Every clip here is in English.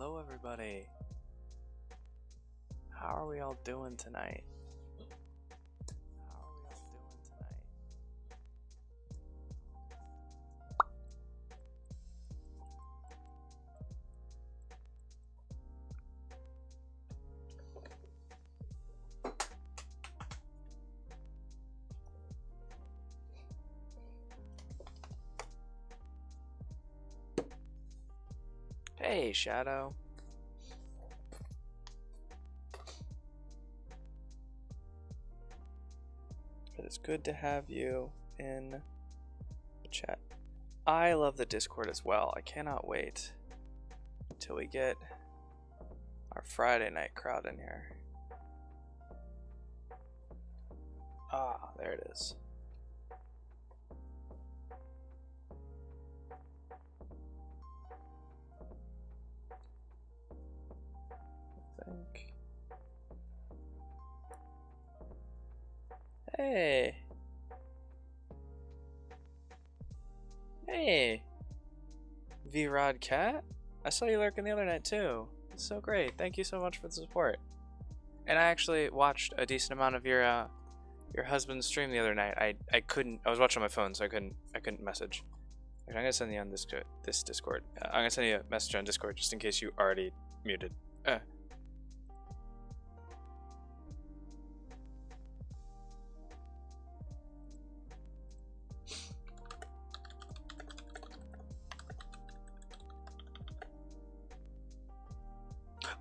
Hello everybody. How are we all doing tonight? Hey, Shadow. It's good to have you in the chat. I love the Discord as well. I cannot wait until we get our Friday night crowd in here. Ah, there it is. Hey. Hey. V-Rod Cat? I saw you lurking the other night too. It's so great. Thank you so much for the support. And I actually watched a decent amount of your husband's stream the other night. I was watching on my phone, so I couldn't message. Actually, I'm gonna send you on this Discord. I'm gonna send you a message on Discord just in case you already muted.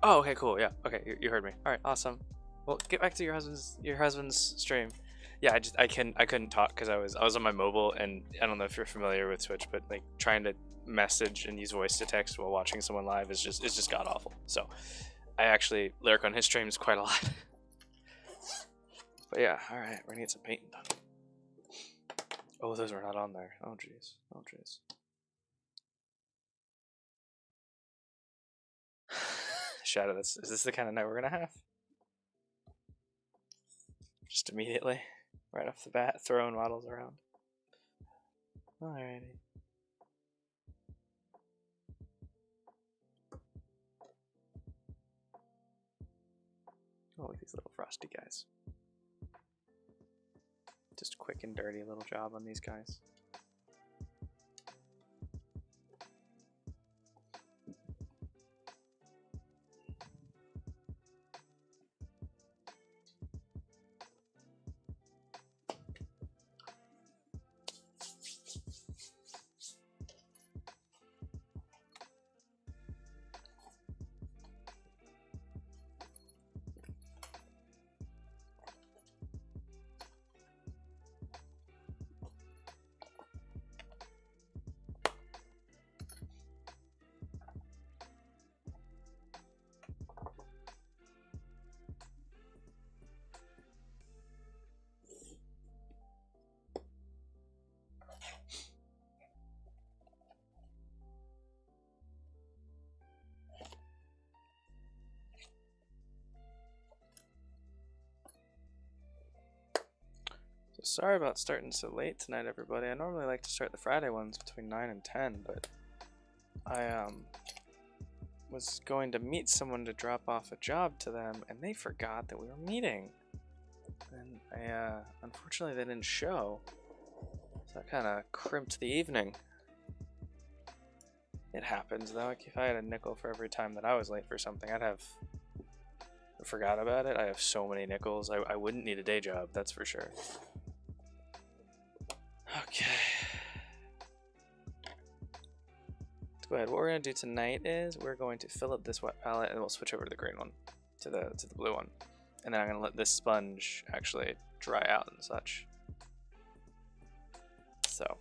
Oh, okay, cool. Yeah, okay, you heard me. All right, awesome. Well, get back to your husband's stream. Yeah, I couldn't talk because I was on my mobile, and I don't know if you're familiar with Twitch, but like trying to message and use voice to text while watching someone live is just god awful. So I actually lurk on his streams quite a lot. But yeah, all right, we're gonna get some painting done. Oh, those were not on there. Oh jeez. Oh jeez. Shadow, is this the kind of night we're gonna have? Just immediately, right off the bat, throwing models around. Alrighty. Oh, look at these little frosty guys. Just quick and dirty little job on these guys. So sorry about starting so late tonight, everybody. I normally like to start the Friday ones between 9 and 10, but I was going to meet someone to drop off a job to them, and they forgot that we were meeting. And unfortunately they didn't show, so that kind of crimped the evening. It happens though. Like if I had a nickel for every time that I was late for something, I forgot about it. I have so many nickels. I wouldn't need a day job, that's for sure. Okay. Let's go ahead. What we're gonna do tonight is we're going to fill up this wet palette, and we'll switch over to the green one, to the blue one, and then I'm gonna let this sponge actually dry out and such. So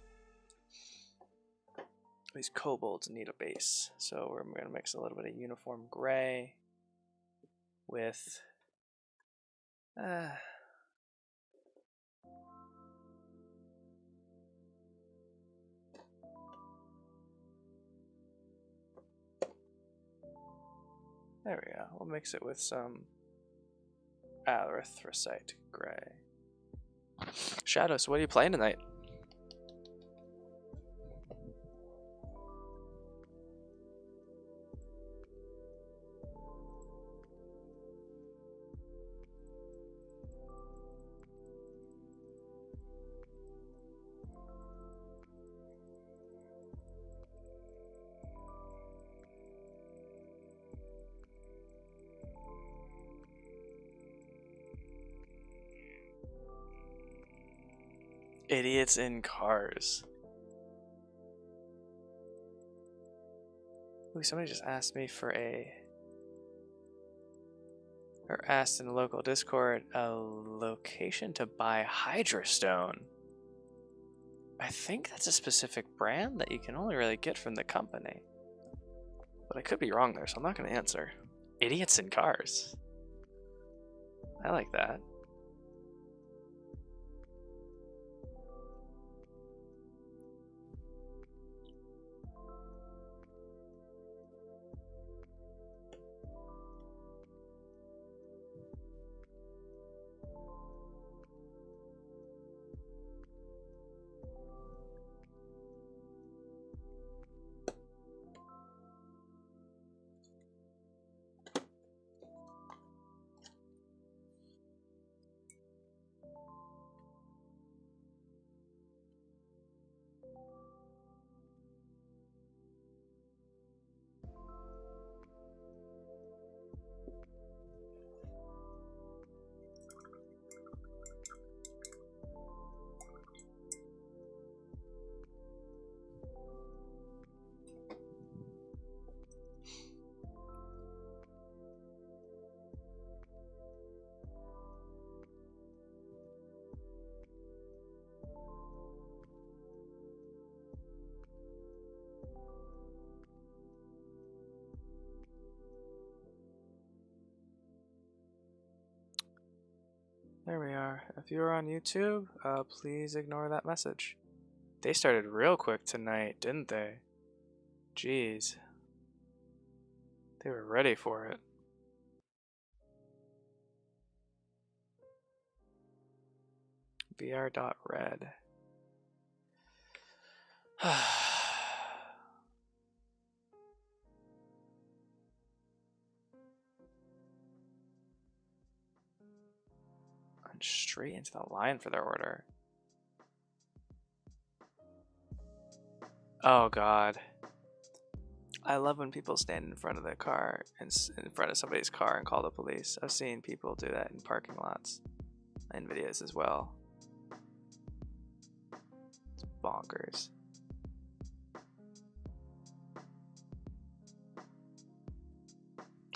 these kobolds need a base, so we're gonna mix a little bit of uniform gray with there we go. We'll mix it with some erythrosite gray. Shadow, so what are you playing tonight? Idiots in cars. Ooh, somebody just asked me for or asked in the local Discord a location to buy Hydrastone. I think that's a specific brand that you can only really get from the company. But I could be wrong there, so I'm not going to answer. Idiots in cars. I like that. There we are. If you are on YouTube, please ignore that message. They started real quick tonight, didn't they? Jeez. They were ready for it. VR.red. And straight into the line for their order. Oh god. I love when people stand in front of their car and in front of somebody's car and call the police. I've seen people do that in parking lots and videos as well. It's bonkers.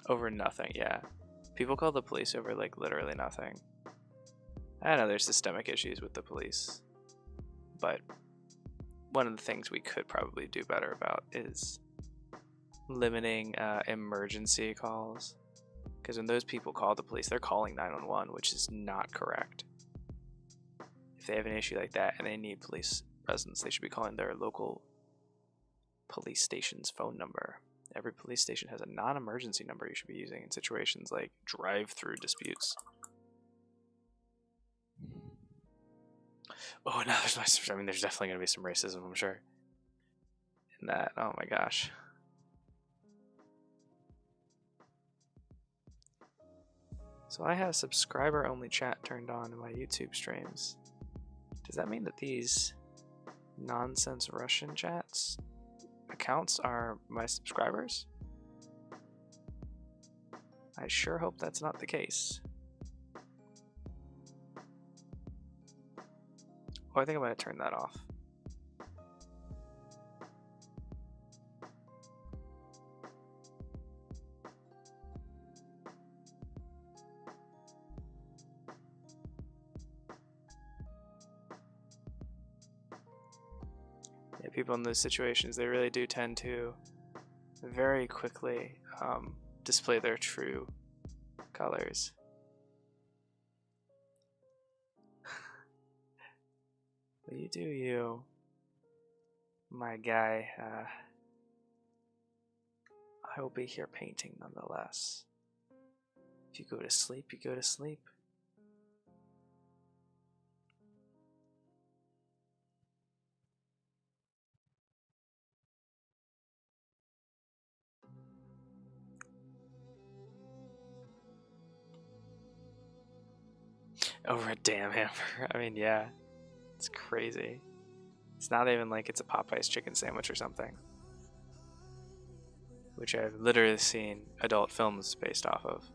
Over nothing, yeah. People call the police over like literally nothing. I know there's systemic issues with the police, but one of the things we could probably do better about is limiting emergency calls, because when those people call the police, they're calling 911, which is not correct. If they have an issue like that and they need police presence, they should be calling their local police station's phone number. Every police station has a non-emergency number you should be using in situations like drive-through disputes. Oh no, there's definitely gonna be some racism, I'm sure. In that, oh my gosh. So I have subscriber-only chat turned on in my YouTube streams. Does that mean that these nonsense Russian chats accounts are my subscribers? I sure hope that's not the case. Oh, I think I'm going to turn that off. Yeah, people in those situations, they really do tend to very quickly display their true colors. But you do you, my guy. I will be here painting nonetheless. If you go to sleep, you go to sleep. Over a damn hamburger. I mean, yeah. It's crazy. It's not even like it's a Popeye's chicken sandwich or something. Which I've literally seen adult films based off of.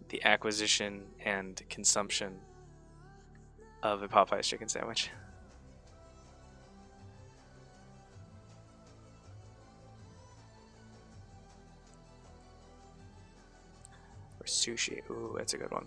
The acquisition and consumption of a Popeye's chicken sandwich. Or sushi. Ooh, that's a good one.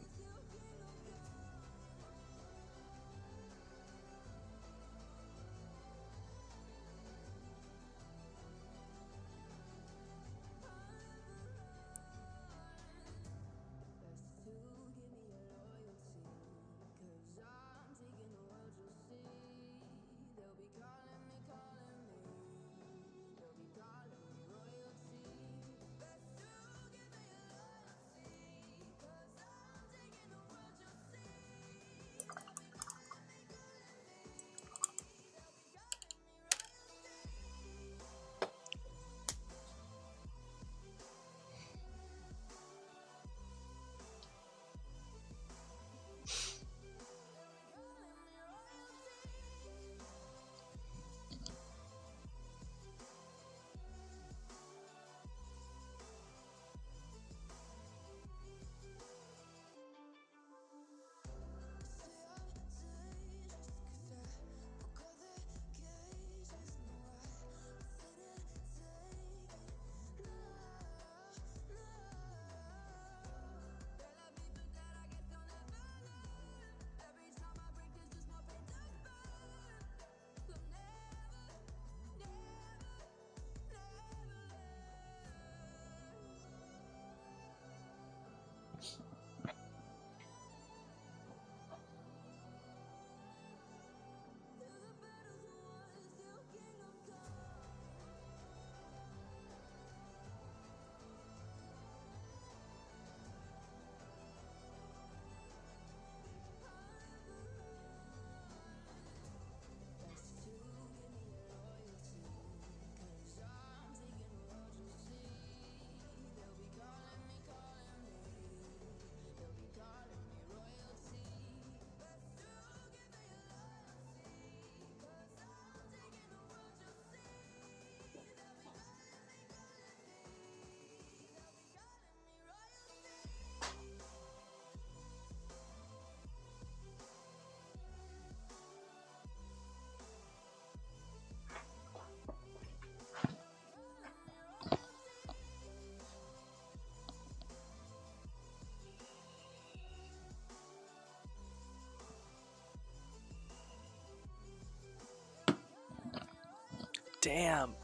Damn.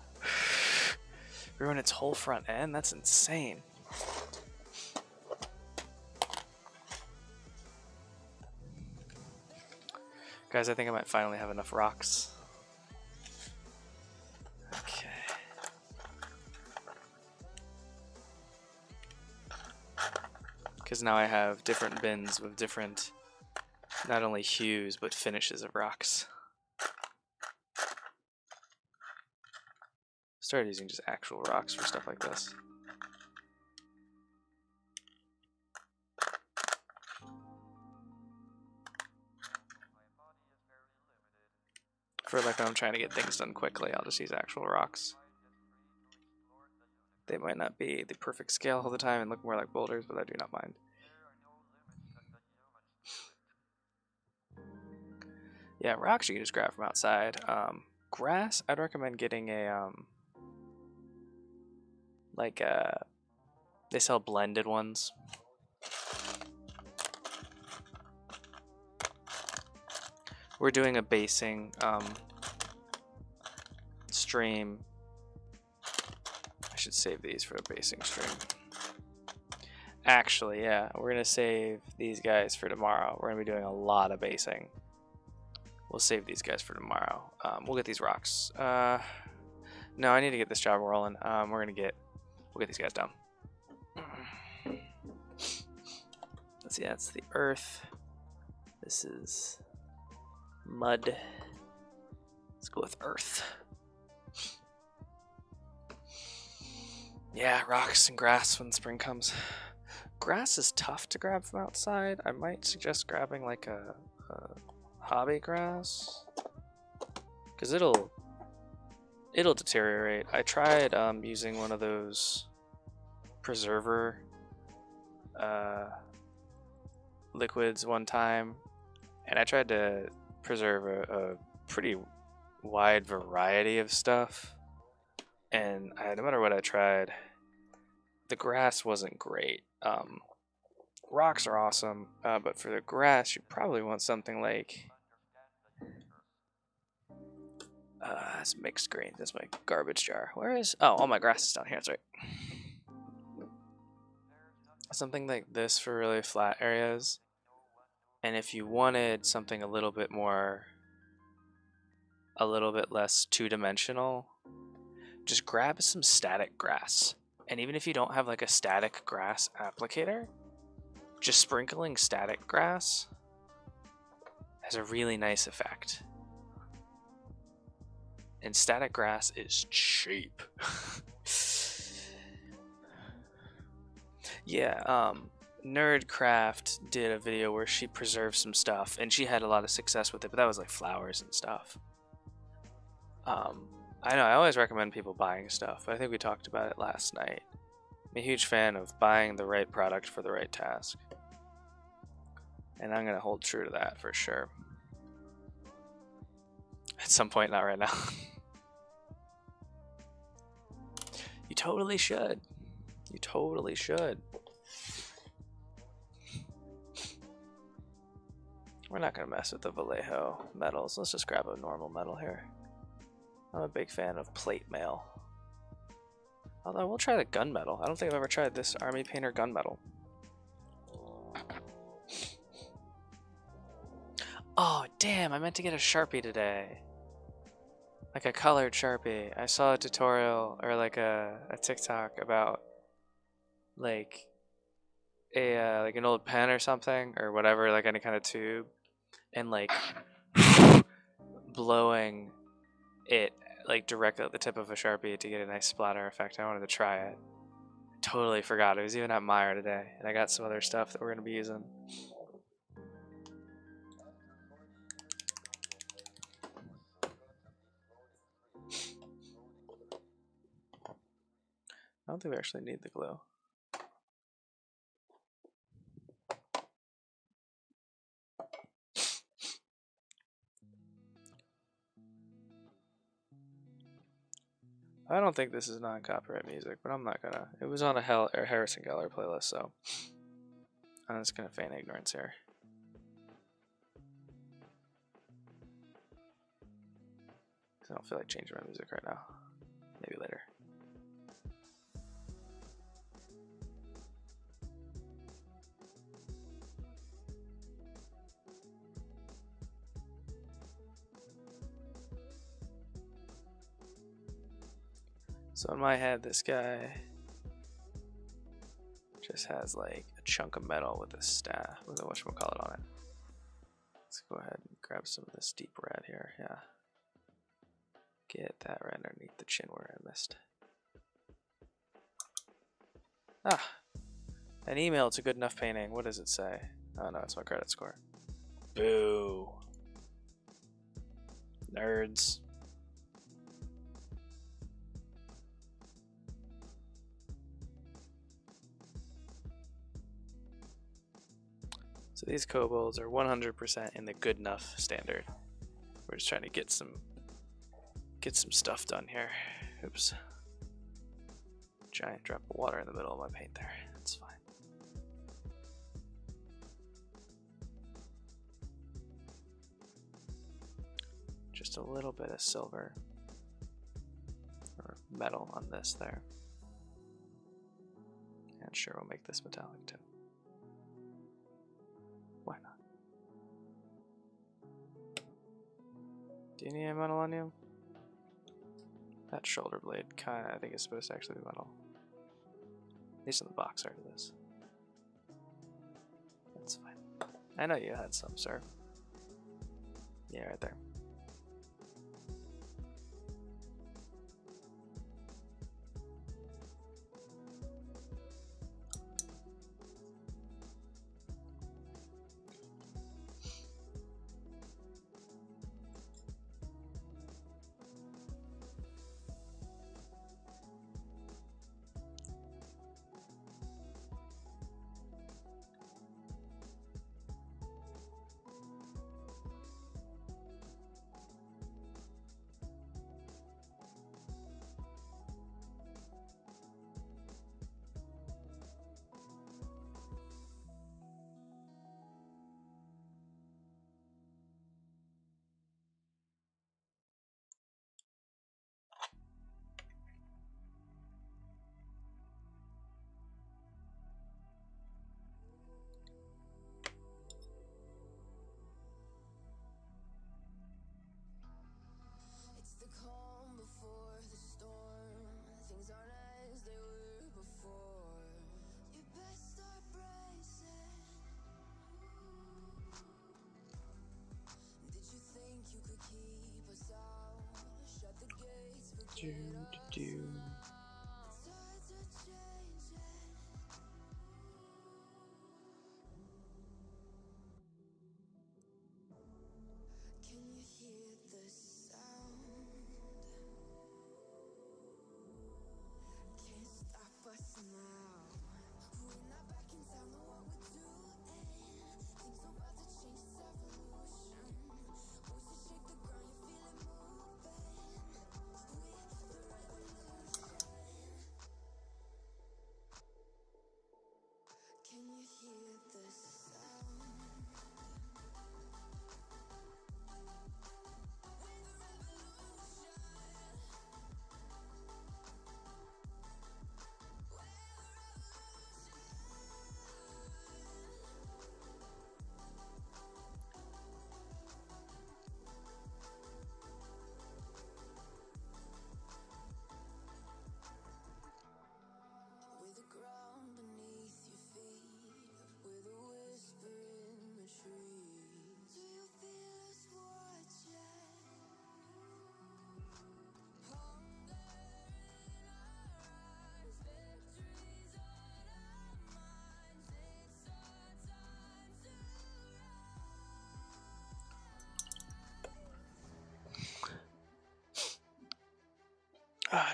Ruin its whole front end? That's insane. Guys, I think I might finally have enough rocks. Okay. Because now I have different bins with different, not only hues, but finishes of rocks. Started using just actual rocks for stuff like this. For like when I'm trying to get things done quickly, I'll just use actual rocks. They might not be the perfect scale all the time and look more like boulders, but I do not mind. Yeah, rocks you can just grab from outside. Grass, I'd recommend getting a they sell blended ones. We're doing a basing stream. I should save these for a basing stream. Actually, yeah, we're gonna save these guys for tomorrow. We're gonna be doing a lot of basing. We'll save these guys for tomorrow. We'll get these rocks. No, I need to get this job rolling. We'll get these guys down. Let's see, that's the earth. This is mud. Let's go with earth. Yeah, rocks and grass when spring comes. Grass is tough to grab from outside. I might suggest grabbing like a hobby grass, because it'll deteriorate. I tried using one of those preserver liquids one time, and I tried to preserve a pretty wide variety of stuff, and no matter what I tried, the grass wasn't great. rocks are awesome, but for the grass, you probably want something like... That's mixed green. That's my garbage jar. Where is... Oh, all my grass is down here. That's right. Something like this for really flat areas. And if you wanted something a little bit less two-dimensional, just grab some static grass. And even if you don't have like a static grass applicator, just sprinkling static grass has a really nice effect. And static grass is cheap. Yeah, Nerdcraft did a video where she preserved some stuff, and she had a lot of success with it, but that was like flowers and stuff. I know, I always recommend people buying stuff. I think we talked about it last night. I'm a huge fan of buying the right product for the right task. And I'm going to hold true to that for sure. At some point, not right now. You totally should. You totally should. We're not going to mess with the Vallejo metals. Let's just grab a normal metal here. I'm a big fan of plate mail. Although we'll try the gunmetal. I don't think I've ever tried this army painter gunmetal. Oh, damn, I meant to get a Sharpie today. Like a colored Sharpie. I saw a tutorial or like a TikTok about like a like an old pen or something or whatever, like any kind of tube, and like blowing it like directly at the tip of a Sharpie to get a nice splatter effect. I wanted to try it. Totally forgot. It was even at Meyer today, and I got some other stuff that we're gonna be using. I don't think we actually need the glue. I don't think this is non-copyright music, but I'm not gonna. It was on a Harrison Geller playlist, so I'm just gonna feign ignorance here. I don't feel like changing my music right now. Maybe later. So in my head, this guy just has like a chunk of metal with a staff, with a whatchamacallit on it. Let's go ahead and grab some of this deep red here, yeah. Get that right underneath the chin where I missed. Ah, an email to good enough painting. What does it say? Oh no, it's my credit score. Boo. Nerds. So these kobolds are 100% in the good enough standard. We're just trying to get some stuff done here. Oops. Giant drop of water in the middle of my paint there. That's fine. Just a little bit of silver or metal on this there. And sure, we'll make this metallic too. Why not? Do you need any metal on you? That shoulder blade kinda, I think, is supposed to actually be metal. At least in the box art of this. That's fine. I know you had some, sir. Yeah, right there.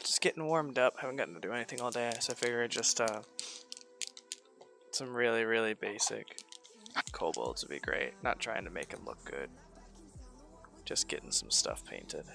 Just getting warmed up. Haven't gotten to do anything all day, so I figure I'd just some really basic kobolds would be great. Not trying to make them look good. Just getting some stuff painted.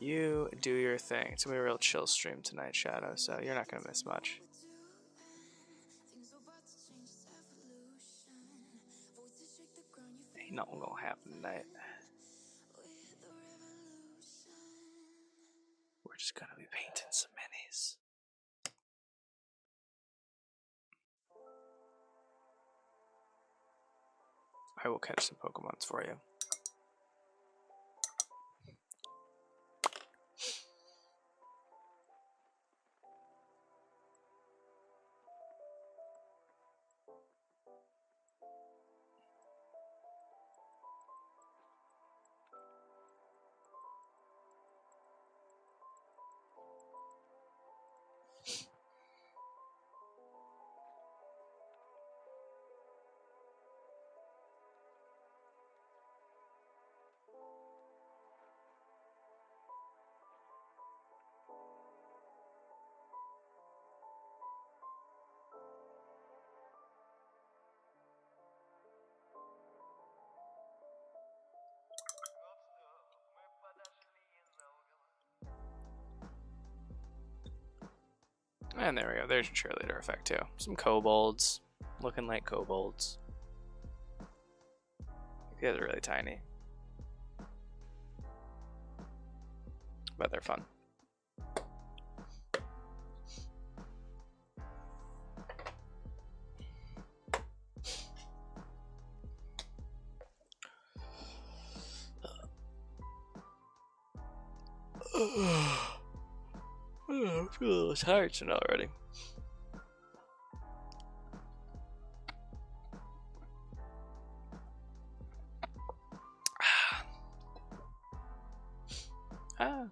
You do your thing. It's gonna be a real chill stream tonight, Shadow, so you're not gonna miss much. Ain't nothing gonna happen tonight. We're just gonna be painting some minis. I will catch some Pokemons for you. And there we go, there's your cheerleader effect too. Some kobolds, looking like kobolds. These guys are really tiny. But they're fun. I feel a little tired tonight already. Ah.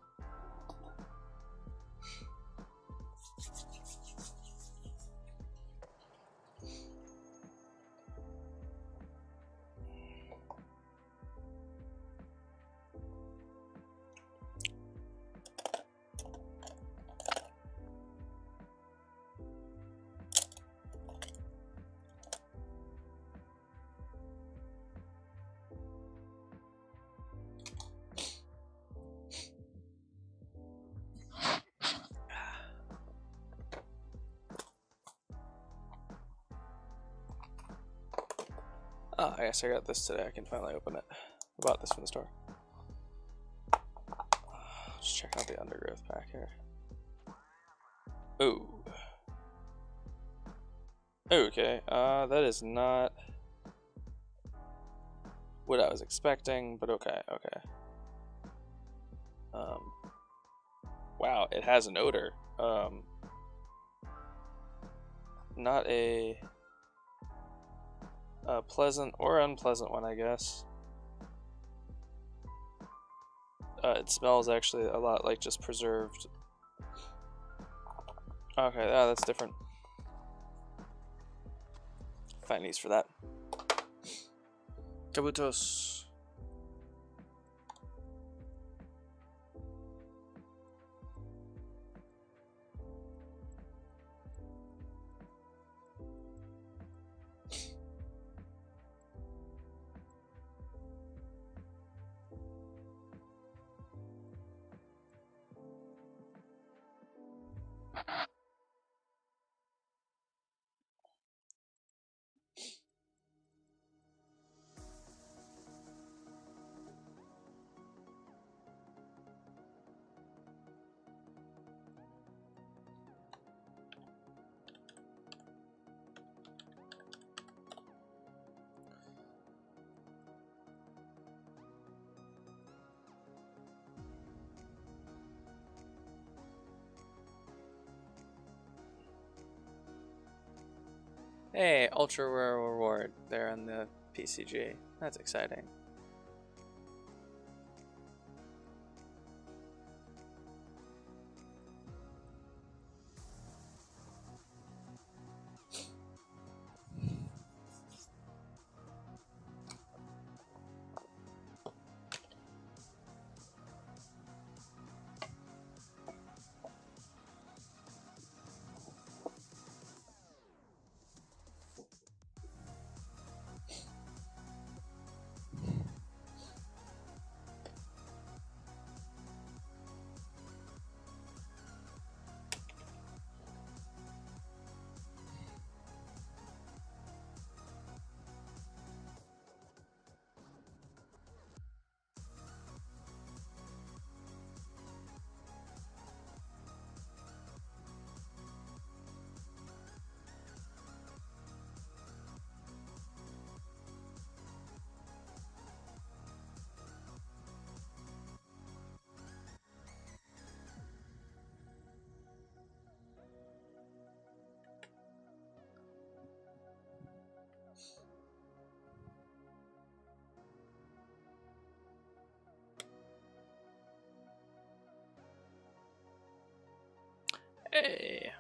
Oh, I guess I got this today. I can finally open it. I bought this from the store. Just check out the undergrowth pack here. Ooh. Okay, that is not what I was expecting, but okay. Wow, it has an odor. Not a pleasant or unpleasant one, I guess. It smells actually a lot like just preserved. Okay, that's different. Find these for that. Kabutos. Hey, ultra rare reward there on the PCG. That's exciting. Hey.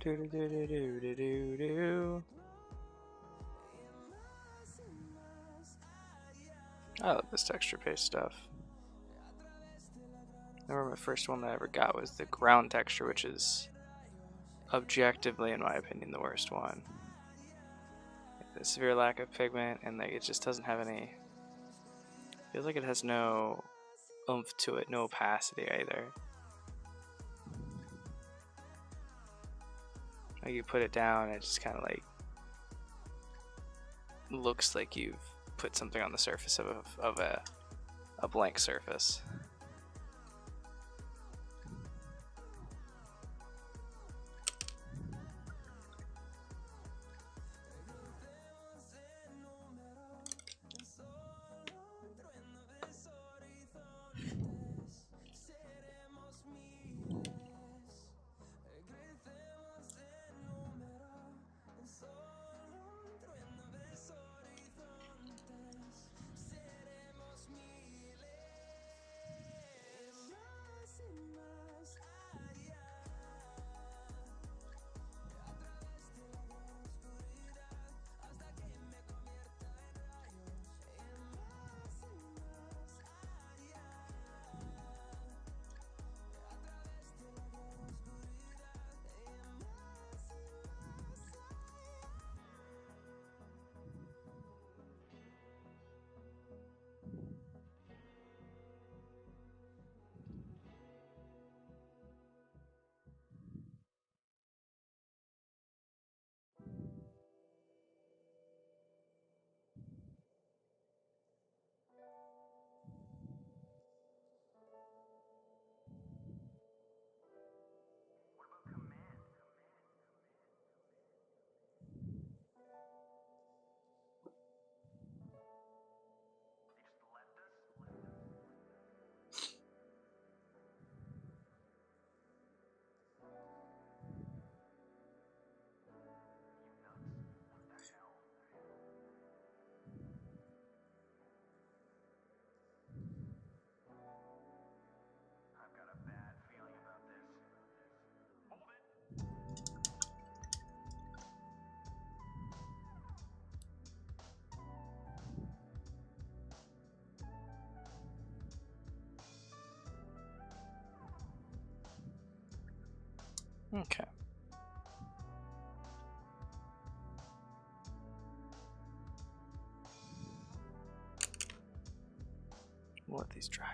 Do do do do do do do do. I love this texture paste stuff. I remember the first one that I ever got was the ground texture, which is objectively, in my opinion, the worst one. The severe lack of pigment, and like it just doesn't have any. Feels like it has no oomph to it, no opacity either. Like you put it down, it just kind of like looks like you've put something on the surface of a blank surface. Okay. We'll let these dry.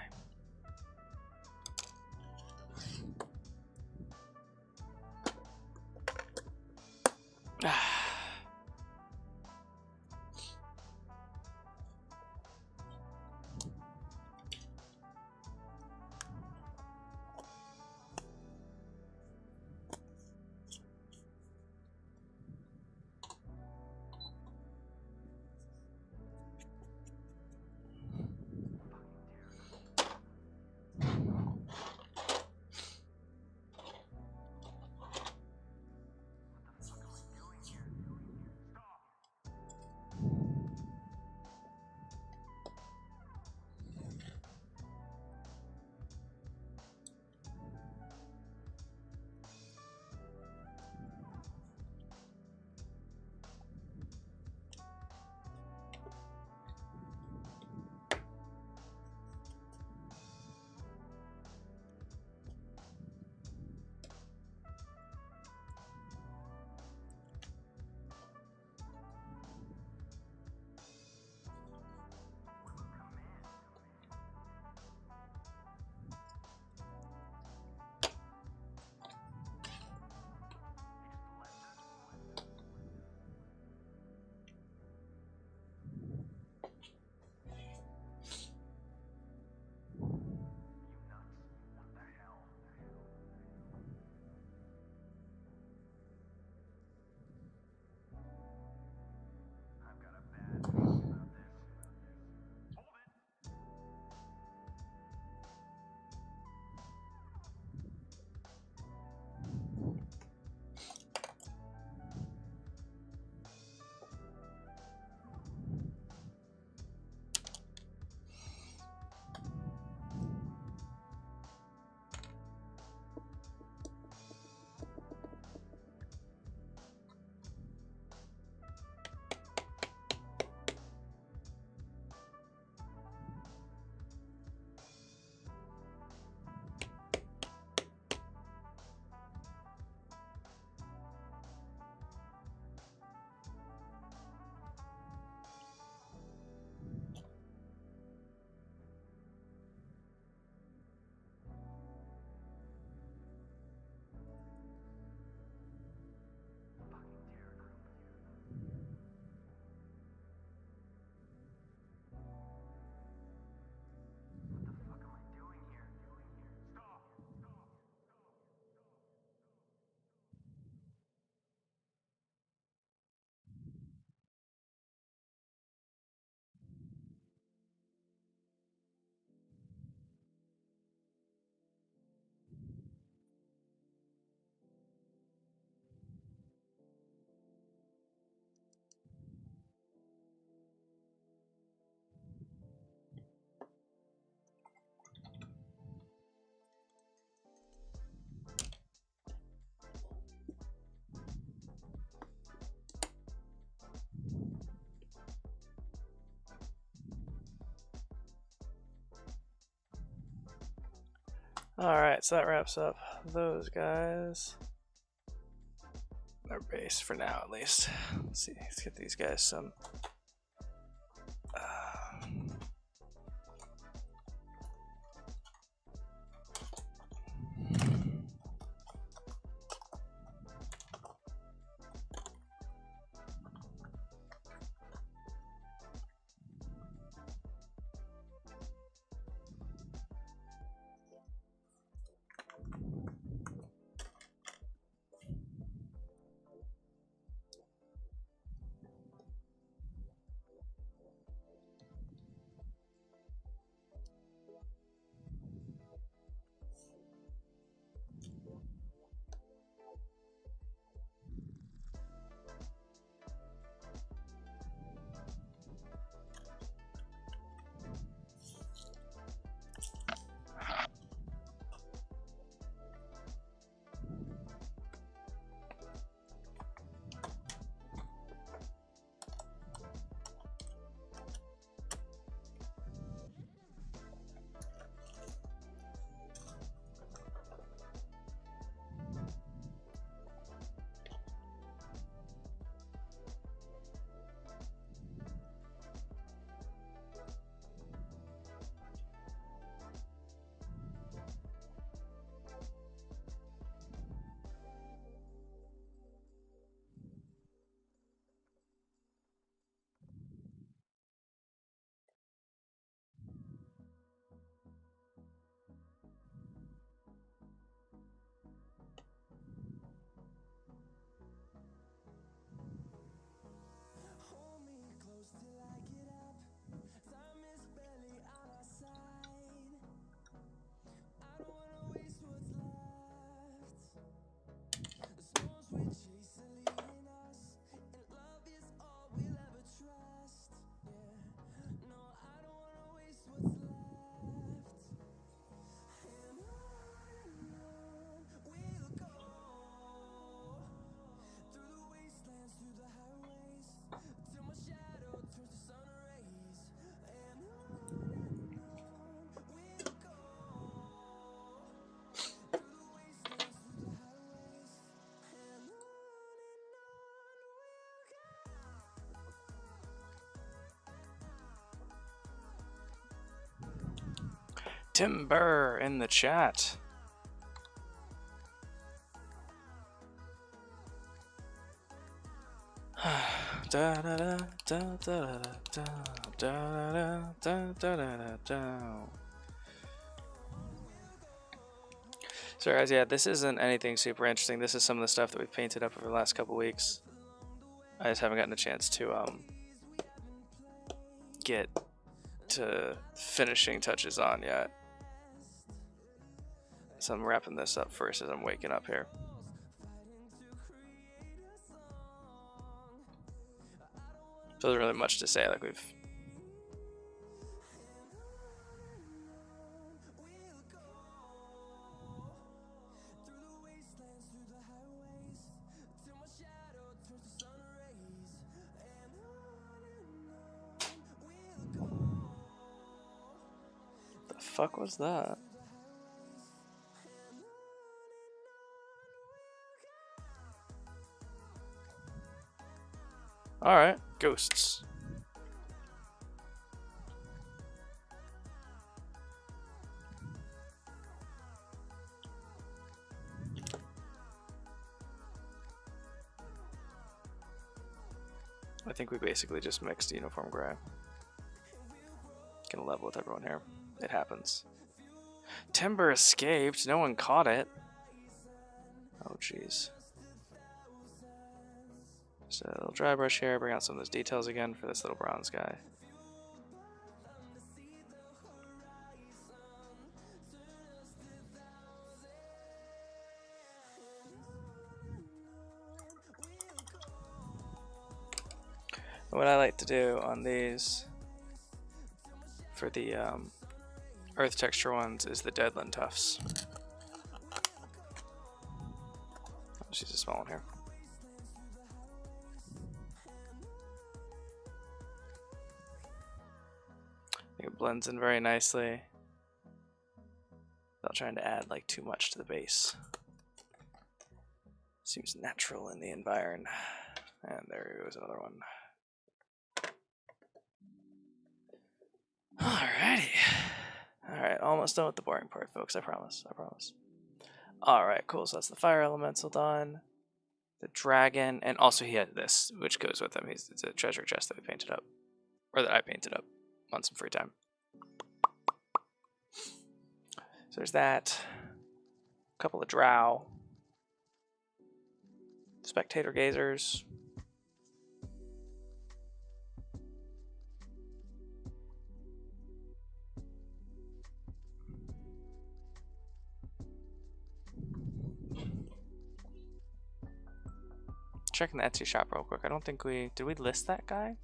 Alright, so that wraps up those guys. Our base for now, at least. Let's see, let's get these guys some. Timber in the chat. So guys, yeah, this isn't anything super interesting. This is some of the stuff that we've painted up over the last couple weeks. I just haven't gotten a chance to get to finishing touches on yet. So I'm wrapping this up first as I'm waking up here. So there's really much to say, like we've the fuck was that? Alright, ghosts. I think we basically just mixed uniform gray. Gonna level with everyone here. It happens. Timber escaped. No one caught it. Oh, jeez. Just a little dry brush here. Bring out some of those details again for this little bronze guy. What I like to do on these for the earth texture ones is the deadland tufts. Let's use a small one here. I think it blends in very nicely. without trying to add like too much to the base. Seems natural in the environment. And there goes another one. Alrighty. Alright, almost done with the boring part, folks. I promise. I promise. Alright, cool. So that's the fire elemental done. The dragon. And also he had this, which goes with him. It's a treasure chest that we painted up. Or that I painted up on some free time. So there's that. A couple of drow. Spectator gazers. Checking the Etsy shop real quick. I don't think did we list that guy?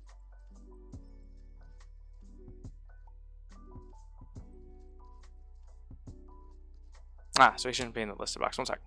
Ah, so he shouldn't be in the listed box. One sec.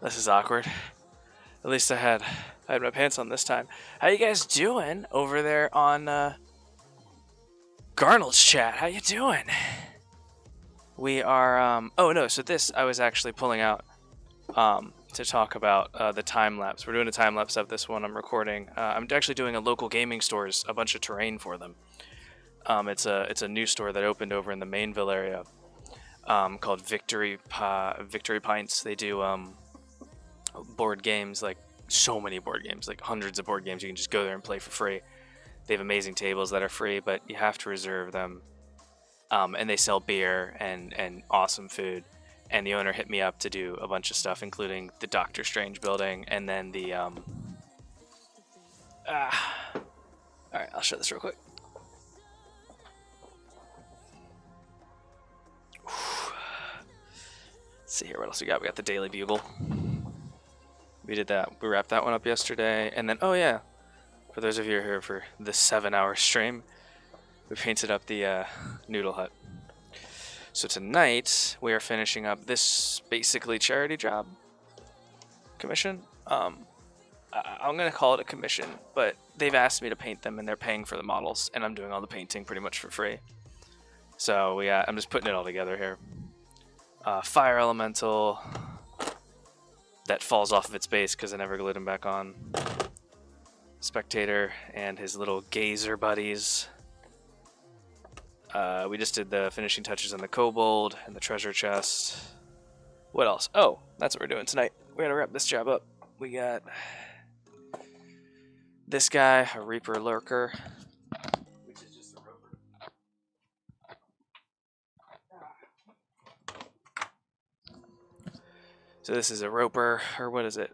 This is awkward. At least I had my pants on this time. How you guys doing over there on Garnold's chat? How you doing? We are oh no, so this I was actually pulling out to talk about the time lapse. We're doing a time lapse of this one. I'm recording. I'm actually doing a local gaming stores, a bunch of terrain for them. It's a new store that opened over in the Mainville area called Victory Pints. They do board games, like so many board games, like hundreds of board games. You can just go there and play for free. They have amazing tables that are free, but you have to reserve them. And they sell beer and awesome food. And the owner hit me up to do a bunch of stuff, including the Doctor Strange building, and then the all right, I'll show this real quick. Let's see here, what else we got? We got the Daily Bugle. We did that. We wrapped that one up yesterday. And then, oh yeah, for those of you who are here for the 7-hour stream, we painted up the noodle hut. So tonight, we are finishing up this basically charity job commission. I'm going to call it a commission, but they've asked me to paint them, and they're paying for the models, and I'm doing all the painting pretty much for free. So I'm just putting it all together here. Fire elemental that falls off of its base because I never glued him back on. Spectator and his little gazer buddies. We just did the finishing touches on the kobold and the treasure chest. What else? Oh, that's what we're doing tonight. We gotta wrap this job up. We got this guy, a Reaper Lurker. Which is just a roper. So this is a roper, or what is it?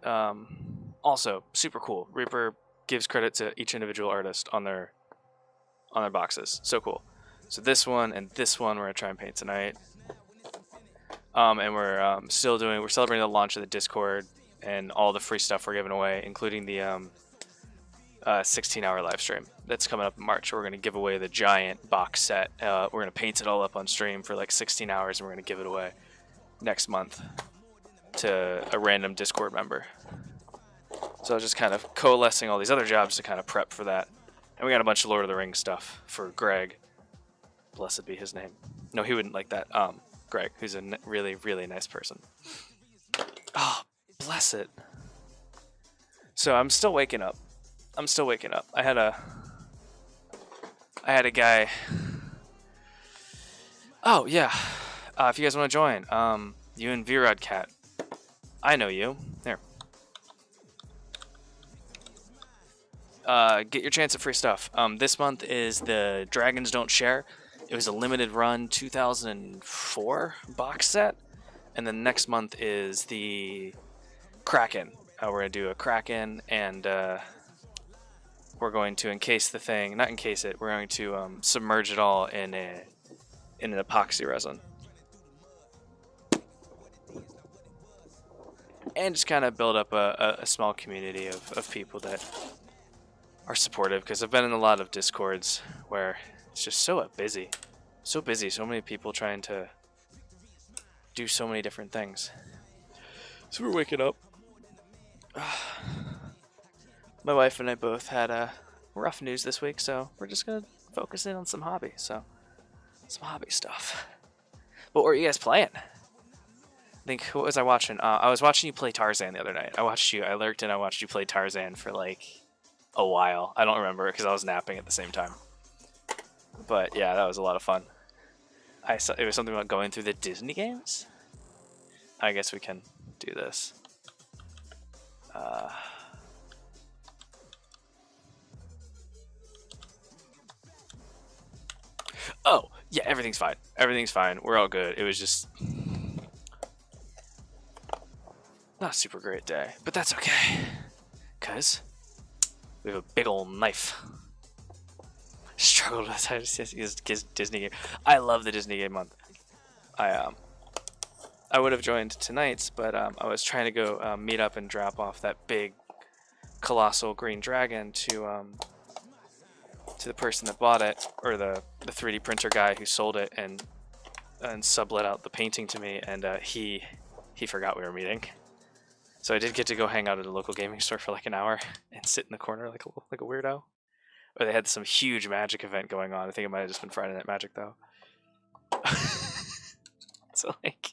Also, super cool. Reaper gives credit to each individual artist on their boxes. So cool. So this one and this one we're gonna try and paint tonight. And we're we're celebrating the launch of the Discord and all the free stuff we're giving away, including the 16-hour live stream that's coming up in March. We're gonna give away the giant box set. We're gonna paint it all up on stream for like 16 hours, and we're gonna give it away next month to a random Discord member. So I was just kind of coalescing all these other jobs to kind of prep for that. And we got a bunch of Lord of the Rings stuff for Greg. Blessed be his name. No, he wouldn't like that. Greg, who's a really, really nice person. Oh, bless it. So I'm still waking up. I had a guy. Oh yeah. If you guys want to join, you and Virod Cat. I know you. There. Get your chance at free stuff. This month is the Dragons Don't Share. It was a limited run 2004 box set. And then next month is the Kraken. We're going to do a Kraken, and we're going to encase the thing. Not encase it. We're going to submerge it all in an epoxy resin. And just kind of build up a small community of people that are supportive, because I've been in a lot of Discords where it's just so busy, so many people trying to do so many different things. So we're waking up. My wife and I both had rough news this week, so we're just gonna focus in on some hobby stuff. But what were you guys playing? I think, what was I watching? I was watching you play Tarzan the other night. I lurked and I watched you play Tarzan for like a while. I don't remember because I was napping at the same time. But yeah, that was a lot of fun. I saw it was something about going through the Disney games. I guess we can do this. Oh, yeah, everything's fine. Everything's fine. We're all good. It was just not a super great day, but that's okay. Cause we have a big old knife. Struggled with how to Disney game. I love the Disney game month. I would have joined tonight's, but I was trying to go meet up and drop off that big, colossal green dragon to the person that bought it, or the 3D printer guy who sold it and sublet out the painting to me, and he forgot we were meeting. So I did get to go hang out at a local gaming store for like an hour and sit in the corner like a weirdo. Or they had some huge Magic event going on. I think it might have just been Friday Night Magic though. So like,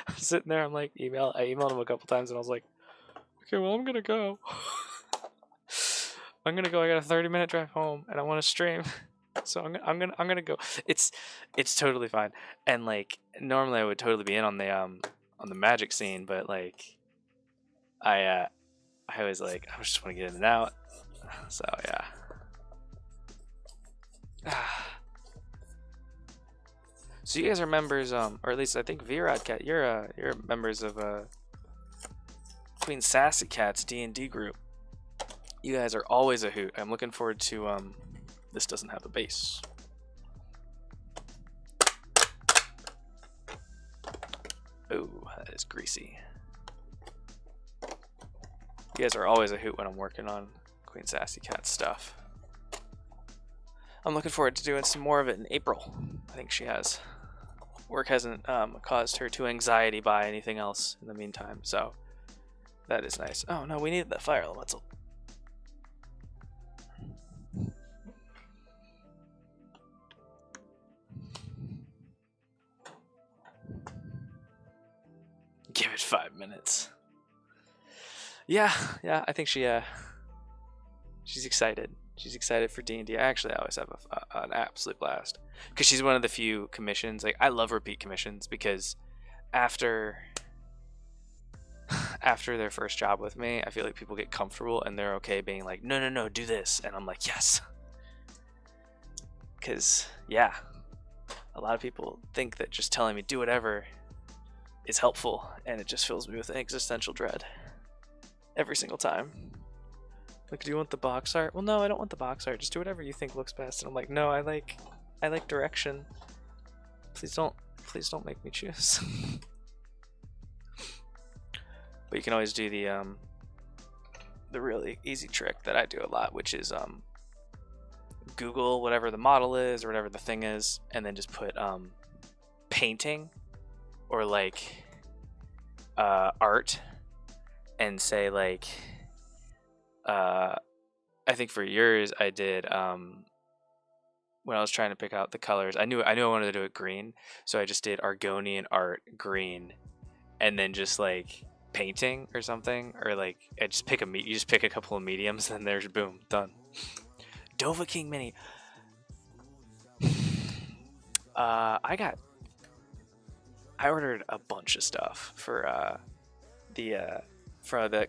I'm sitting there. I'm like, I emailed him a couple times, and I was like, okay, well, I'm gonna go. I got a 30-minute drive home, and I want to stream. So I'm gonna go. It's totally fine. And like, normally I would totally be in on the Magic scene, but like, I was like, I just want to get in and out. So yeah. So you guys are members, or at least I think Virod Cat, you're members of Queen Sassy Cat's D&D group. You guys are always a hoot. I'm looking forward to this doesn't have a base. Oh, that is greasy. You guys are always a hoot when I'm working on Queen Sassy Cat stuff. I'm looking forward to doing some more of it in April. I think she has. Work hasn't caused her to anxiety by anything else in the meantime, so that is nice. Oh no, we needed that fire elemental. Give it 5 minutes. Yeah, I think she's excited. She's excited for D&D. Actually, I always have an absolute blast. Because she's one of the few commissions. Like, I love repeat commissions because after their first job with me, I feel like people get comfortable and they're okay being like, no, do this. And I'm like, yes. Because, yeah, a lot of people think that just telling me do whatever is helpful. And it just fills me with existential dread. Every single time. Like, do you want the box art? Well, no, I don't want the box art. Just do whatever you think looks best. And I'm like, no, I like I like direction. Please don't make me choose. But you can always do the really easy trick that I do a lot, which is Google whatever the model is or whatever the thing is, and then just put painting or like art, and say like I think for yours I did when I was trying to pick out the colors, I knew I wanted to do it green, so I just did Argonian art green, and then just like painting or something, or like I just pick you just pick a couple of mediums, and there's boom, done. Dovahkiin Mini. I ordered a bunch of stuff for the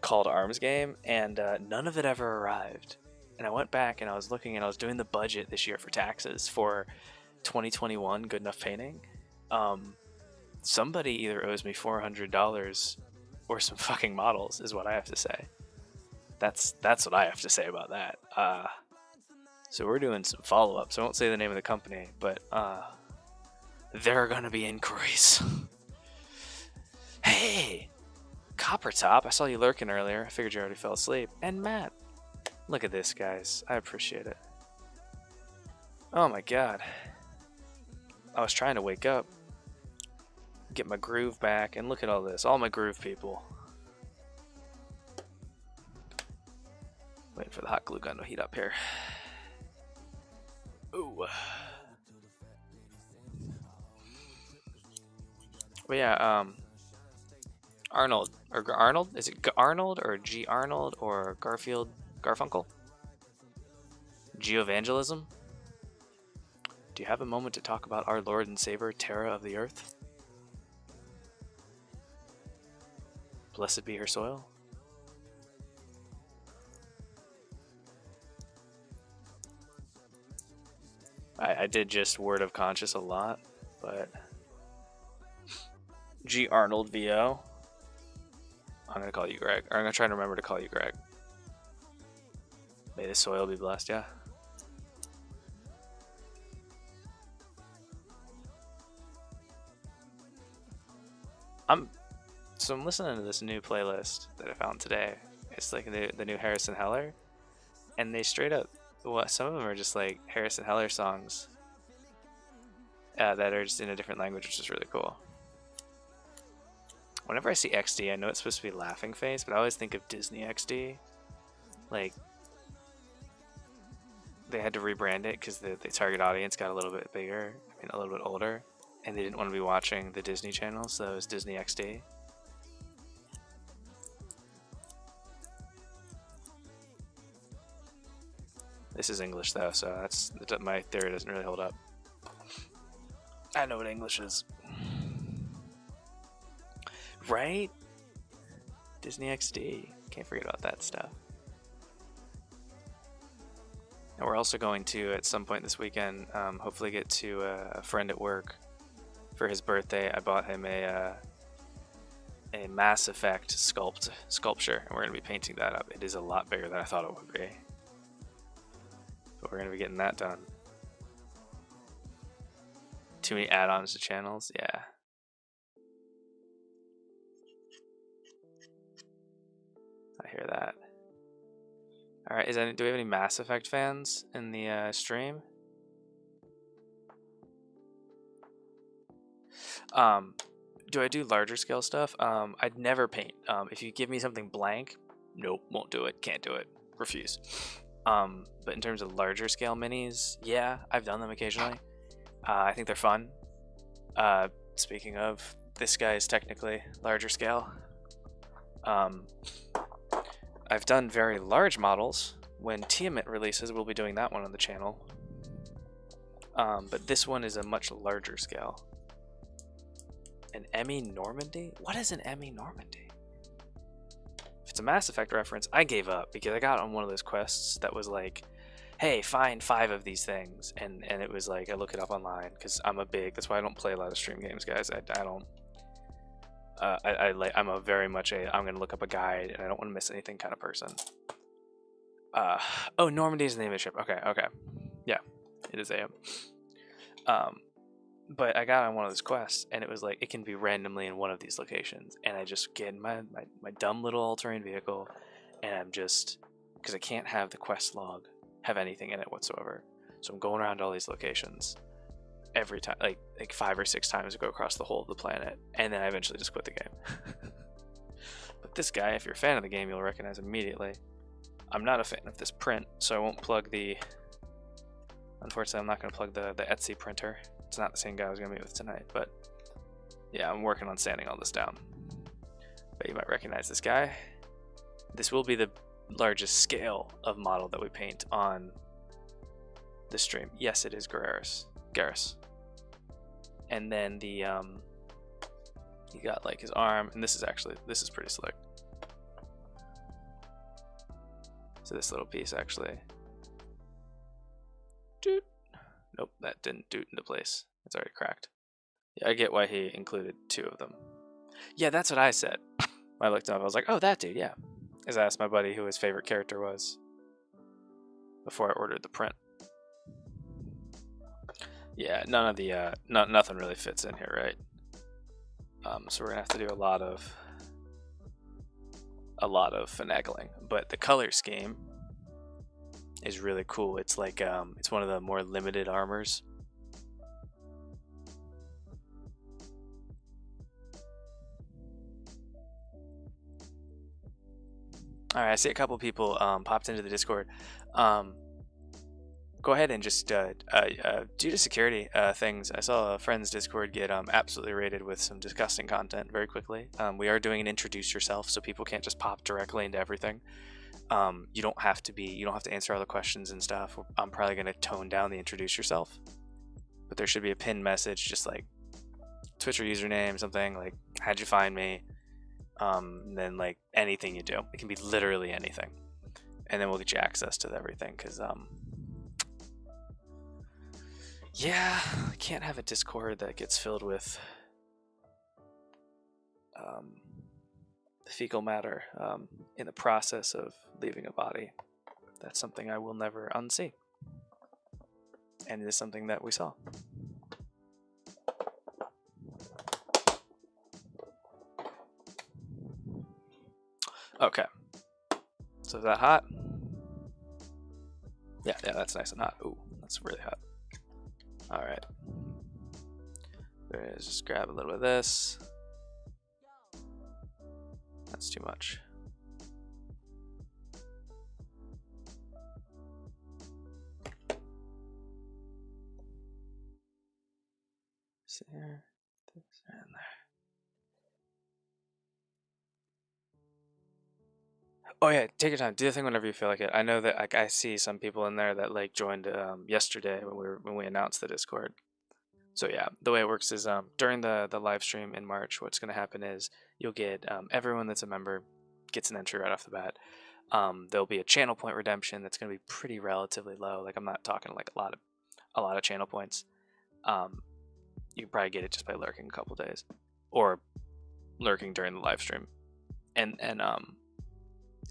Call to Arms game, and none of it ever arrived. And I went back and I was looking, and I was doing the budget this year for taxes for 2021 Good Enough Painting. Somebody either owes me $400 or some fucking models, is what I have to say. That's what I have to say about that. So we're doing some follow-ups. I won't say the name of the company, but there are gonna be inquiries. Hey, Copper Top, I saw you lurking earlier. I figured you already fell asleep. And Matt, look at this, guys. I appreciate it. Oh my god. I was trying to wake up, get my groove back, and look at all this. All my groove people. Waiting for the hot glue gun to heat up here. Ooh. But yeah, Arnold, or Arnold? Is it Arnold or G Arnold or Garfunkel? Geoevangelism? Do you have a moment to talk about our Lord and Savior, Terra of the Earth? Blessed be her soil. I did just Word of Conscious a lot, but G Arnold VO. I'm gonna call you Greg. Or I'm gonna try to remember to call you Greg. May the soil be blessed, yeah. I'm listening to this new playlist that I found today. It's like the new Harrison Heller, and they straight up, some of them are just like Harrison Heller songs that are just in a different language, which is really cool. Whenever I see XD, I know it's supposed to be Laughing Face, but I always think of Disney XD. Like, they had to rebrand it because the target audience got a little bit bigger, a little bit older, and they didn't want to be watching the Disney Channel, so it was Disney XD. This is English though, so my theory doesn't really hold up. I know what English is. Right? Disney XD. Can't forget about that stuff. And we're also going to, at some point this weekend, hopefully get to a friend at work for his birthday. I bought him a Mass Effect sculpture, and we're going to be painting that up. It is a lot bigger than I thought it would be. But we're going to be getting that done. Too many add-ons to channels? Yeah. I hear that. Alright, do we have any Mass Effect fans in the stream? Do I do larger scale stuff? I'd never paint. If you give me something blank, nope, won't do it, can't do it, refuse. But in terms of larger scale minis, yeah, I've done them occasionally. I think they're fun. Speaking of, this guy is technically larger scale. I've done very large models. When Tiamat releases, we'll be doing that one on the channel. But this one is a much larger scale. An Emmy Normandy? What is an Emmy Normandy? If it's a Mass Effect reference, I gave up because I got on one of those quests that was like, hey, find 5 of these things, and it was like, I look it up online because that's why I don't play a lot of stream games, guys. I don't. I'm a very much I'm gonna look up a guide and I don't want to miss anything kind of person. Oh, Normandy is the name of the ship. Okay, yeah, it is a. But I got on one of those quests, and it was like it can be randomly in one of these locations, and I just get in my dumb little all-terrain vehicle, and I'm just, because I can't have the quest log have anything in it whatsoever, so I'm going around all these locations every time, like 5 or 6 times to go across the whole of the planet, and then I eventually just quit the game. But this guy, if you're a fan of the game, you'll recognize immediately. I'm not a fan of this print, so I won't plug the, unfortunately I'm not going to plug the Etsy printer. It's not the same guy I was going to meet with tonight, but yeah, I'm working on sanding all this down. But you might recognize this guy. This will be the largest scale of model that we paint on the stream. Yes, it is Garrus. And then the you got like his arm, and this is pretty slick. So this little piece actually, doot. Nope, that didn't doot into place. It's already cracked. Yeah, I get why he included 2 of them. Yeah, that's what I said. I looked up, I was like, oh, that dude, yeah. As I asked my buddy who his favorite character was before I ordered the print. Yeah, none of the nothing really fits in here, right? So we're gonna have to do a lot of finagling. But the color scheme is really cool. It's like it's one of the more limited armors. Alright, I see a couple people popped into the Discord. Go ahead and just due to security things, I saw a friend's Discord get absolutely raided with some disgusting content very quickly. We are doing an introduce yourself, so people can't just pop directly into everything. You don't have to answer all the questions and stuff. I'm probably going to tone down the introduce yourself, but there should be a pinned message, just like Twitter username, something like how'd you find me, and then like anything you do. It can be literally anything, and then we'll get you access to everything, because yeah, I can't have a Discord that gets filled with fecal matter in the process of leaving a body. That's something I will never unsee, and it is something that we saw. Okay, so is that hot? Yeah, that's nice and hot. Ooh, that's really hot. All right, there it is. Just grab a little bit of this. That's too much. See here, this and there. Oh yeah, take your time. Do the thing whenever you feel like it. I know that I see some people in there that like joined yesterday when we announced the Discord. So yeah, the way it works is during the live stream in March, what's going to happen is you'll get everyone that's a member gets an entry right off the bat. There'll be a channel point redemption that's going to be pretty relatively low. Like I'm not talking like a lot of channel points. You can probably get it just by lurking a couple days, or lurking during the live stream, and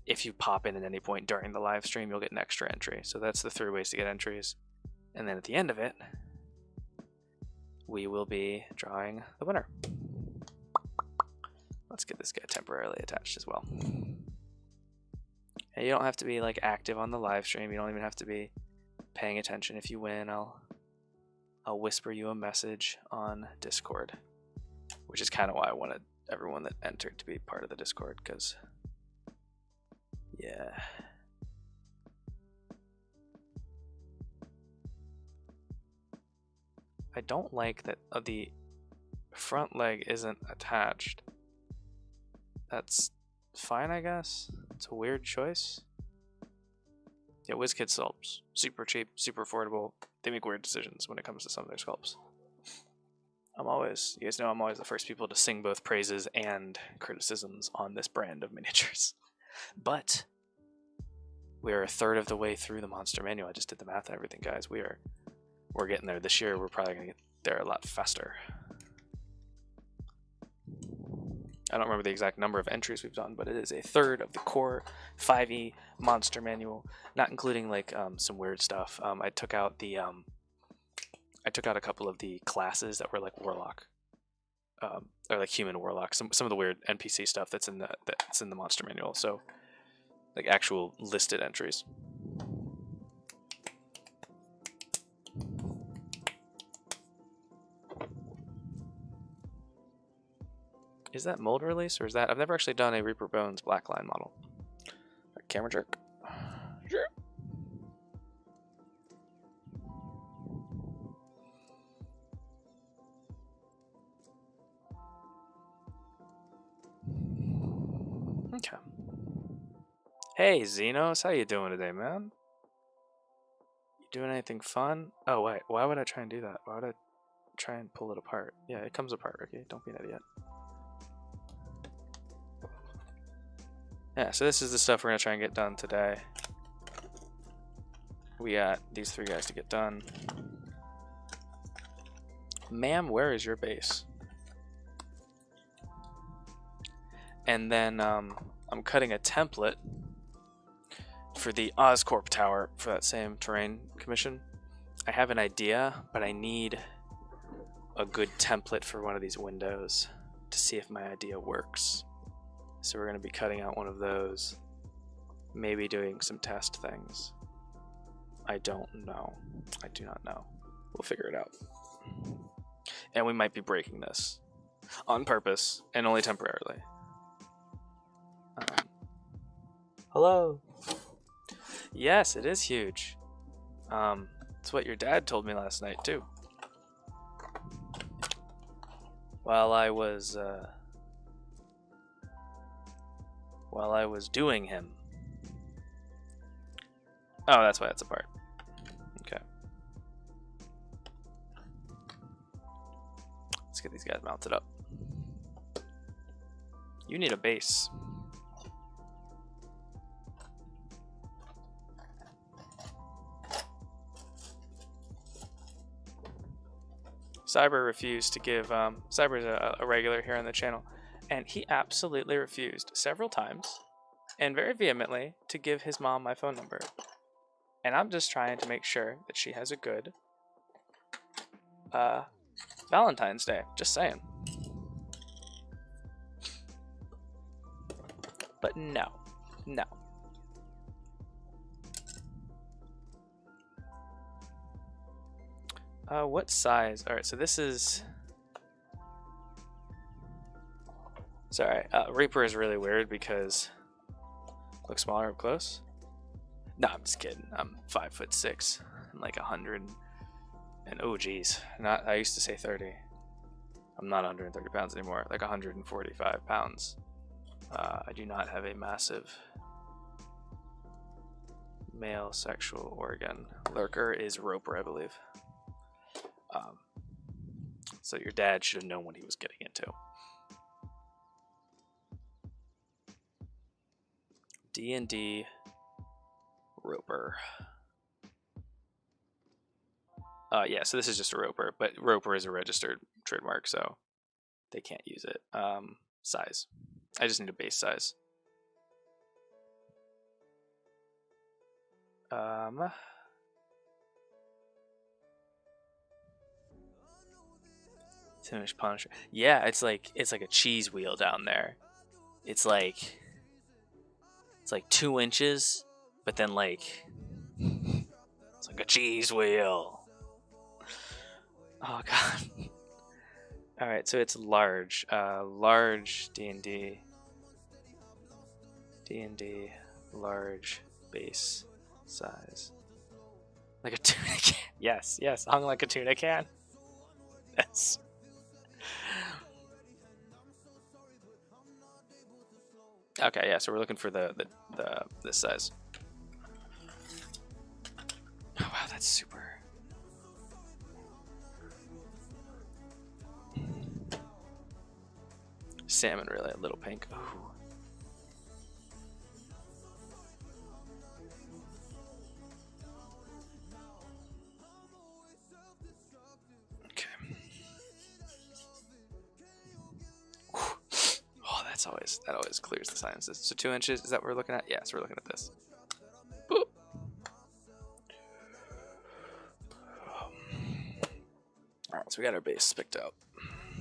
if you pop in at any point during the live stream, you'll get an extra entry. So that's the 3 ways to get entries. And then at the end of it, we will be drawing the winner. Let's get this guy temporarily attached as well. And you don't have to be like active on the live stream. You don't even have to be paying attention. If you win, I'll whisper you a message on Discord, which is kind of why I wanted everyone that entered to be part of the Discord, because yeah. I don't like that the front leg isn't attached. That's fine, I guess. It's a weird choice. Yeah, WizKid sculpts. Super cheap, super affordable. They make weird decisions when it comes to some of their sculpts. You guys know I'm always the first people to sing both praises and criticisms on this brand of miniatures. But we're a third of the way through the monster manual. I just did the math and everything, guys. We're getting there. This year we're probably gonna get there a lot faster. I don't remember the exact number of entries we've done, but it is a third of the core 5e monster manual, not including like some weird stuff. I took out the I took out a couple of the classes that were like warlock, or like human warlock. Some of the weird NPC stuff that's in the monster manual. So like actual listed entries. Is that mold release, or is that... I've never actually done a Reaper Bones Blackline model. Camera jerk. Sure. Okay. Hey, Xenos, how you doing today, man? You doing anything fun? Oh, wait, why would I try and do that? Why would I try and pull it apart? Yeah, it comes apart, Ricky. Don't be an idiot. Yeah, so this is the stuff we're going to try and get done today. We got these 3 guys to get done. Ma'am, where is your base? And then I'm cutting a template for the Oscorp Tower for that same terrain commission. I have an idea, but I need a good template for one of these windows to see if my idea works. So we're going to be cutting out one of those, maybe doing some test things. I don't know. I do not know. We'll figure it out. And we might be breaking this on purpose and only temporarily. Hello. Yes, it is huge. It's what your dad told me last night too. While I was doing him. Oh, that's why it's apart. Okay. Let's get these guys mounted up. You need a base. Cyber refused to give, Cyber's a regular here on the channel, and he absolutely refused several times and very vehemently to give his mom my phone number. And I'm just trying to make sure that she has a good Valentine's Day. Just saying. But no. No. What size? Alright, so this is... Sorry, Reaper is really weird because... Look smaller up close? No, I'm just kidding. I'm 5'6". I'm like 100 and oh geez. I used to say 30. I'm not 130 pounds anymore, like 145 pounds. I do not have a massive male sexual organ. Lurker is Roper, I believe. So your dad should have known what he was getting into. D&D Roper. Yeah, so this is just a Roper, but Roper is a registered trademark, so they can't use it. Size. I just need a base size. Finished Punisher. Yeah, it's like a cheese wheel down there. It's like 2 inches, but then like it's like a cheese wheel. Oh god. All right, so it's large. Large D&D. D&D large base size. Like a tuna can. Yes, hung like a tuna can. Yes. Okay, yeah, so we're looking for this size. Oh wow, that's super. Salmon, really, a little pink. Ooh. Okay. Oh, that always clears the sinuses. So 2 inches, is that what we're looking at? Yes, yeah, so we're looking at this. Boop. Alright, so we got our base picked out.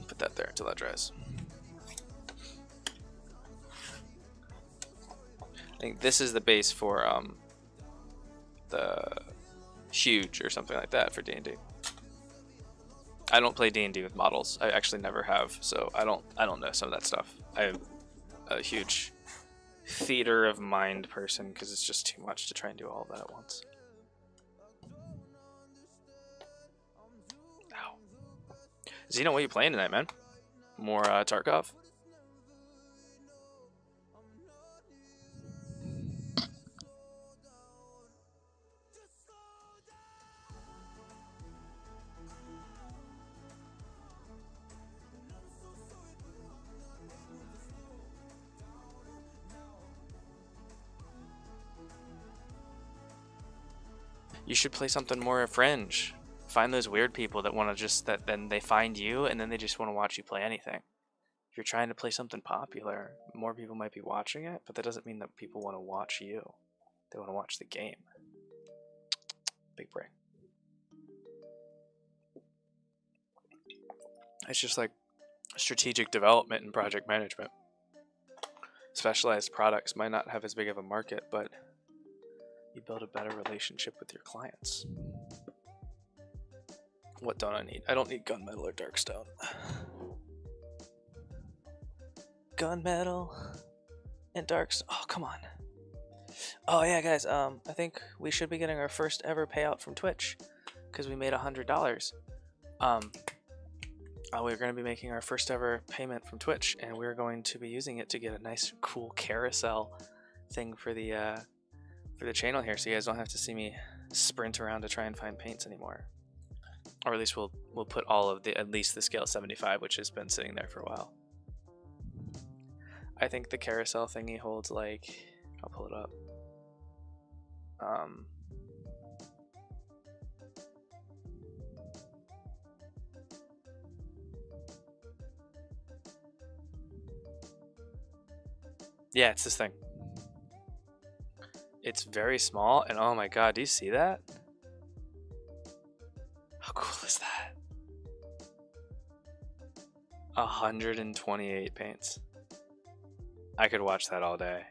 Put that there until that dries. I think this is the base for the huge or something like that for D&D. I don't play D&D with models. I actually never have, so I don't know some of that stuff. I'm a huge theater of mind person because it's just too much to try and do all of that at once. Ow. Zeno, what are you playing tonight, man? More Tarkov? You should play something more fringe. Find those weird people that want to just, that then they find you and then they just want to watch you play anything. If you're trying to play something popular, more people might be watching it, but that doesn't mean that people want to watch you. They want to watch the game. Big brain. It's just like strategic development and project management. Specialized products might not have as big of a market, but you build a better relationship with your clients. What don't I need? I don't need gunmetal or darkstone. Gunmetal and darkstone. Oh, come on. Oh yeah, guys. I think we should be getting our first ever payout from Twitch because we made $100. We're going to be making our first ever payment from Twitch, and we're going to be using it to get a nice, cool carousel thing for the channel here, so you guys don't have to see me sprint around to try and find paints anymore. Or at least we'll put all of at least the scale 75, which has been sitting there for a while. I think the carousel thingy holds like, I'll pull it up. Yeah, it's this thing. It's very small, and oh my god, do you see that? How cool is that? 128 paints. I could watch that all day.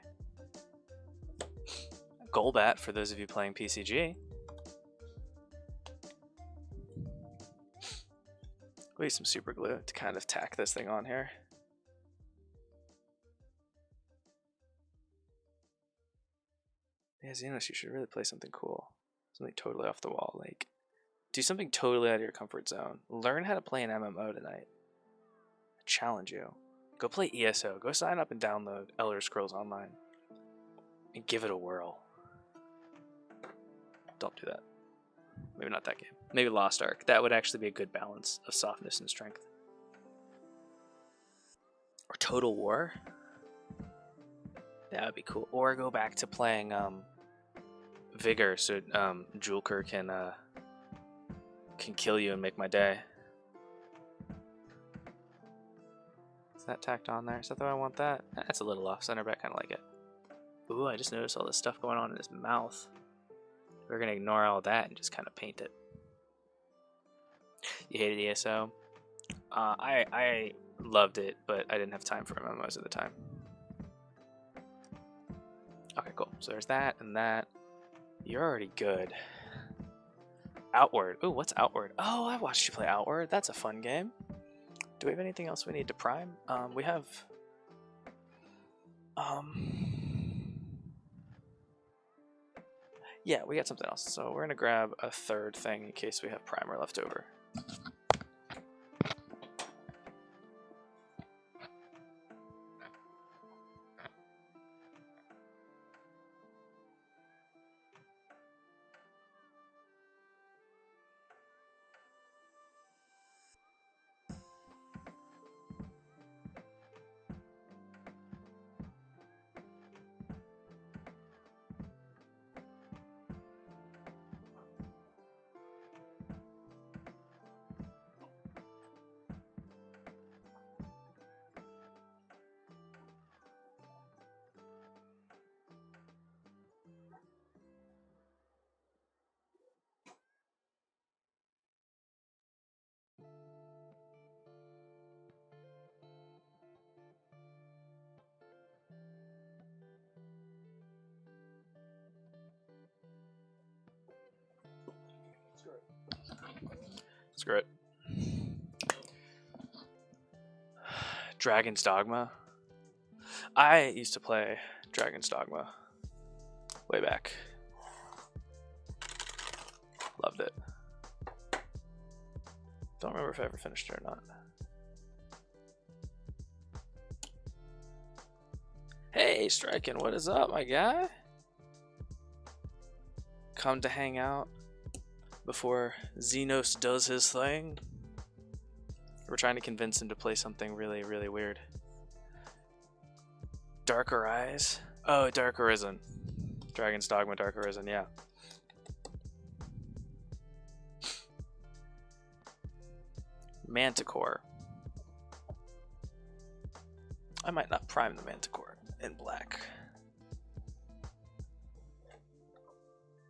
Golbat for those of you playing PCG. We need some super glue to kind of tack this thing on here. Yeah, Xenos, you should really play something cool. Something totally off the wall. Like, do something totally out of your comfort zone. Learn how to play an MMO tonight. I challenge you. Go play ESO. Go sign up and download Elder Scrolls Online. And give it a whirl. Don't do that. Maybe not that game. Maybe Lost Ark. That would actually be a good balance of softness and strength. Or Total War. That would be cool. Or go back to playing Vigor, so Julker can kill you and make my day. Is that tacked on there? Is that the way I want that? That's a little off center, but I kind of like it. Ooh, I just noticed all this stuff going on in his mouth. We're gonna ignore all that and just kind of paint it. You hated ESO? I loved it, but I didn't have time for MMOs at the time. Okay, cool. So there's that and that. You're already good. Outward. Ooh, what's Outward? Oh, I watched you play Outward. That's a fun game. Do we have anything else we need to prime? We have... Yeah, we got something else. So we're going to grab a third thing in case we have primer left over. Screw it. Dragon's Dogma. I used to play Dragon's Dogma way back. Loved it. Don't remember if I ever finished it or not. Hey, Strikin', what is up, my guy? Come to hang out before Xenos does his thing. We're trying to convince him to play something really, really weird. Darker Eyes? Oh, Dark Arisen. Dragon's Dogma, Dark Arisen, yeah. Manticore. I might not prime the Manticore in black.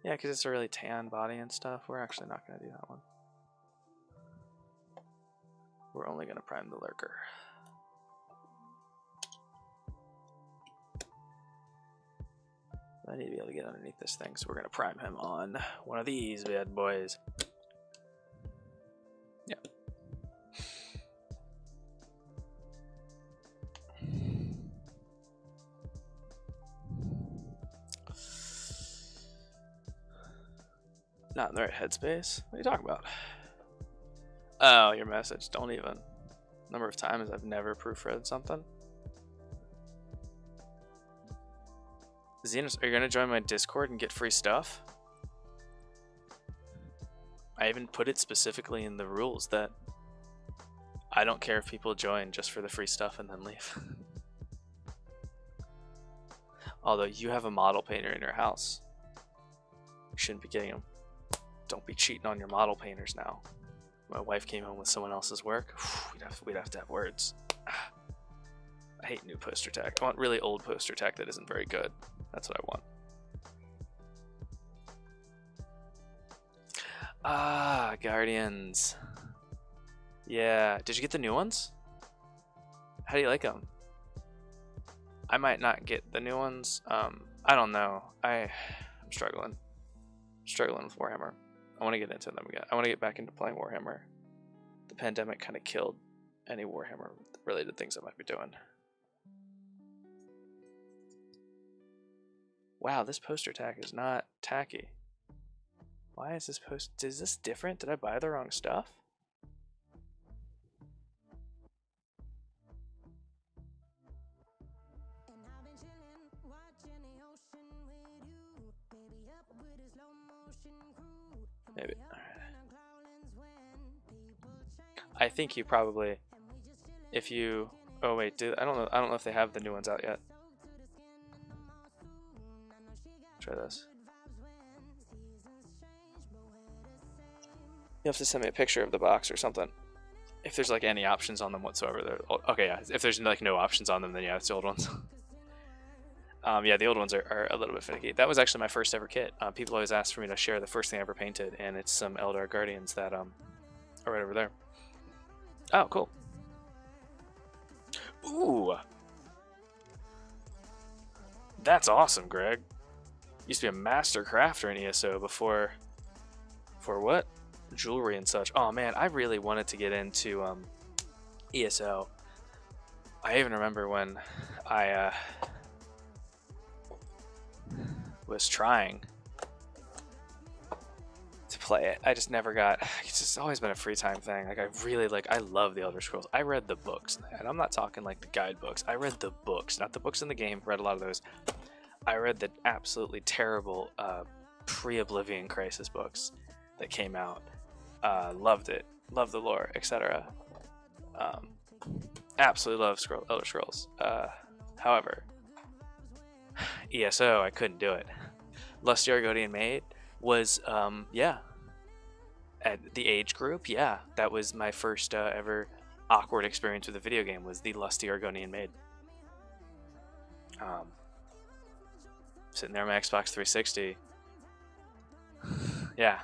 Yeah, because it's a really tan body and stuff. We're actually not going to do that one. We're only going to prime the Lurker. I need to be able to get underneath this thing, so we're going to prime him on one of these bad boys. Yeah. Not in the right headspace? What are you talking about? Oh, your message. Don't even. Number of times I've never proofread something. Xenos, are you going to join my Discord and get free stuff? I even put it specifically in the rules that I don't care if people join just for the free stuff and then leave. Although you have a model painter in your house. You shouldn't be getting them. Don't be cheating on your model painters now. My wife came home with someone else's work. We'd have to have words. I hate new poster tech. I want really old poster tech that isn't very good. That's what I want. Ah, Guardians. Yeah. Did you get the new ones? How do you like them? I might not get the new ones. I don't know. I'm struggling. I'm struggling with Warhammer. I want to get into them again. I want to get back into playing Warhammer. The pandemic kind of killed any Warhammer related things I might be doing. Wow, this poster tack is not tacky. Why is this is this different? Did I buy the wrong stuff? Maybe. I think you probably, if you, oh wait, I don't know if they have the new ones out yet. Try this. You have to send me a picture of the box or something. If there's like any options on them whatsoever. Okay, yeah. If there's like no options on them, then yeah, it's the old ones. Yeah, the old ones are a little bit finicky. That was actually my first ever kit. People always ask for me to share the first thing I ever painted, and it's some Eldar Guardians that are right over there. Oh, cool. Ooh. That's awesome, Greg. Used to be a master crafter in ESO before... For what? Jewelry and such. Oh man, I really wanted to get into ESO. I even remember when I was trying to play it. I just never got. It's just always been a free time thing. Like I love the Elder Scrolls. I read the books, and I'm not talking like the guidebooks. I read the books, not the books in the game. Read a lot of those. I read the absolutely terrible pre-Oblivion Crisis books that came out. Loved it. Loved the lore, etc. Absolutely love Elder Scrolls. However, ESO, I couldn't do it. Lusty Argonian Maid was, yeah. At the age group, yeah. That was my first ever awkward experience with a video game, was the Lusty Argonian Maid. Sitting there on my Xbox 360. Yeah.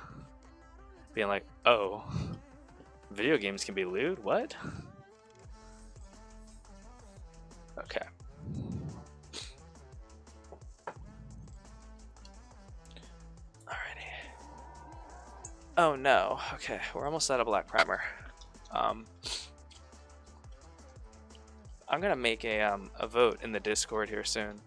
Being like, oh, video games can be lewd? What? Okay. Alrighty. Oh no. Okay, we're almost out of black primer. I'm gonna make a vote in the Discord here soon.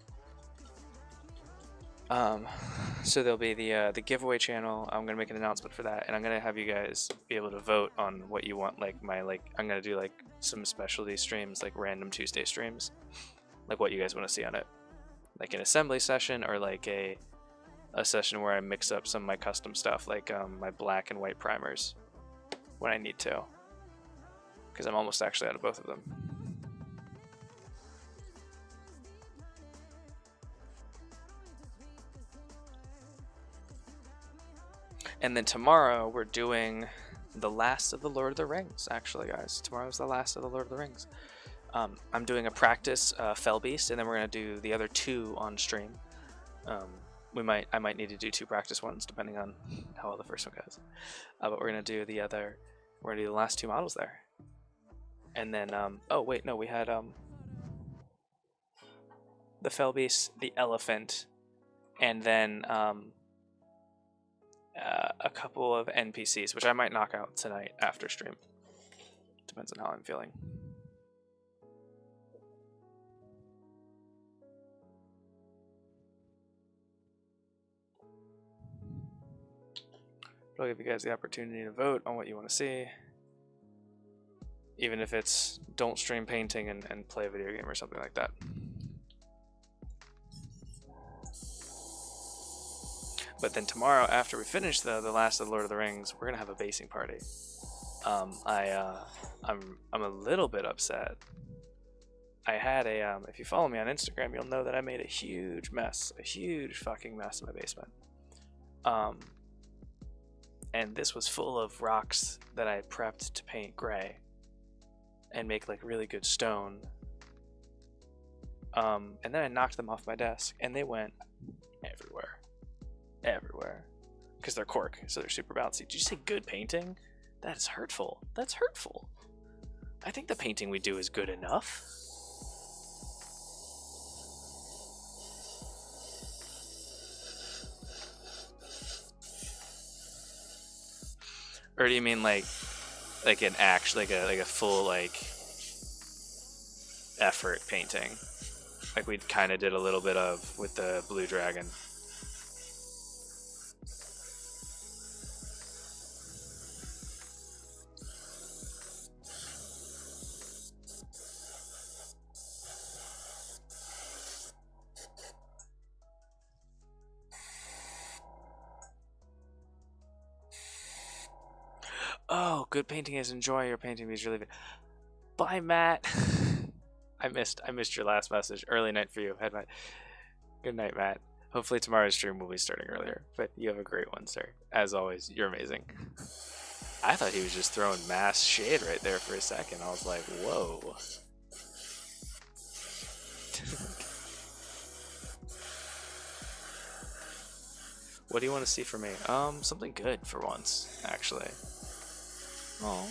So there'll be the giveaway channel. I'm gonna make an announcement for that, and I'm gonna have you guys be able to vote on what you want. Like I'm gonna do like some specialty streams, like random Tuesday streams, like what you guys want to see on it, like an assembly session or like a session where I mix up some of my custom stuff, like my black and white primers when I need to, because I'm almost actually out of both of them. And then tomorrow we're doing the last of the Lord of the Rings, actually, guys. Tomorrow's the last of the Lord of the Rings. I'm doing a practice Fell Beast, and then we're gonna do the other 2 on stream. I might need to do 2 practice ones depending on how well the first one goes. But we're gonna do the last 2 models there. And then oh wait, no, we had the Fell Beast, the elephant, and then a couple of NPCs, which I might knock out tonight after stream. Depends on how I'm feeling. I'll give you guys the opportunity to vote on what you want to see. Even if it's don't stream painting and play a video game or something like that. But then tomorrow, after we finish the last of the Lord of the Rings, we're gonna have a basing party. I'm a little bit upset. I had a if you follow me on Instagram, you'll know that I made a huge mess, a huge fucking mess in my basement. And this was full of rocks that I prepped to paint gray and make like really good stone. And then I knocked them off my desk, and they went everywhere, because they're cork, so they're super bouncy. Did you say good painting? That is hurtful. That's hurtful. I think the painting we do is good enough. Or do you mean like an act, like a full like effort painting, like we kind of did a little bit of with the blue dragon? Oh, good painting is enjoy your painting is really good. Bye, Matt. I missed your last message. Early night for you. Good night, Matt. Hopefully tomorrow's stream will be starting earlier. But you have a great one, sir. As always, you're amazing. I thought he was just throwing mass shade right there for a second. I was like, whoa. What do you want to see from me? Something good for once, actually. Oh.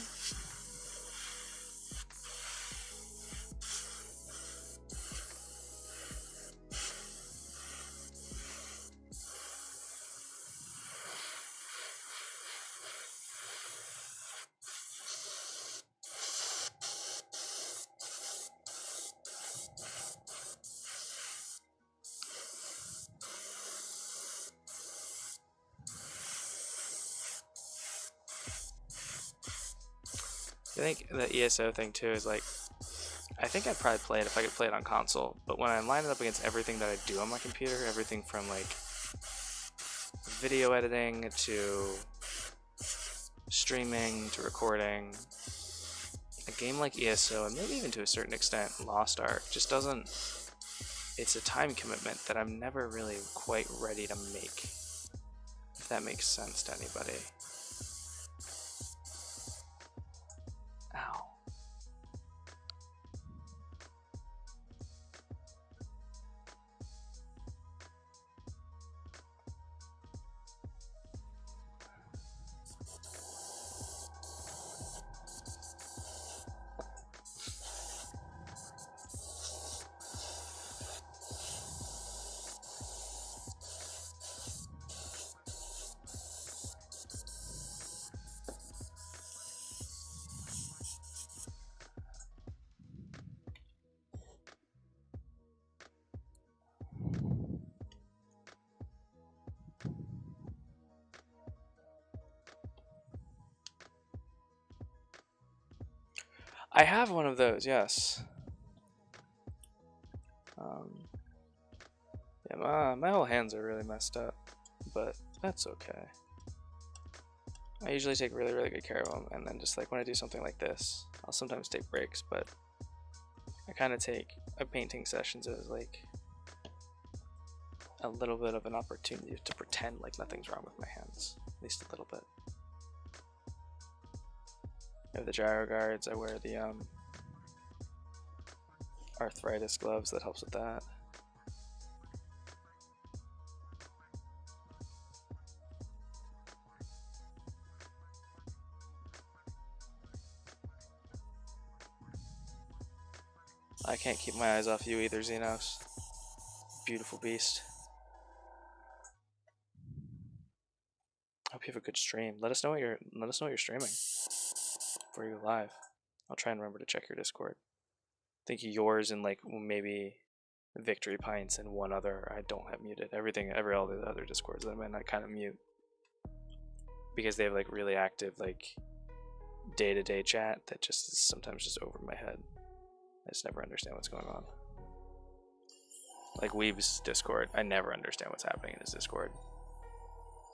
I think the ESO thing too is like, I think I'd probably play it if I could play it on console, but when I line it up against everything that I do on my computer, everything from like video editing to streaming to recording, a game like ESO, and maybe even to a certain extent Lost Ark, just doesn't, it's a time commitment that I'm never really quite ready to make, if that makes sense to anybody. Ow. I have one of those, yes. Yeah, my whole hands are really messed up, but that's okay. I usually take really, really good care of them, and then just like when I do something like this, I'll sometimes take breaks, but I kind of take painting sessions as like a little bit of an opportunity to pretend like nothing's wrong with my hands, at least a little bit. I have the gyro guards, I wear the arthritis gloves, that helps with that. I can't keep my eyes off you either, Xenos. Beautiful beast. Hope you have a good stream. Let us know what you're streaming before you go live. I'll try and remember to check your Discord. I think yours and like maybe Victory Pints and one other I don't have muted. All the other Discords that I'm in I kind of mute because they have like really active like day-to-day chat that just is sometimes just over my head. I just never understand what's going on. Like Weeb's Discord, I never understand what's happening in his Discord.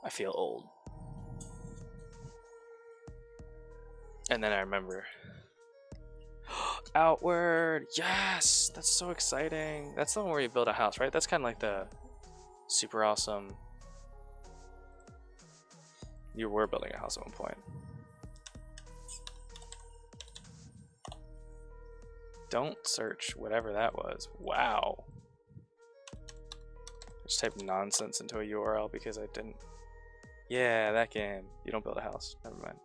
I feel old. And then I remember. Outward! Yes! That's so exciting. That's the one where you build a house, right? That's kind of like the super awesome. You were building a house at one point. Don't search whatever that was. Wow. I just typed nonsense into a URL because I didn't. Yeah, that game. You don't build a house. Never mind.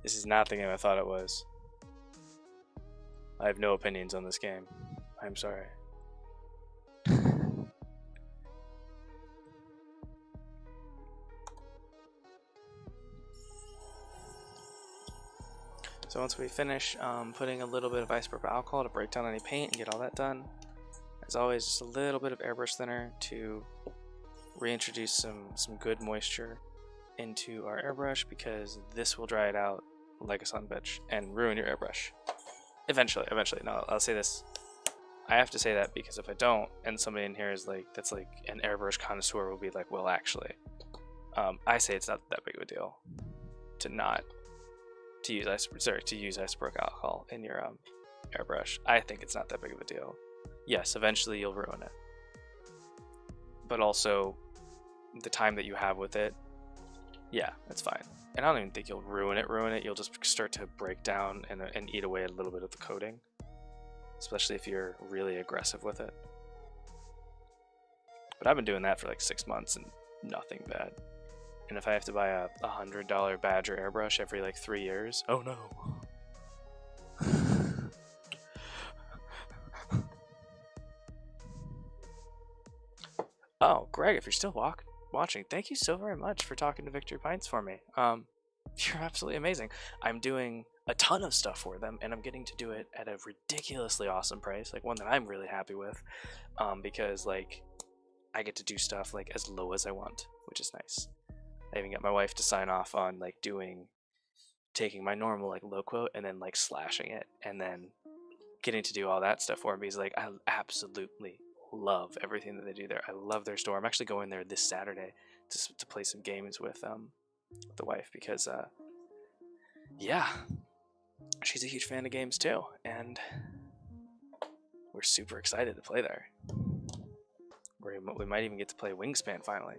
This is not the game I thought it was. I have no opinions on this game. I'm sorry. So once we finish putting a little bit of isopropyl alcohol to break down any paint and get all that done, as always, just a little bit of airbrush thinner to reintroduce some good moisture into our airbrush, because this will dry it out like a son bitch and ruin your airbrush. Eventually. No, I'll say this. I have to say that because if I don't, and somebody in here is like, that's like an airbrush connoisseur will be like, well, actually, I say it's not that big of a deal to use isopropyl alcohol in your airbrush. I think it's not that big of a deal. Yes, eventually you'll ruin it, but also the time that you have with it, yeah, it's fine. And I don't even think you'll ruin it. You'll just start to break down and eat away a little bit of the coating, especially if you're really aggressive with it. But I've been doing that for like 6 months and nothing bad. And if I have to buy a $100 Badger airbrush every like 3 years, oh no. Oh, Greg, if you're still watching, thank you so very much for talking to Victory Pints for me. You're absolutely amazing. I'm doing a ton of stuff for them, and I'm getting to do it at a ridiculously awesome price, like one that I'm really happy with, because like I get to do stuff like as low as I want, which is nice. I even got my wife to sign off on like taking my normal like low quote and then like slashing it, and then getting to do all that stuff for me. Is like, I absolutely love everything that they do there. I love their store. I'm actually going there this Saturday to play some games with the wife, because yeah, she's a huge fan of games too, and we're super excited to play there. We might even get to play Wingspan finally.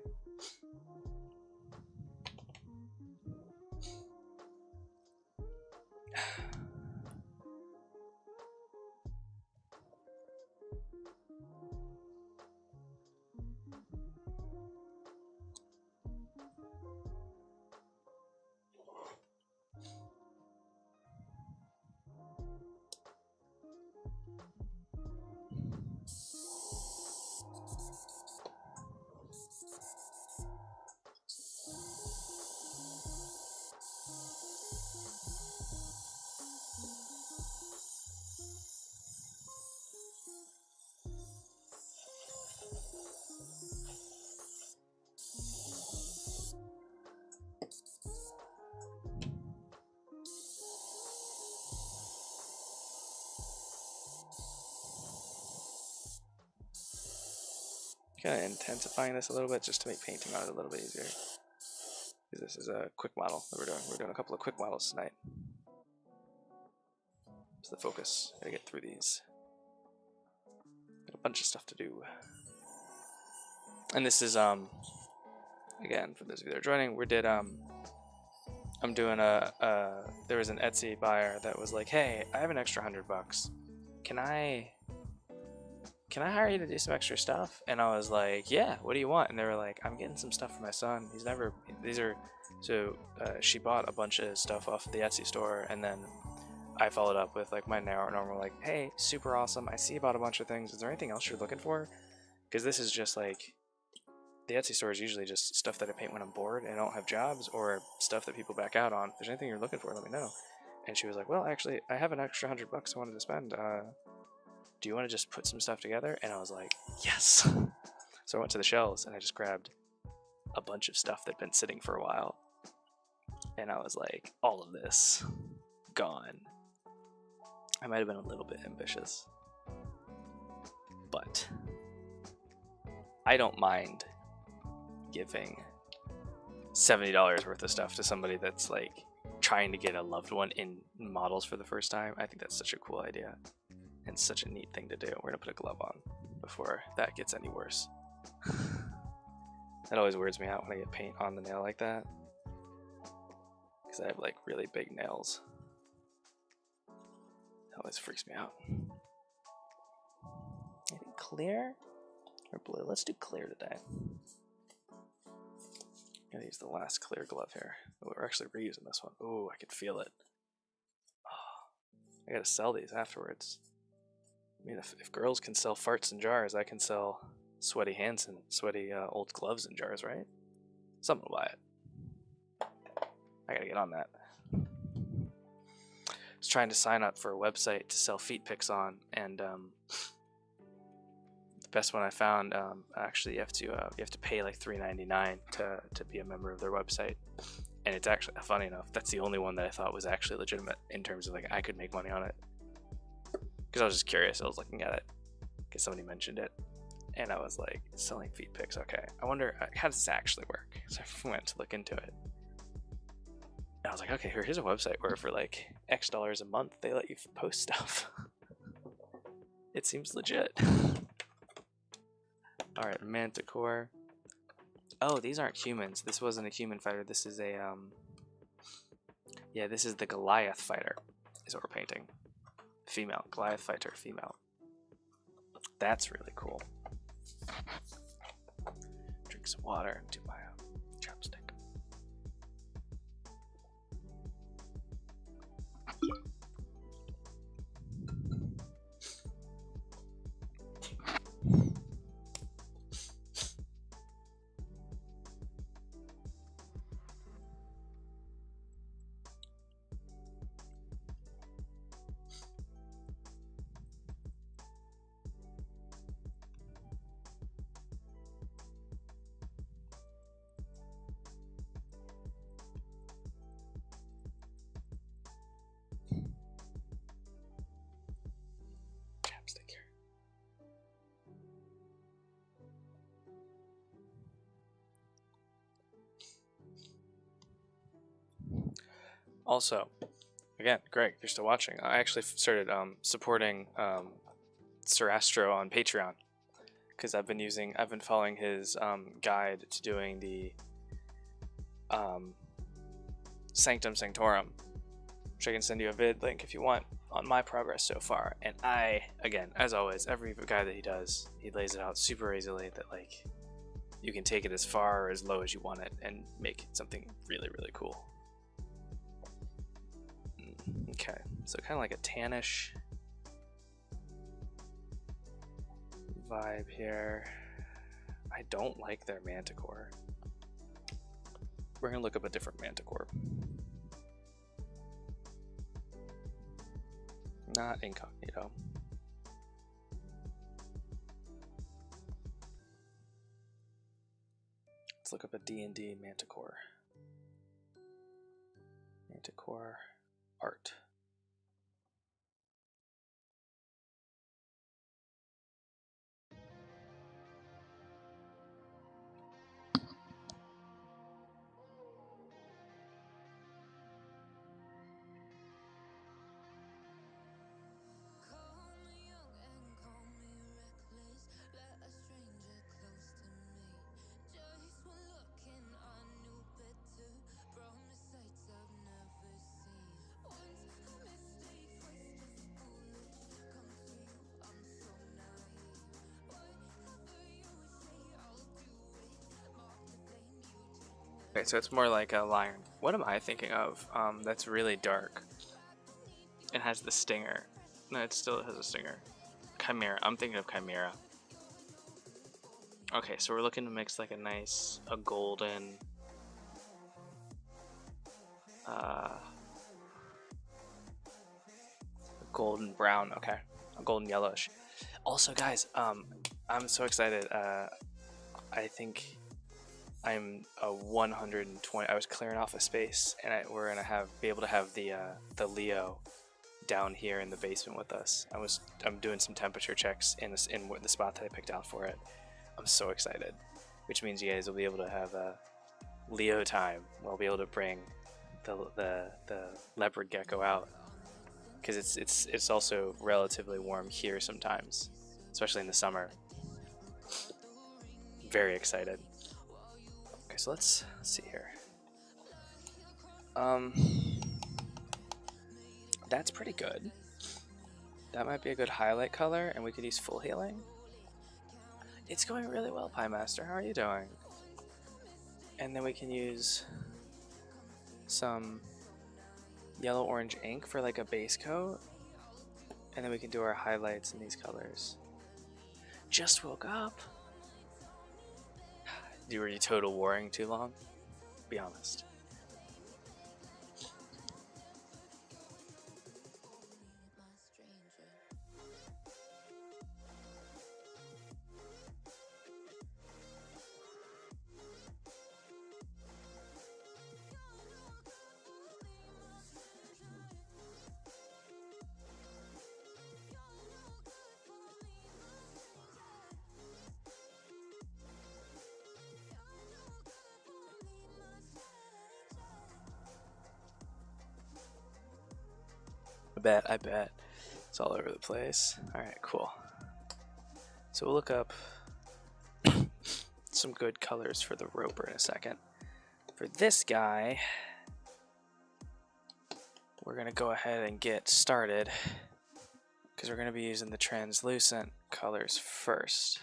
Kind of intensifying this a little bit just to make painting on it a little bit easier. Because this is a quick model that we're doing. We're doing a couple of quick models tonight. It's the focus. Gotta get through these. Got a bunch of stuff to do. And this is again, for those of you that are joining, I'm doing there was an Etsy buyer that was like, hey, I have an extra $100. Can I hire you to do some extra stuff? And I was like, yeah, what do you want? And they were like, I'm getting some stuff for my son. She bought a bunch of stuff off the Etsy store, and then I followed up with like my normal like, hey, super awesome. I see you bought a bunch of things. Is there anything else you're looking for? Because this is just like, the Etsy store is usually just stuff that I paint when I'm bored and I don't have jobs, or stuff that people back out on. If there's anything you're looking for, let me know. And she was like, well, actually, I have an extra $100 I wanted to spend. Do you want to just put some stuff together? And I was like, yes. So I went to the shelves and I just grabbed a bunch of stuff that'd been sitting for a while. And I was like, all of this gone. I might have been a little bit ambitious, but I don't mind giving $70 worth of stuff to somebody that's like trying to get a loved one in models for the first time. I think that's such a cool idea and such a neat thing to do. We're gonna put a glove on before that gets any worse. That always weirds me out when I get paint on the nail like that, because I have like really big nails. That always freaks me out. Anything clear or blue? Let's do clear today. I'm gonna use the last clear glove here. Oh, we're actually reusing this one. Oh, I can feel it. Oh, I gotta sell these afterwards. I mean, if girls can sell farts in jars, I can sell sweaty hands and sweaty old gloves in jars, right? Someone will buy it. I gotta get on that. I was trying to sign up for a website to sell feet pics on, and the best one I found, actually you have to pay like $3.99 to be a member of their website, and it's actually, funny enough, that's the only one that I thought was actually legitimate in terms of like I could make money on it. Because I was just curious, I was looking at it because somebody mentioned it, and I was like, selling feet pics, okay, I wonder how does this actually work? So I went to look into it, and I was like, okay, here's a website where for like X dollars a month they let you post stuff. It seems legit. Alright, Manticore. Oh, these aren't humans. This wasn't a human fighter. This is a, yeah, this is the Goliath fighter, is what we're painting. Female. Goliath fighter, female. That's really cool. Drink some water into my chopstick. Also, again, Greg, if you're still watching, I actually started supporting Sir Astro on Patreon, because I've been following his guide to doing the Sanctum Sanctorum, which I can send you a vid link if you want, on my progress so far. And I, again, as always, every guy that he does, he lays it out super easily that like you can take it as far or as low as you want it and make something really, really cool. Okay, so kind of like a tannish vibe here. I don't like their Manticore. We're gonna look up a different Manticore. Not incognito. Let's look up a D&D Manticore. Manticore art. Okay, so it's more like a lion. What am I thinking of? That's really dark. It has the stinger. No, it still has a stinger. Chimera. I'm thinking of Chimera. Okay, so we're looking to mix like a golden, golden brown. Okay, a golden yellowish. Also, guys, I'm so excited. I think I'm a 120. I was clearing off a space, and we're gonna be able to have the Leo down here in the basement with us. I'm doing some temperature checks in the spot that I picked out for it. I'm so excited, which means you guys will be able to have a Leo time. We'll be able to bring the leopard gecko out, because it's also relatively warm here sometimes, especially in the summer. Very excited. Okay, so let's see here. That's pretty good. That might be a good highlight color, and we could use full healing. It's going really well, Pie Master. How are you doing? And then we can use some yellow-orange ink for like a base coat. And then we can do our highlights in these colors. Just woke up. Were you total warring too long? Be honest. I bet. It's all over the place. Alright, cool. So we'll look up some good colors for the roper in a second. For this guy, we're going to go ahead and get started, because we're going to be using the translucent colors first.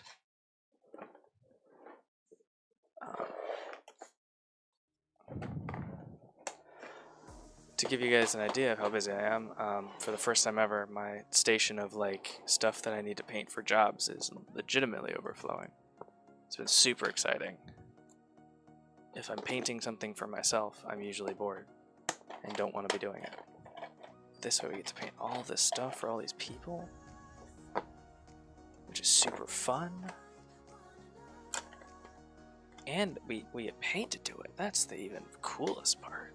To give you guys an idea of how busy I am, for the first time ever, my station of like stuff that I need to paint for jobs is legitimately overflowing. It's been super exciting. If I'm painting something for myself, I'm usually bored and don't want to be doing it. This way we get to paint all this stuff for all these people, which is super fun. And we get paid to do it. That's the even coolest part.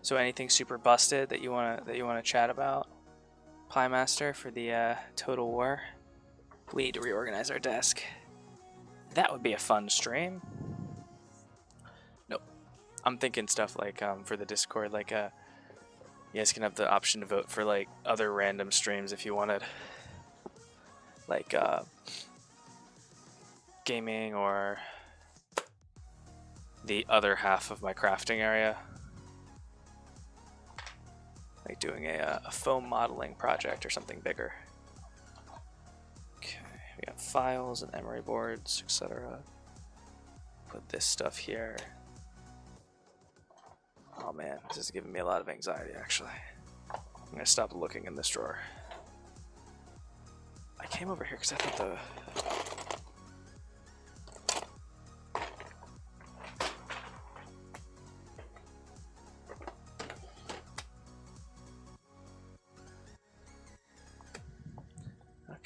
So anything super busted that you wanna chat about, Pie Master, for the Total War? We need to reorganize our desk. That would be a fun stream. Nope. I'm thinking stuff like for the Discord, like you guys can have the option to vote for like other random streams if you wanted, like gaming or the other half of my crafting area. Like doing a foam modeling project or something bigger. Okay, we got files and emery boards, etc. Put this stuff here. Oh man, this is giving me a lot of anxiety actually. I'm gonna stop looking in this drawer. I came over here because I thought the...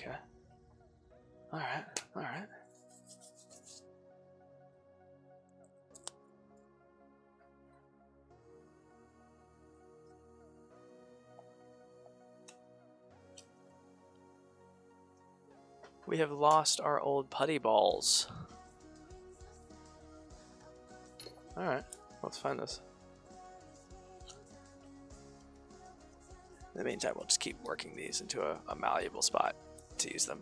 Okay. Alright, alright. We have lost our old putty balls. Alright, let's find this. In the meantime, we'll just keep working these into a malleable spot to use them.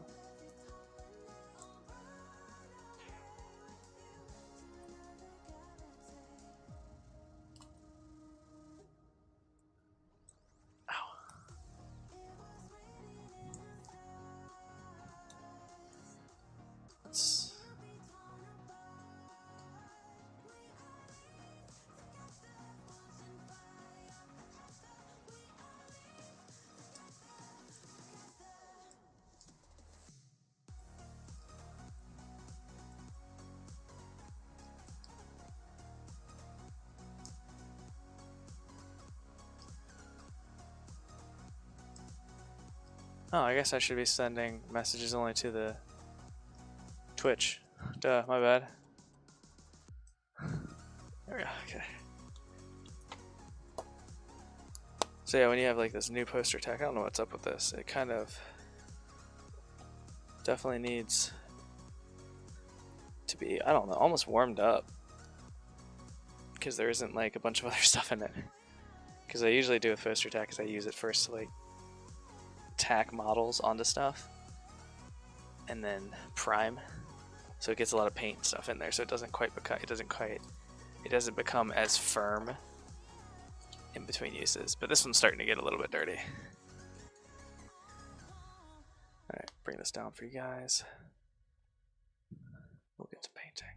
Oh, I guess I should be sending messages only to the Twitch. Duh, my bad. There we go, okay. So yeah, when you have like this new poster tech, I don't know what's up with this. It kind of definitely needs to be, I don't know, almost warmed up. Because there isn't like a bunch of other stuff in it. Because I usually do with poster tack is I use it first to like tack models onto stuff. And then prime. So it gets a lot of paint stuff in there, so it doesn't become as firm in between uses. But this one's starting to get a little bit dirty. Alright, bring this down for you guys. We'll get to painting.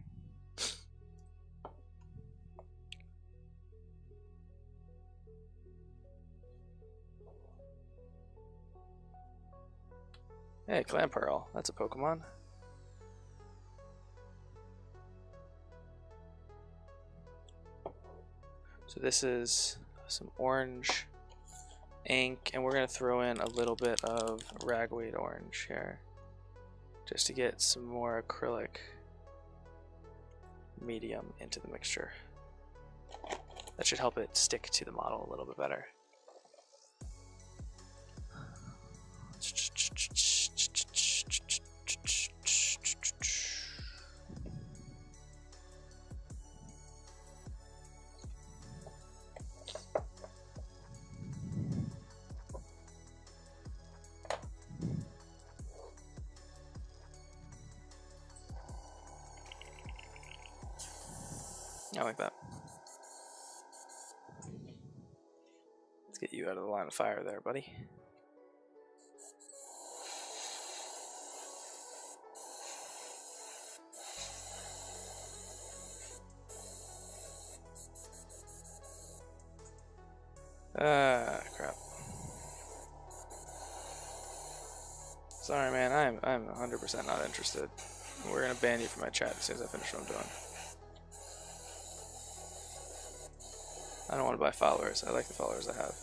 Hey, Clampearl, that's a Pokemon. So this is some orange ink, and we're going to throw in a little bit of ragweed orange here, just to get some more acrylic medium into the mixture. That should help it stick to the model a little bit better. I like that. Let's get you out of the line of fire there, buddy. Crap. Sorry, man. I'm 100% not interested. We're gonna ban you from my chat as soon as I finish what I'm doing. I don't want to buy followers. I like the followers I have.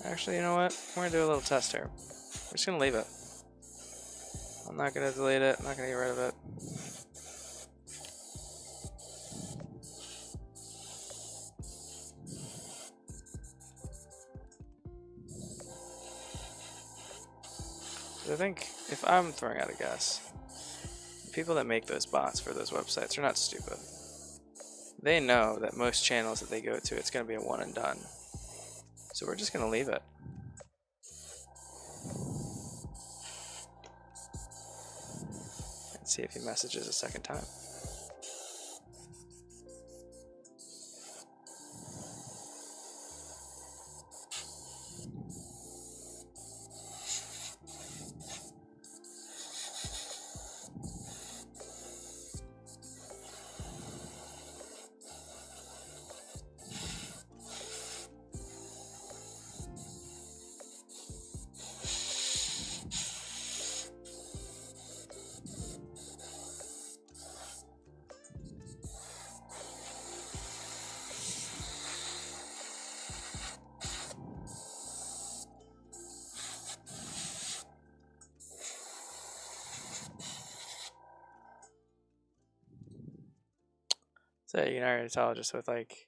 Actually, you know what? We're gonna do a little test here. We're just gonna leave it. I'm not gonna delete it. I'm not gonna get rid of it. I think if I'm throwing out a guess, the people that make those bots for those websites are not stupid. They know that most channels that they go to, it's gonna be a one and done. So we're just gonna leave it. And see if he messages a second time. So you can already tell just with like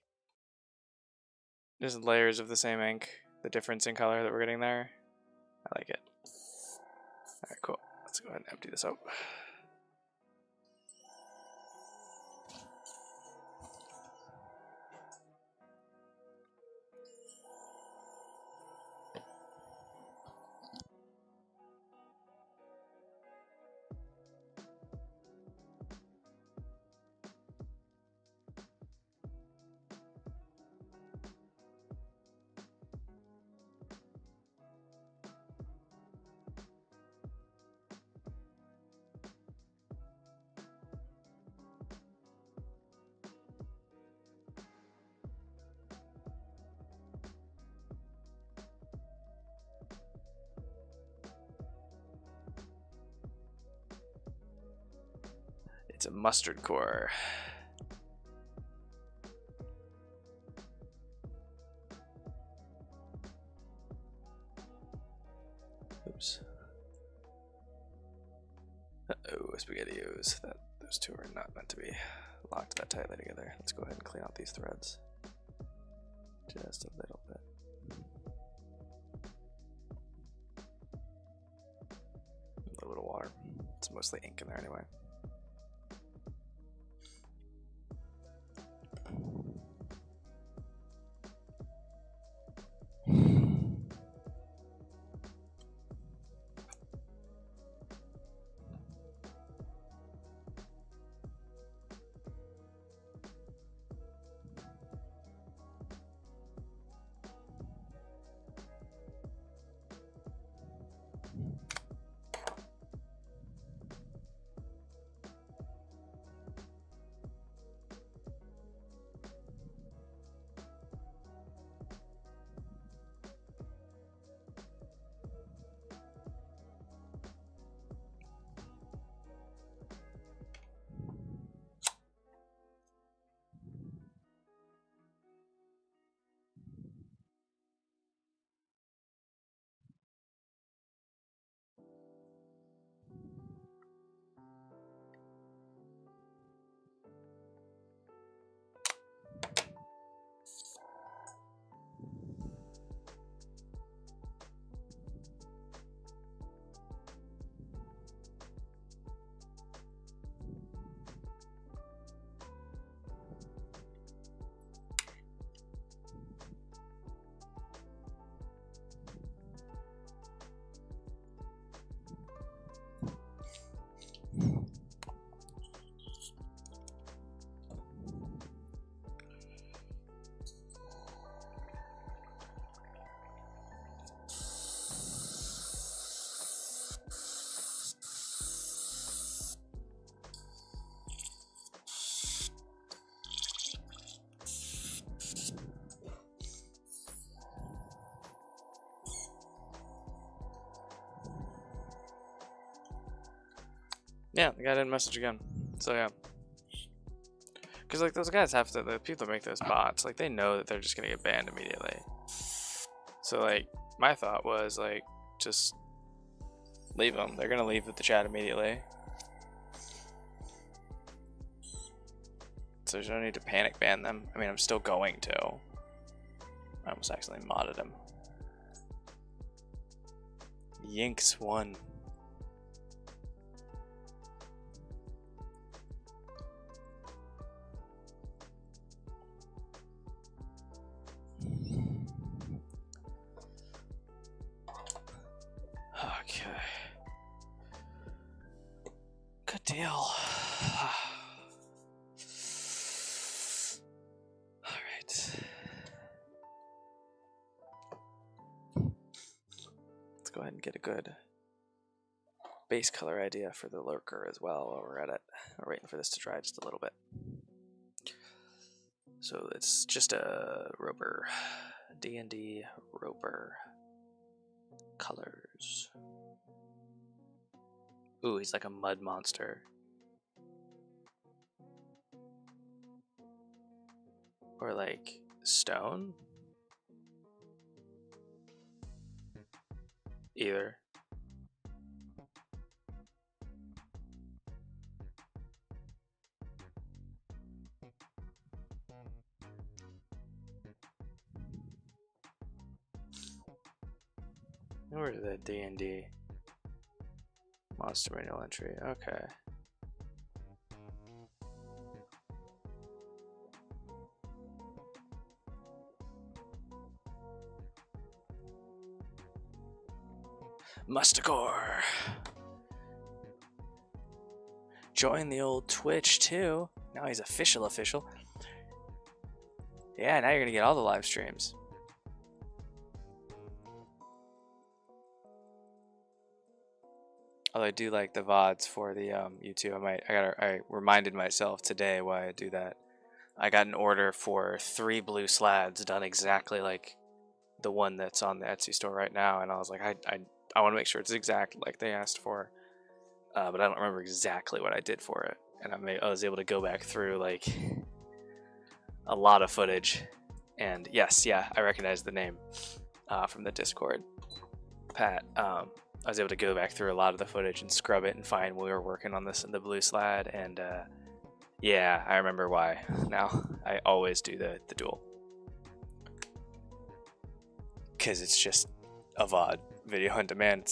just layers of the same ink, the difference in color that we're getting there. I like it. Alright, cool. Let's go ahead and empty this out. to mustard core. Oops. Uh-oh, SpaghettiOs. Those two are not meant to be locked that tightly together. Let's go ahead and clean out these threads. Just a little bit. A little bit of water. It's mostly ink in there anyway. Yeah, the guy didn't message again. So yeah. Because like those guys have to, the people that make those bots, like they know that they're just gonna get banned immediately. So like my thought was like just leave them. They're gonna leave the chat immediately. So there's no need to panic ban them. I mean, I'm still going to. I almost accidentally modded him. Yinks won. Okay. Good deal. Alright. Let's go ahead and get a good base color idea for the lurker as well while we're at it. We're waiting for this to dry just a little bit. So it's just a roper. D&D roper. Colors. Ooh, he's like a mud monster. Or like stone? Either. Where's that D&D? Monster manual entry. Okay. Mustacor. Join the old Twitch too. Now he's official. Yeah, now you're gonna get all the live streams. Although I do like the VODs for the YouTube. I reminded myself today why I do that. I got an order for 3 blue slaads done exactly like the one that's on the Etsy store right now, and I was like, I want to make sure it's exact like they asked for, but I don't remember exactly what I did for it. and I was able to go back through like a lot of footage. And yes, yeah, I recognize the name from the Discord, Pat. I was able to go back through a lot of the footage and scrub it and find when we were working on this in the blue slide. And yeah, I remember why now. I always do the duel. Because it's just a VOD, video on demand.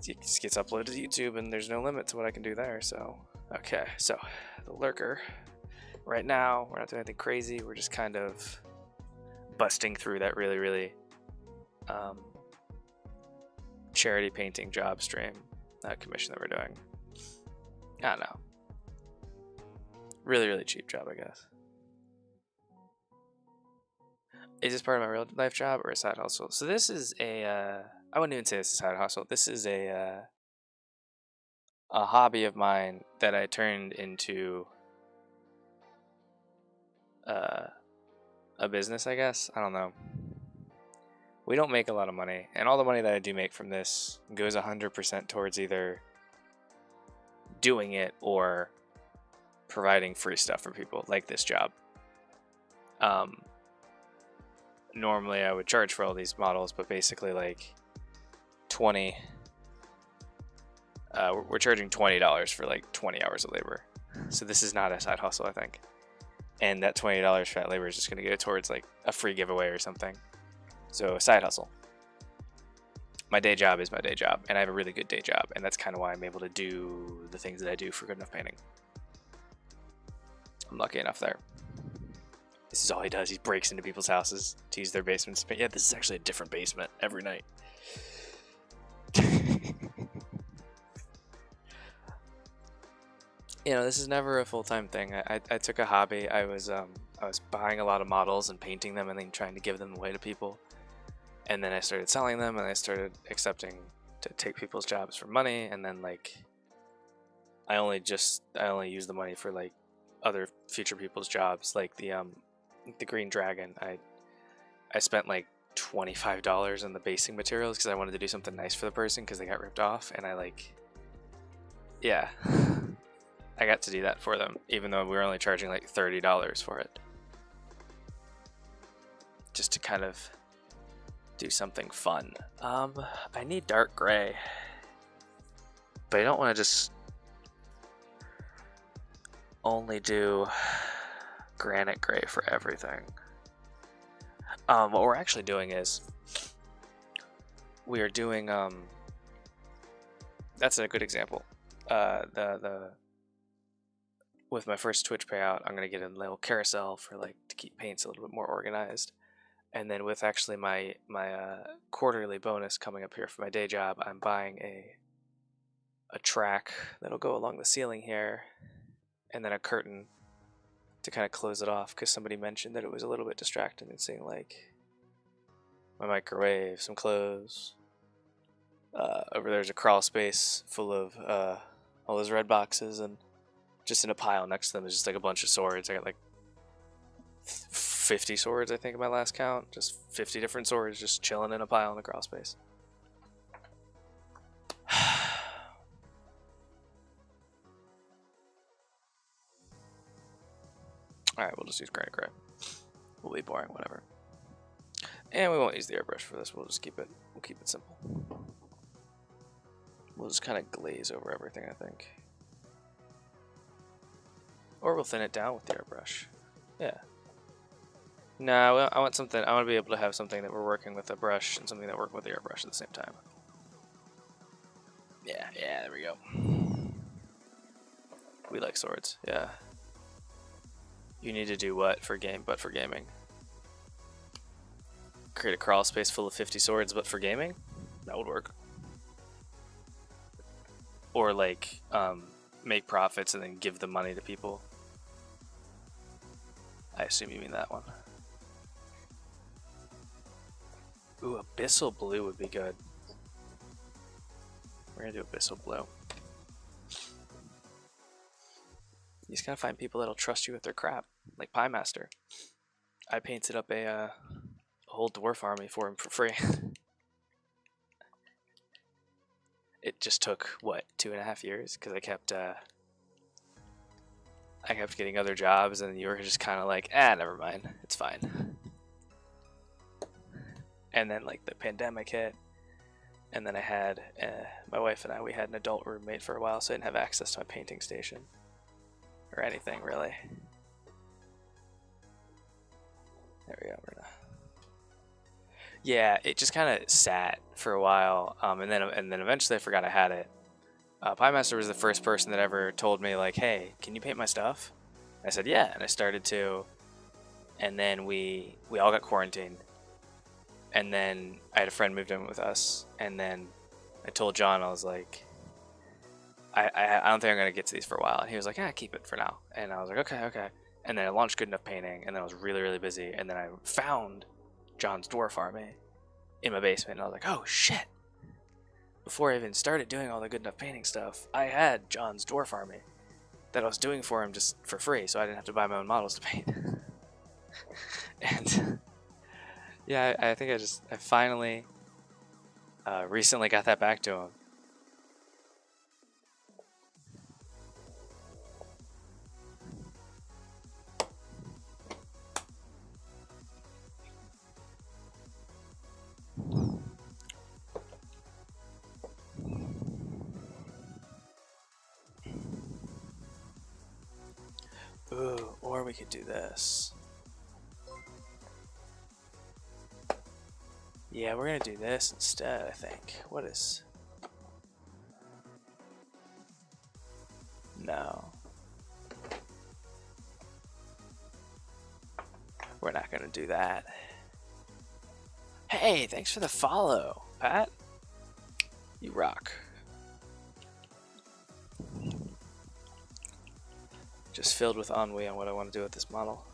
It just gets uploaded to YouTube and there's no limit to what I can do there. So, okay, so the lurker. Right now, we're not doing anything crazy. We're just kind of busting through that really charity painting job stream commission that we're doing. I don't know. Really cheap job, I guess. Is this part of my real life job or a side hustle? So this is a I wouldn't even say this is a side hustle. This is a hobby of mine that I turned into a business, I guess. I don't know. We don't make a lot of money, and all the money that I do make from this goes 100% towards either doing it or providing free stuff for people, like this job. Normally I would charge for all these models, but basically like 20. We're charging $20 for like 20 hours of labor. So this is not a side hustle, I think. And that $20 for that labor is just going to go towards like a free giveaway or something. So a side hustle. My day job is my day job, and I have a really good day job, and that's kind of why I'm able to do the things that I do for Good Enough Painting. I'm lucky enough there. This is all he does. He breaks into people's houses to use their basements. But yeah, this is actually a different basement every night. You know, this is never a full-time thing. I took a hobby. I was buying a lot of models and painting them and then trying to give them away to people. And then I started selling them, and I started accepting to take people's jobs for money. And then like, I only use the money for like other future people's jobs, like the Green Dragon. I spent like $25 on the basing materials because I wanted to do something nice for the person because they got ripped off, and I got to do that for them, even though we were only charging like $30 for it, just to kind of do something fun. I need dark gray, but I don't want to just only do granite gray for everything. What we're actually doing is we are doing that's a good example. With my first Twitch payout, I'm gonna get a little carousel for like to keep paints a little bit more organized. And then with actually my quarterly bonus coming up here for my day job, I'm buying a track that'll go along the ceiling here, and then a curtain to kind of close it off, because somebody mentioned that it was a little bit distracting and seeing like my microwave, some clothes. Over there's a crawl space full of all those red boxes, and just in a pile next to them is just like a bunch of swords. I got like 50 swords, I think, in my last count. Just 50 different swords just chilling in a pile in the crawl space. Alright, we'll just use granite gray. We'll be boring, whatever. And we won't use the airbrush for this. We'll keep it simple. We'll just kind of glaze over everything, I think. Or we'll thin it down with the airbrush. Yeah. No, I want something. I want to be able to have something that we're working with a brush and something that working with the airbrush at the same time. Yeah, there we go. We like swords, yeah. You need to do what for gaming? Create a crawl space full of 50 swords, but for gaming? That would work. Or like, make profits and then give the money to people. I assume you mean that one. Ooh, Abyssal Blue would be good. We're gonna do Abyssal Blue. You just gotta find people that'll trust you with their crap, like Pie Master. I painted up a whole dwarf army for him for free. It just took, what, 2.5 years? Because I kept I kept getting other jobs, and you were just kind of like, ah, never mind, it's fine. And then like the pandemic hit, and then I had my wife and we had an adult roommate for a while, so I didn't have access to my painting station or anything really. There we go. Yeah, it just kind of sat for a while, and then eventually I forgot I had it. Pie Master was the first person that ever told me like, "Hey, can you paint my stuff?" I said, "Yeah," and I started to. And then we all got quarantined, and then I had a friend moved in with us, and then I told John, I was like, I don't think I'm gonna get to these for a while, and he was like, "Yeah, keep it for now," and I was like, okay. And then I launched Good Enough Painting, and then I was really busy, and then I found John's Dwarf Army in my basement, and I was like, oh shit. Before I even started doing all the Good Enough Painting stuff, I had John's Dwarf Army that I was doing for him just for free, so I didn't have to buy my own models to paint. And yeah, I think I finally recently got that back to him. Ooh, or we could do this. Yeah, we're gonna do this instead, I think. What is... No. We're not gonna do that. Hey, thanks for the follow, Pat. You rock. Just filled with ennui on what I want to do with this model.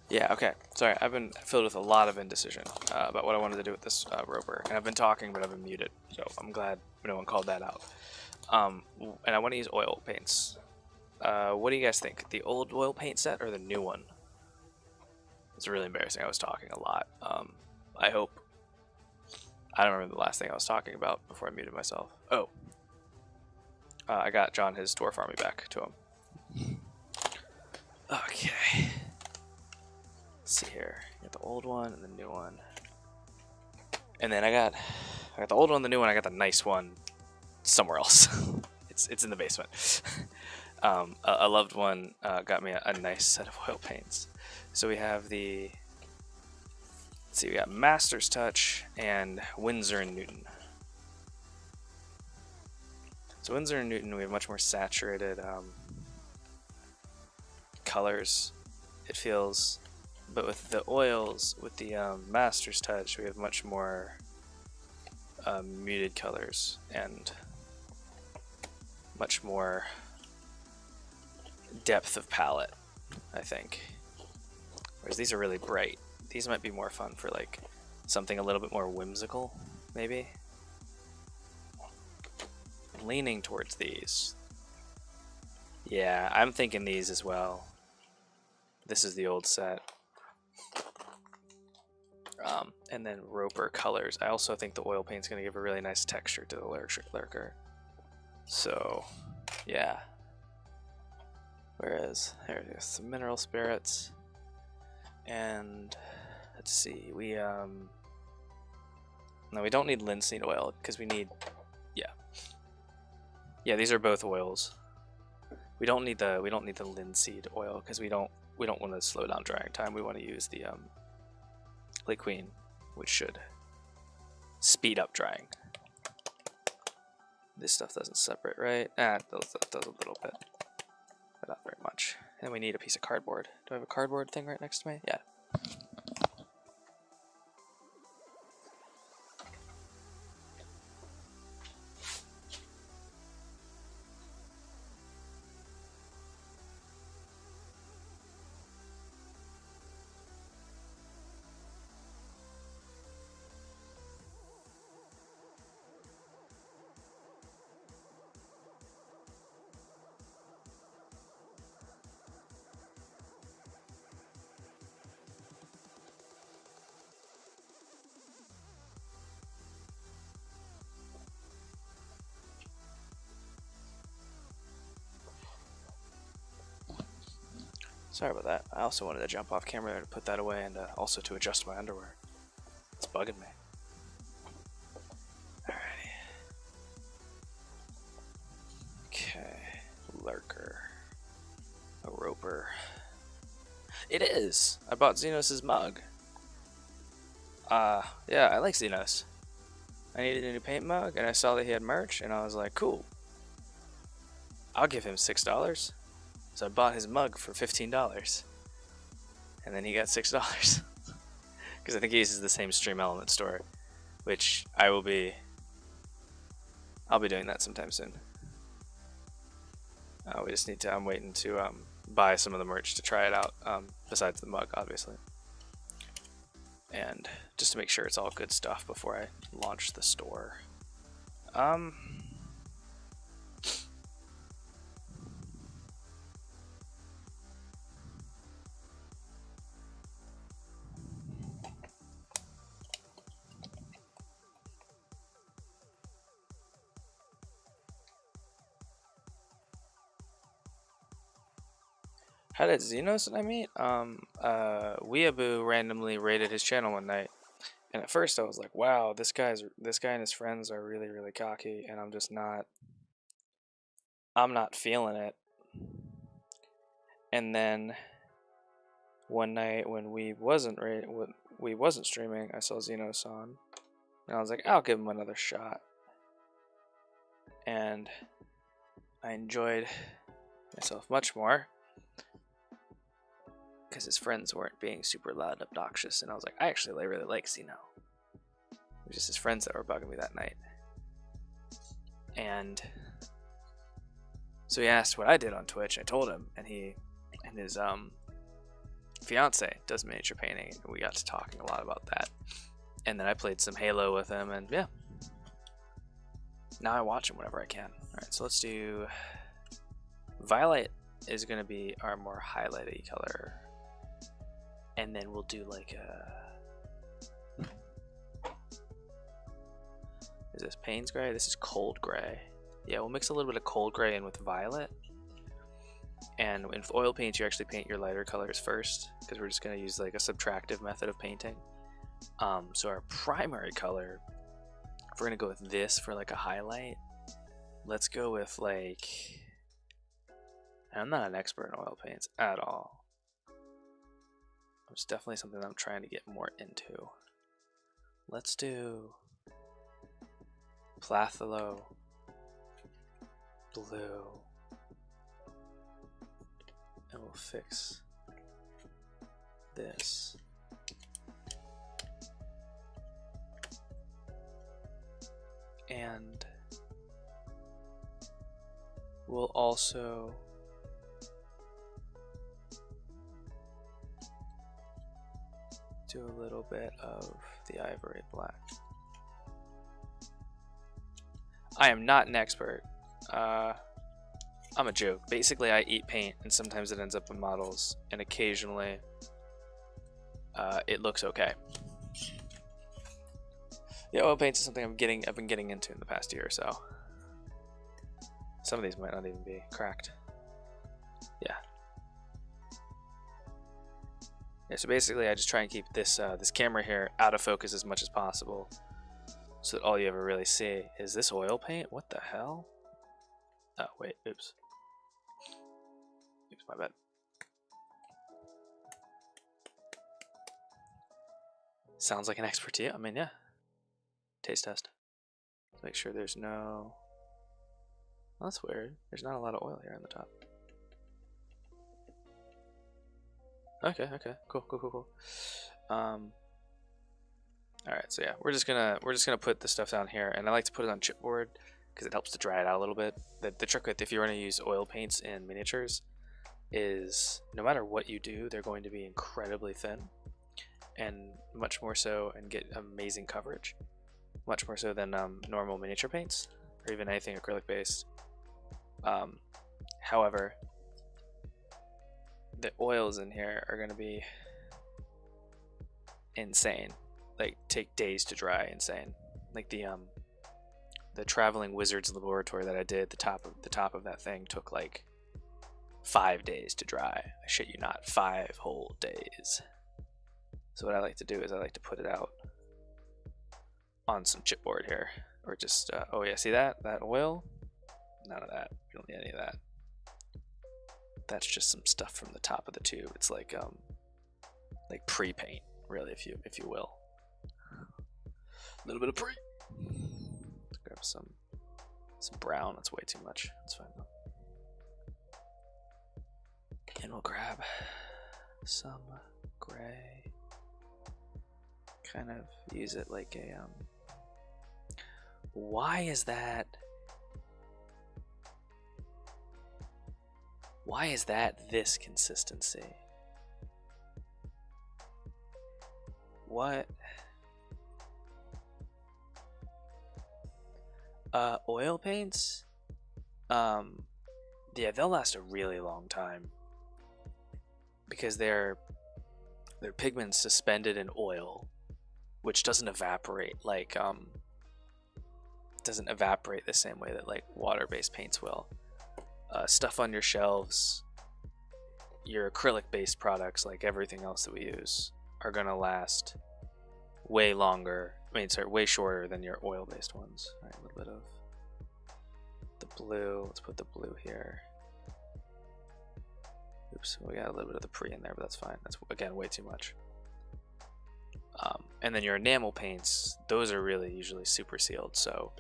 Yeah, okay. Sorry, I've been filled with a lot of indecision about what I wanted to do with this roper. And I've been talking, but I've been muted. So I'm glad no one called that out. And I want to use oil paints. What do you guys think? The old oil paint set or the new one? It's really embarrassing. I was talking a lot. I hope... I don't remember the last thing I was talking about before I muted myself. Oh. I got John his dwarf army back to him. Okay. Let's see here. I got the old one and the new one. And then I got the old one, the new one. I got the nice one somewhere else. it's in the basement. A loved one got me a nice set of oil paints. So we have the... Let's see, we got Master's Touch and Winsor & Newton. So Winsor & Newton, we have much more saturated colors, it feels. But with the oils, with the Master's Touch, we have much more muted colors and much more depth of palette, I think. Whereas these are really bright. These might be more fun for like something a little bit more whimsical, maybe. I'm leaning towards these. Yeah, I'm thinking these as well. This is the old set. And then Roper colors. I also think the oil paint's going to give a really nice texture to the lurker. So, yeah. Whereas, there it is, some mineral spirits. And, let's see, no, we don't need linseed oil, because we need, yeah, these are both oils. We don't need the linseed oil, because we don't want to slow down drying time. We want to use the, liquine, which should speed up drying. This stuff doesn't separate, right? It does a little bit, but not very much. And we need a piece of cardboard. Do I have a cardboard thing right next to me? Yeah. Sorry about that. I also wanted to jump off camera to put that away and also to adjust my underwear. It's bugging me. Alrighty. Okay. Lurker. A Roper. It is! I bought Xenos' mug. Yeah, I like Xenos. I needed a new paint mug, and I saw that he had merch, and I was like, cool. I'll give him $6. So I bought his mug for $15, and then he got $6 because I think he uses the same Stream Element store, which I'll be doing that sometime soon. We just need to. I'm waiting to buy some of the merch to try it out. Besides the mug, obviously, and just to make sure it's all good stuff before I launch the store. How did Xenos and I meet? Weeaboo randomly raided his channel one night, and at first I was like, "Wow, this guy and his friends are really, really cocky," and I'm not feeling it. And then one night when we wasn't streaming, I saw Xenos on, and I was like, "I'll give him another shot," and I enjoyed myself much more. Because his friends weren't being super loud and obnoxious, and I was like, I actually really like Xeno. It was just his friends that were bugging me that night. And so he asked what I did on Twitch. I told him, and he and his fiance does miniature painting, and we got to talking a lot about that. And then I played some Halo with him, and yeah. Now I watch him whenever I can. Alright, so let's do Violet is going to be our more highlighty color. And then we'll do like a... Is this Payne's Gray? This is Cold Gray. Yeah, we'll mix a little bit of Cold Gray in with Violet. And in oil paint, you actually paint your lighter colors first, because we're just going to use like a subtractive method of painting. So our primary color, if we're going to go with this for like a highlight, let's go with like... I'm not an expert in oil paints at all. It's definitely something that I'm trying to get more into. Let's do Plathalo blue, and we'll fix this. And we'll also do a little bit of the ivory black. I am not an expert. I'm a joke. Basically, I eat paint, and sometimes it ends up in models, and occasionally it looks okay. Yeah, oil paints is something I've been getting into in the past year or so. Some of these might not even be cracked. Yeah. Yeah, so basically I just try and keep this this camera here out of focus as much as possible, so that all you ever really see is this oil paint. What the hell? Oh wait, oops. Oops, my bad. Sounds like an expert to you. I mean, yeah. Taste test. Let's make sure there's no... Well, that's weird. There's not a lot of oil here on the top. Okay, cool. Alright, so yeah, we're just gonna put the stuff down here, and I like to put it on chipboard because it helps to dry it out a little bit. The trick with if you want to use oil paints in miniatures is no matter what you do, they're going to be incredibly thin, and much more so, and get amazing coverage. Much more so than normal miniature paints, or even anything acrylic based. However, the oils in here are going to be insane. Like, take days to dry. Insane. Like the traveling wizard's laboratory that I did, the top of that thing took like 5 days to dry. I shit you not, 5 whole days. So what I like to do is I like to put it out on some chipboard here, or just oh yeah, see that oil? None of that. You don't need any of that. That's just some stuff from the top of the tube. It's like pre-paint, really, if you will. A little bit of pre. Let's grab some brown. That's way too much. That's fine though. And we'll grab some gray. Kind of use it like a Why is that this consistency? What? Oil paints? Yeah, they'll last a really long time because they're pigments suspended in oil, which doesn't evaporate like doesn't evaporate the same way that like water-based paints will. Stuff on your shelves, your acrylic-based products, like everything else that we use, are gonna last way longer. Way shorter than your oil-based ones. All right, a little bit of the blue. Let's put the blue here. Oops, we got a little bit of the pre in there, but that's fine. That's again way too much. And then your enamel paints, those are really usually super sealed, so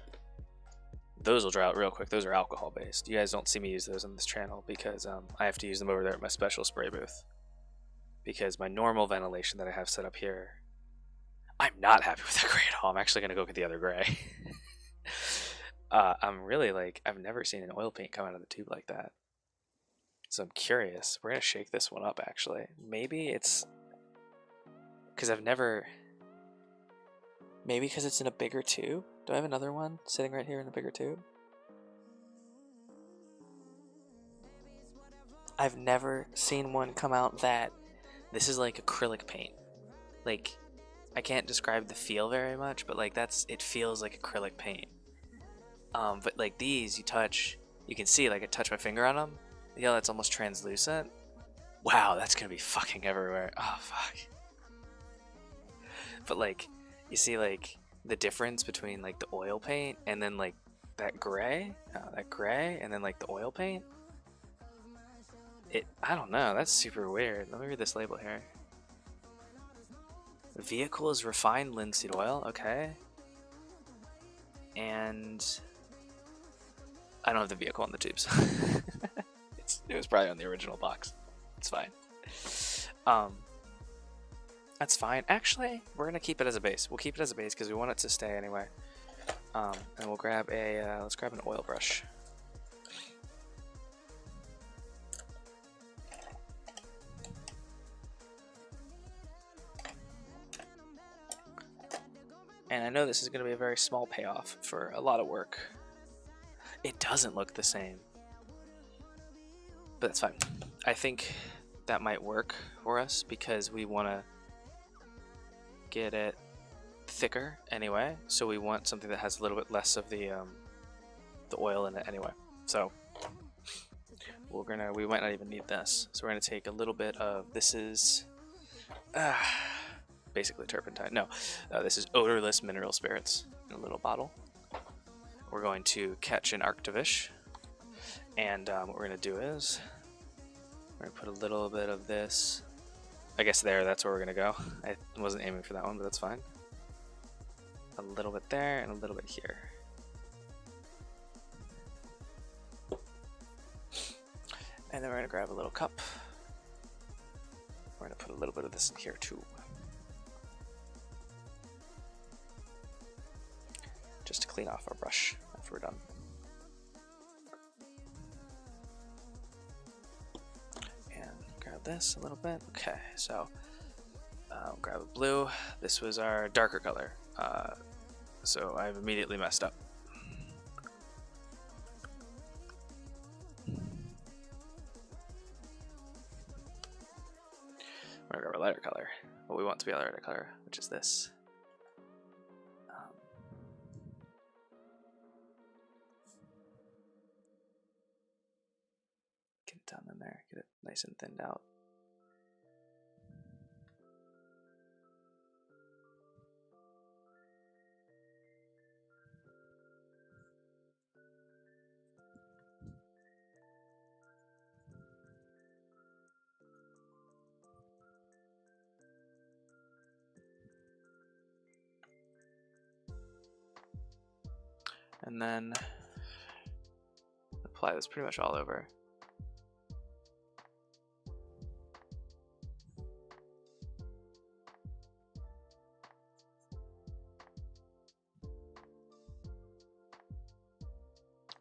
those will dry out real quick. Those are alcohol based. You guys don't see me use those on this channel because I have to use them over there at my special spray booth, because my normal ventilation that I have set up here, I'm not happy with the gray at all. I'm actually going to go get the other gray. I'm really like, I've never seen an oil paint come out of the tube like that. So I'm curious. We're going to shake this one up actually. Maybe it's because maybe because it's in a bigger tube. Do I have another one sitting right here in a bigger tube? I've never seen one come out that this is like acrylic paint. Like, I can't describe the feel very much, but like it feels like acrylic paint. But like these, you touch, you can see like I touch my finger on them. Yeah, that's almost translucent. Wow, that's gonna be fucking everywhere. Oh fuck. But like, you see like the difference between like the oil paint and then like that gray, and then like the oil paint. I don't know. That's super weird. Let me read this label here. The vehicle is refined linseed oil, okay. And I don't have the vehicle on the tubes. It was probably on the original box. It's fine. That's fine. Actually, we're gonna keep it as a base. We'll keep it as a base because we want it to stay anyway. And we'll grab let's grab an oil brush. And I know this is going to be a very small payoff for a lot of work. It doesn't look the same. but that's fine. I think that might work for us because we want to get it thicker anyway, so we want something that has a little bit less of the oil in it anyway. So we might not even need this. So we're gonna take a little bit of, this is basically turpentine. No, this is odorless mineral spirits in a little bottle. We're going to catch an Arctivish, and what we're gonna do is we're gonna put a little bit of this. I guess that's where we're gonna go. I wasn't aiming for that one, but that's fine. A little bit there and a little bit here. And then we're gonna grab a little cup. We're gonna put a little bit of this in here too. Just to clean off our brush after we're done. And grab this a little bit. Okay, so grab a blue. This was our darker color. So I've immediately messed up. We're gonna grab a lighter color. What we want to be a lighter color, which is this. Get it down in there, get it nice and thinned out. And then apply this pretty much all over.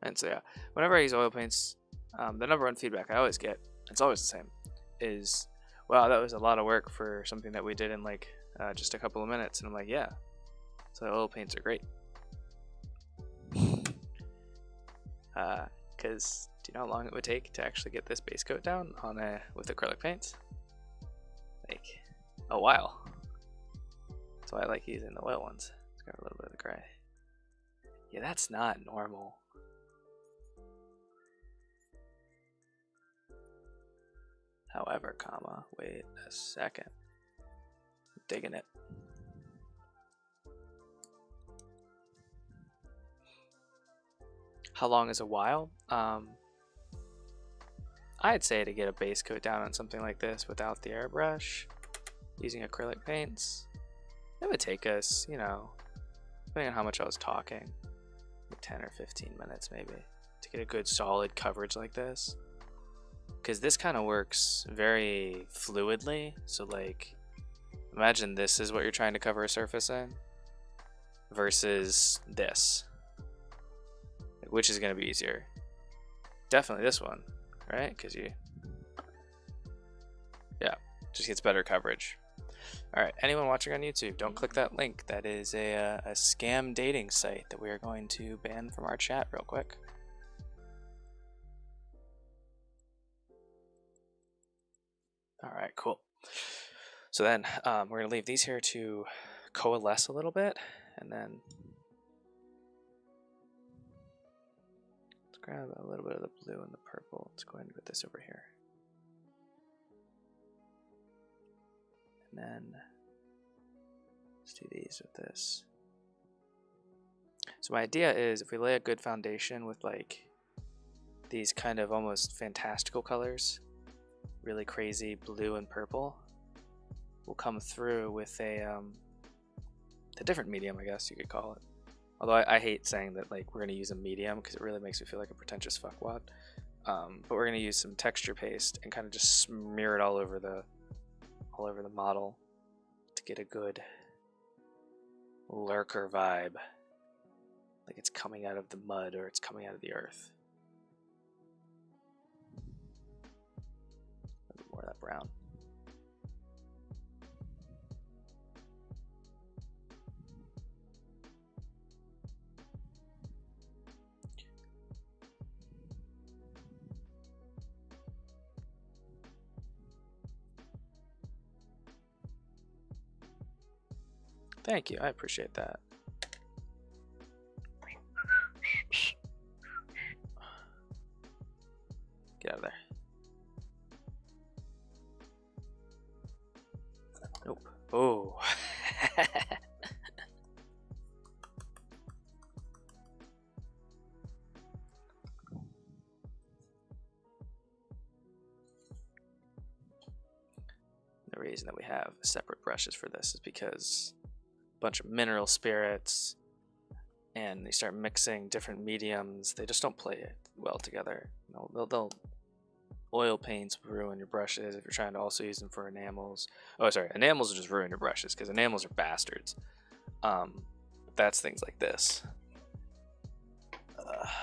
And so yeah, whenever I use oil paints, the number one feedback I always get, it's always the same, is, wow, that was a lot of work for something that we did in like just a couple of minutes. And I'm like, yeah, so oil paints are great. Because do you know how long it would take to actually get this base coat down on with acrylic paints? Like a while. That's why I like using the oil ones. Let's grab a little bit of the gray. Yeah, that's not normal. However, wait a second. I'm digging it. How long is a while? I'd say to get a base coat down on something like this without the airbrush, using acrylic paints, it would take us, you know, depending on how much I was talking, 10 or 15 minutes maybe, to get a good solid coverage like this. Because this kind of works very fluidly, so like, imagine this is what you're trying to cover a surface in, versus this. Which is going to be easier? Definitely this one, right? Because yeah, just gets better coverage. All right, anyone watching on YouTube, don't click that link. That is a scam dating site that we are going to ban from our chat real quick. All right, cool. So then we're going to leave these here to coalesce a little bit, and then grab a little bit of the blue and the purple. Let's go ahead and put this over here. And then let's do these with this. So my idea is if we lay a good foundation with like these kind of almost fantastical colors, really crazy blue and purple, we'll come through with a different medium, I guess you could call it. Although I hate saying that like we're going to use a medium because it really makes me feel like a pretentious fuckwad. But we're going to use some texture paste and kind of just smear it all over the model to get a good lurker vibe. Like it's coming out of the mud or it's coming out of the earth. A bit more of that brown. Thank you, I appreciate that. Get out of there. Nope. Oh. The reason that we have separate brushes for this is because a bunch of mineral spirits and they start mixing different mediums. They just don't play well together. They'll oil paints ruin your brushes if you're trying to also use them for enamels. Oh, sorry, enamels will just ruin your brushes because enamels are bastards. That's things like this,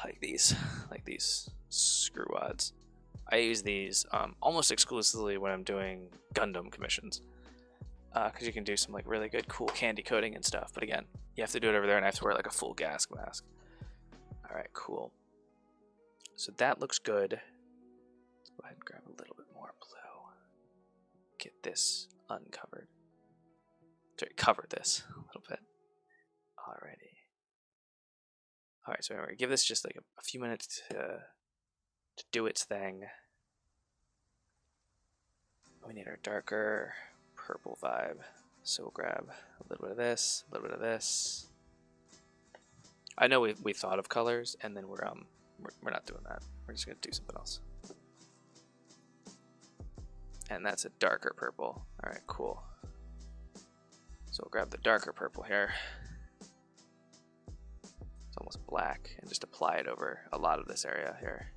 like these screw wads. I use these almost exclusively when I'm doing Gundam commissions, because you can do some like really good, cool candy coating and stuff. But again, you have to do it over there, and I have to wear like a full gas mask. All right, cool. So that looks good. Go ahead and grab a little bit more blue. Get this uncovered. Sorry, cover this a little bit. Alrighty. Alright, so anyway, give this just like a few minutes to do its thing. We need our darker purple vibe. So we'll grab a little bit of this, a little bit of this. I know we thought of colors, and then we're not doing that. We're just gonna do something else. And that's a darker purple. Alright, cool. So we'll grab the darker purple here. It's almost black, and just apply it over a lot of this area here.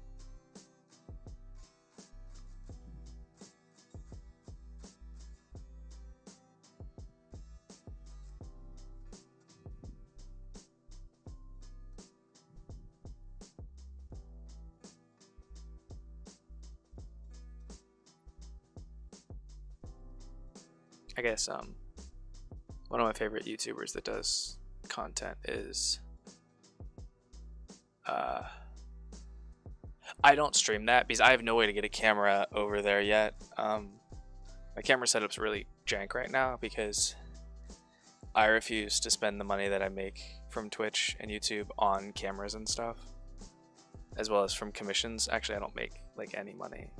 I guess one of my favorite YouTubers that does content is I don't stream that because I have no way to get a camera over there yet. My camera setup's really jank right now because I refuse to spend the money that I make from Twitch and YouTube on cameras and stuff, as well as from commissions. Actually, I don't make like any money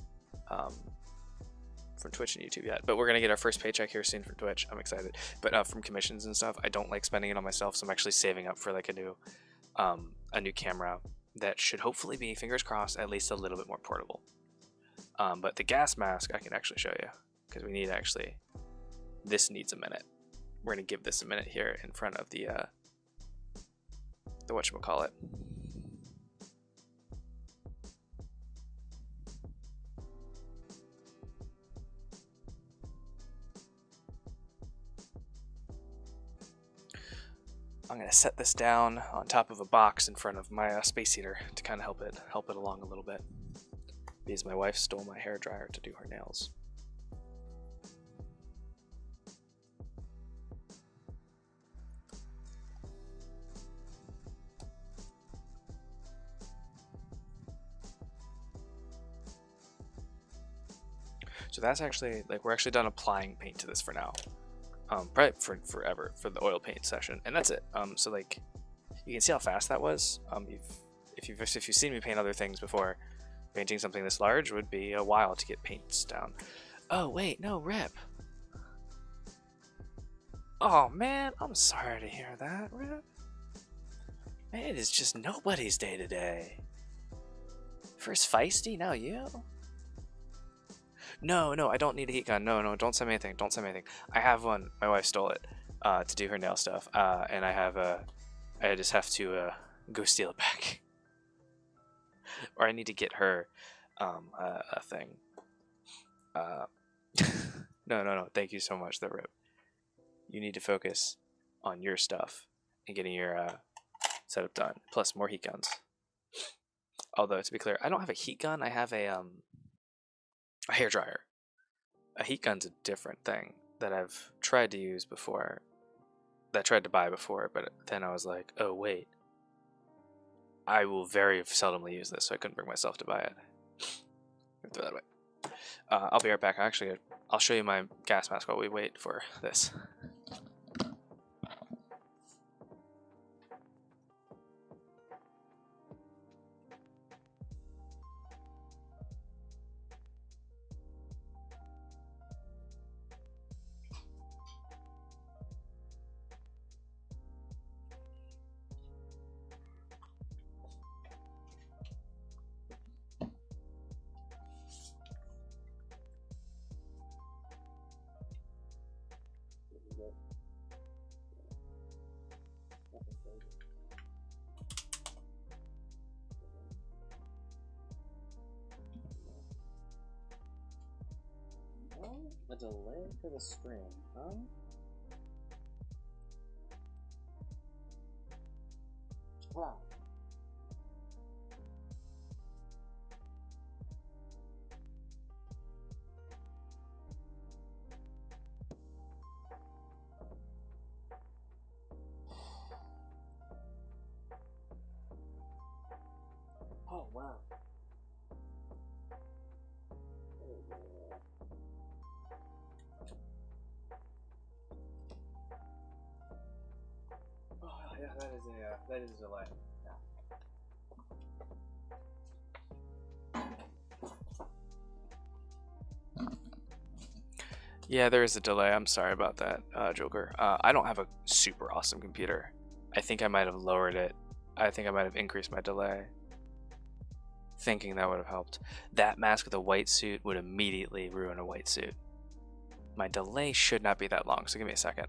from Twitch and YouTube yet, but we're gonna get our first paycheck here soon from Twitch. I'm excited. But from commissions and stuff, I don't like spending it on myself, so I'm actually saving up for like a new camera that should hopefully be, fingers crossed, at least a little bit more portable. But the gas mask I can actually show you, because we need actually, this needs a minute. We're gonna give this a minute here in front of the whatchamacallit. I'm gonna set this down on top of a box in front of my space heater to kind of help it along a little bit, because my wife stole my hair dryer to do her nails. So that's actually, like, we're actually done applying paint to this for now. Probably for forever for the oil paint session, and that's it. So like, you can see how fast that was. If you've seen me paint other things before, painting something this large would be a while to get paints down. Oh wait, no, rip. Oh man, I'm sorry to hear that, rip. Man, it is just nobody's day today. First feisty, now you. No, I don't need a heat gun. No, don't send me anything. Don't send me anything. I have one. My wife stole it to do her nail stuff, and I just have to go steal it back, or I need to get her a thing. No. Thank you so much, the rip. You need to focus on your stuff and getting your setup done. Plus more heat guns. Although to be clear, I don't have a heat gun. I have a hair dryer. A heat gun's a different thing that I've tried to use before, that I tried to buy before, but then I was like, oh wait, I will very seldomly use this, so I couldn't bring myself to buy it. Throw that away. I'll be right back. Actually, I'll show you my gas mask while we wait for this. A delay for the stream, Wow. Oh, wow. Oh, yeah, that is a delay. Yeah, there is a delay. I'm sorry about that, Joker. I don't have a super awesome computer. I think I might have lowered it. I think I might have increased my delay. Thinking that would have helped. That mask with a white suit would immediately ruin a white suit. My delay should not be that long, so give me a second.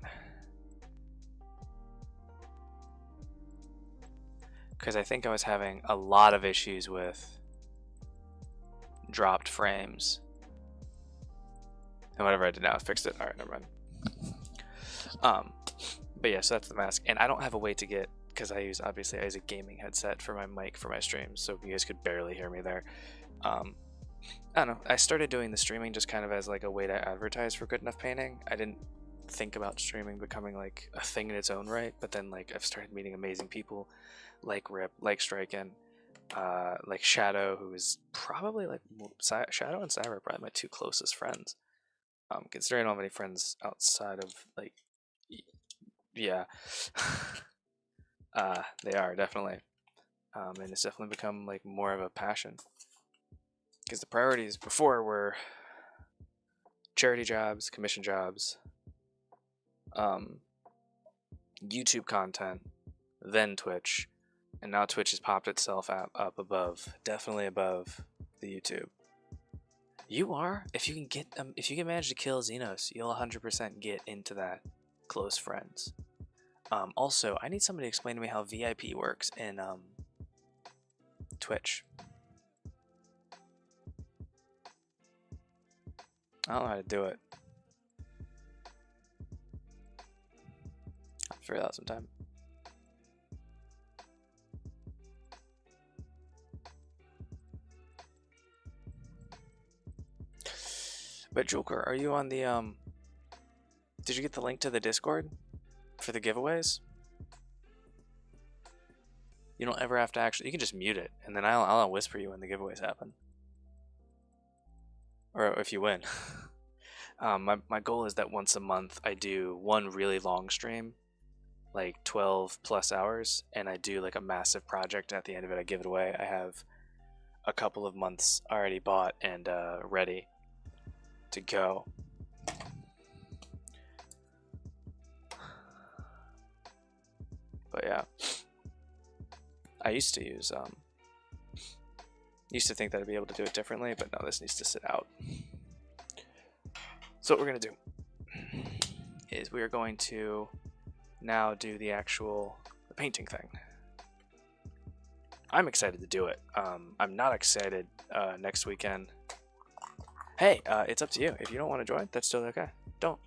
Because I think I was having a lot of issues with dropped frames. And whatever I did now, I fixed it. Alright, never mind. But yeah, so that's the mask. And I don't have a way to get, because I use a gaming headset for my mic for my streams, so you guys could barely hear me there. I don't know. I started doing the streaming just kind of as like a way to advertise for Good Enough Painting. I didn't think about streaming becoming like a thing in its own right, but then like I've started meeting amazing people like Rip, like Striken, like Shadow, who is probably like Shadow and Cyber are probably my two closest friends. Considering I don't have any friends outside of like, yeah, they are definitely, and it's definitely become like more of a passion. Because the priorities before were charity jobs, commission jobs, YouTube content, then Twitch, and now Twitch has popped itself up above, definitely above the YouTube. You are, if you can manage to kill Xenos, you'll 100% get into that close friends. Also, I need somebody to explain to me how VIP works in Twitch. I don't know how to do it. I'll figure it out sometime. But Joker, are you on the did you get the link to the Discord for the giveaways? You don't ever have to actually, you can just mute it and then I'll whisper you when the giveaways happen. Or if you win. My goal is that once a month I do one really long stream, like 12 plus hours, and I do like a massive project, and at the end of it I give it away. I have a couple of months already bought and ready to go. But yeah, I used to use used to think that I'd be able to do it differently, but no, this needs to sit out. So what we're gonna do is we are going to now do the painting thing. I'm excited to do it. I'm not excited next weekend. Hey, it's up to you. If you don't want to join, that's still okay. Don't.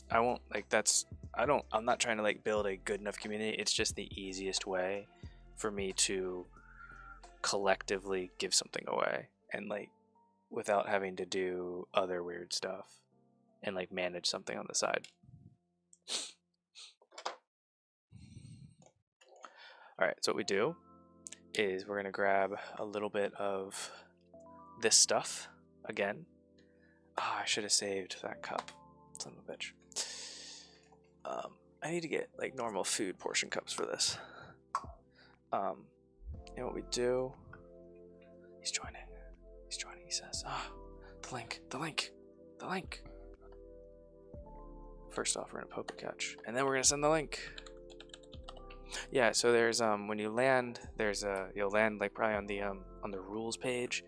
I won't, like, I'm not trying to like build a good enough community. It's just the easiest way for me to collectively give something away and like without having to do other weird stuff and like manage something on the side. Alright, so what we do is we're gonna grab a little bit of this stuff again. Oh, I should have saved that cup. Son of a bitch. I need to get like normal food portion cups for this. And what we do, he's joining, he says, the link. First off, we're gonna poke a catch, and then we're gonna send the link. Yeah, so there's when you land, you'll land like probably on the rules page,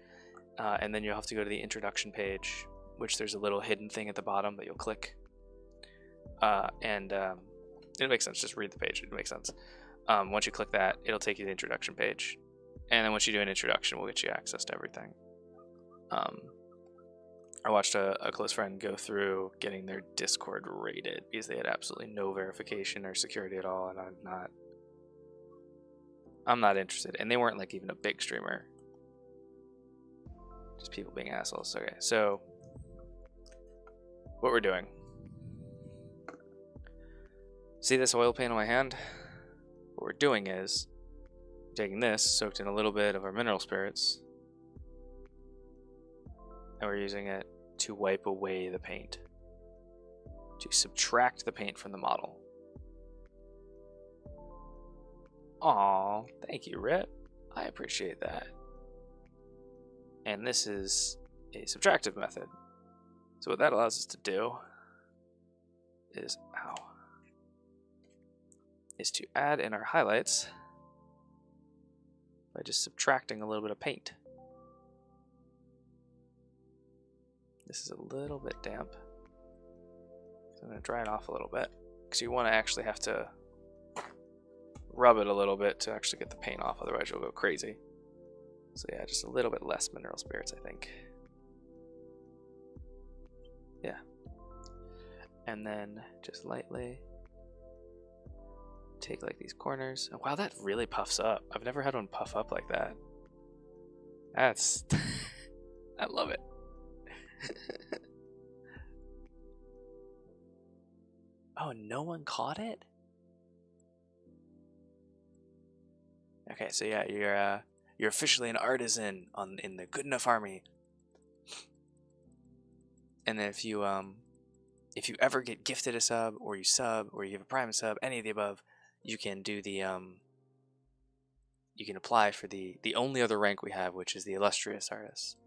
and then you'll have to go to the introduction page, which there's a little hidden thing at the bottom that you'll click. It makes sense, just read the page, it makes sense. Once you click that, it'll take you to the introduction page, and then once you do an introduction, we'll get you access to everything. I watched a close friend go through getting their Discord raided because they had absolutely no verification or security at all, and I'm not interested. And they weren't like even a big streamer. Just people being assholes. Okay, so what we're doing. See this oil paint on my hand? What we're doing is taking this, soaked in a little bit of our mineral spirits, and we're using it to wipe away the paint, to subtract the paint from the model. Aw, thank you, Rip. I appreciate that. And this is a subtractive method. So what that allows us to do is, is to add in our highlights by just subtracting a little bit of paint. This is a little bit damp, so I'm going to dry it off a little bit, because you want to actually have to rub it a little bit to actually get the paint off, otherwise you'll go crazy. So yeah, just a little bit less mineral spirits, I think. Yeah. And then just lightly take like these corners. Oh, wow, that really puffs up. I've never had one puff up like that. That's I love it. Oh, no one caught it? Okay, so yeah, you're officially an artisan in the Good Enough Army. And then if you ever get gifted a sub, or you have a prime sub, any of the above, you can do the you can apply for the only other rank we have, which is the illustrious artist,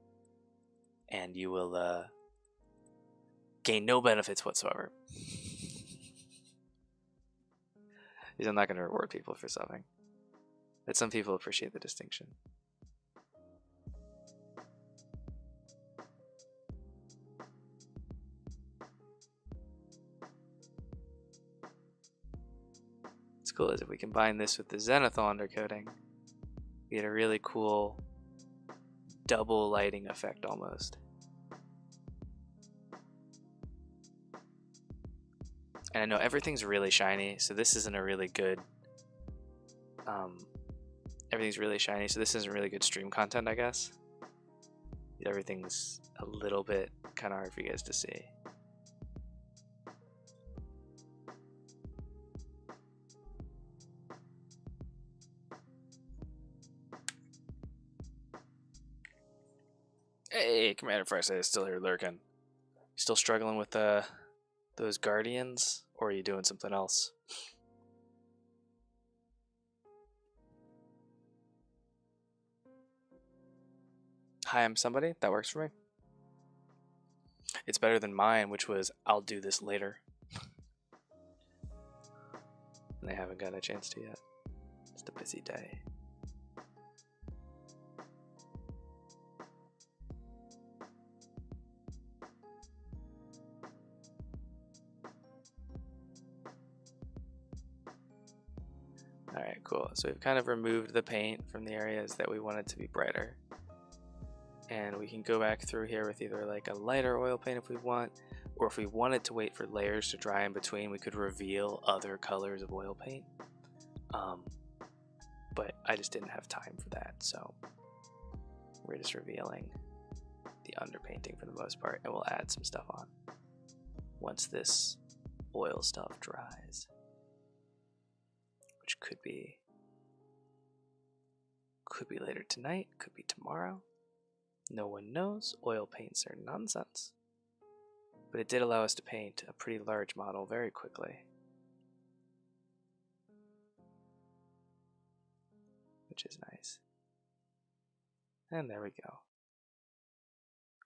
and you will gain no benefits whatsoever. Because I'm not going to reward people for subbing, but some people appreciate the distinction. What's cool is if we combine this with the zenithal undercoating, we get a really cool double lighting effect almost. And I know everything's really shiny, so this isn't a really good everything's really shiny, so this isn't really good stream content, I guess. Everything's a little bit kind of hard for you guys to see. Hey, Commander Farsight is still here lurking. Still struggling with those guardians, or are you doing something else? Hi, I'm somebody. That works for me. It's better than mine, which was I'll do this later. And I haven't got a chance to yet. It's a busy day. Alright, cool. So we've kind of removed the paint from the areas that we wanted to be brighter. And we can go back through here with either like a lighter oil paint if we want, or if we wanted to wait for layers to dry in between, we could reveal other colors of oil paint. But I just didn't have time for that, so we're just revealing the underpainting for the most part, and we'll add some stuff on once this oil stuff dries, which could be later tonight, could be tomorrow. No one knows. Oil paints are nonsense. But it did allow us to paint a pretty large model very quickly, which is nice. And there we go.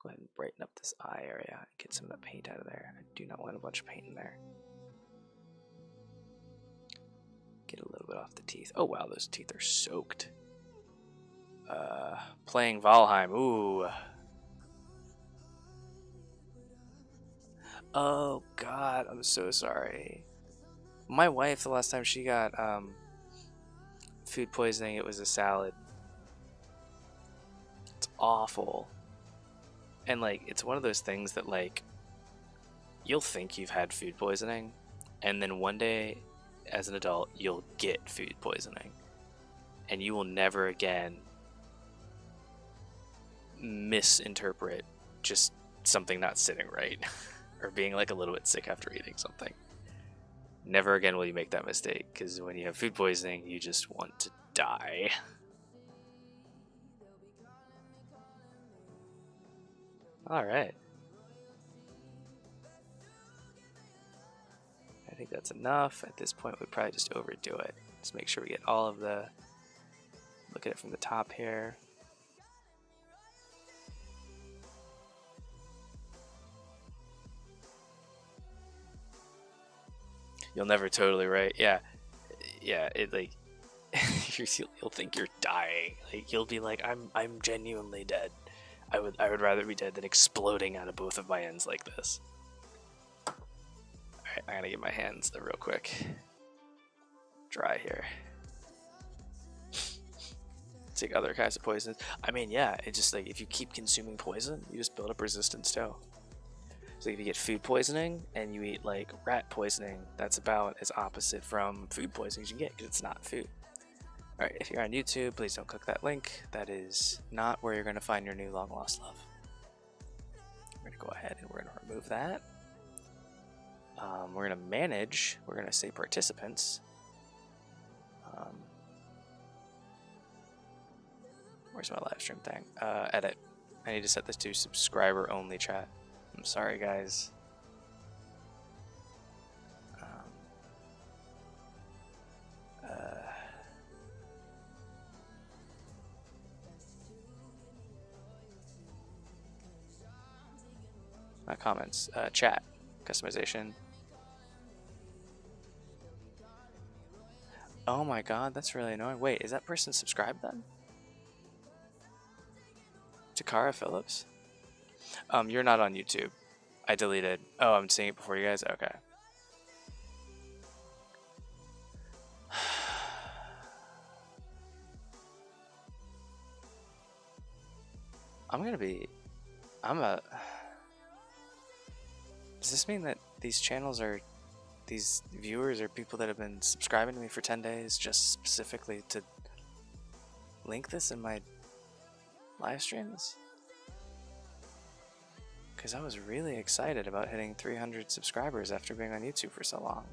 Go ahead and brighten up this eye area and get some of the paint out of there. I do not want a bunch of paint in there. Get a little bit off the teeth. Oh wow, those teeth are soaked. Playing Valheim. Ooh. Oh god, I'm so sorry. My wife, the last time she got food poisoning, it was a salad. It's awful. And like, it's one of those things that like, you'll think you've had food poisoning, and then one day as an adult you'll get food poisoning, and you will never again misinterpret just something not sitting right or being like a little bit sick after eating something. Never again will you make that mistake, because when you have food poisoning you just want to die. All right, I think that's enough. At this point we'd probably just overdo it. Just make sure we get all of the, look at it from the top here. You'll never totally right. Yeah, it like you'll think you're dying. Like you'll be like, I'm genuinely dead. I would rather be dead than exploding out of both of my ends like this. Alright, I gotta get my hands real quick dry here. Take other kinds of poisons. I mean, yeah, it's just like if you keep consuming poison, you just build up resistance too. So if you get food poisoning and you eat like rat poisoning, that's about as opposite from food poisoning as you can get, because it's not food. Alright, if you're on YouTube, please don't click that link. That is not where you're going to find your new long lost love. We're going to go ahead and we're going to remove that. We're going to manage. We're going to say participants. Where's my live stream thing? Edit. I need to set this to subscriber only chat. I'm sorry, guys. Not comments. Chat. Customization. Oh my god, that's really annoying. Wait, is that person subscribed then? Takara Phillips? You're not on YouTube. I deleted. Oh, I'm seeing it before you guys? Okay. Does this mean that these channels are, these viewers are people that have been subscribing to me for 10 days just specifically to link this in my live streams? Because I was really excited about hitting 300 subscribers after being on YouTube for so long.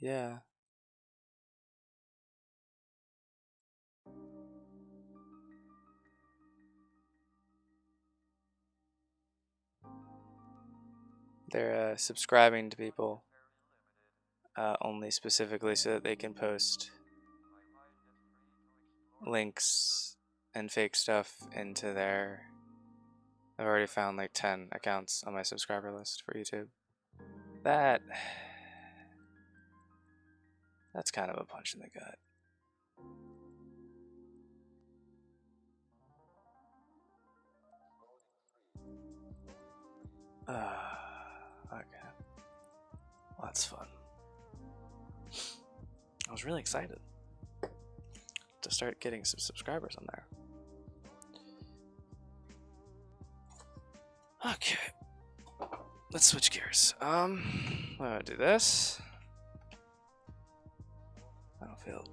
Yeah. They're subscribing to people only specifically so that they can post links and fake stuff into their... I've already found like 10 accounts on my subscriber list for YouTube. That's kind of a punch in the gut. Okay. Well, that's fun. I was really excited to start getting some subscribers on there. Okay. Let's switch gears. I'm gonna do this. I don't feel...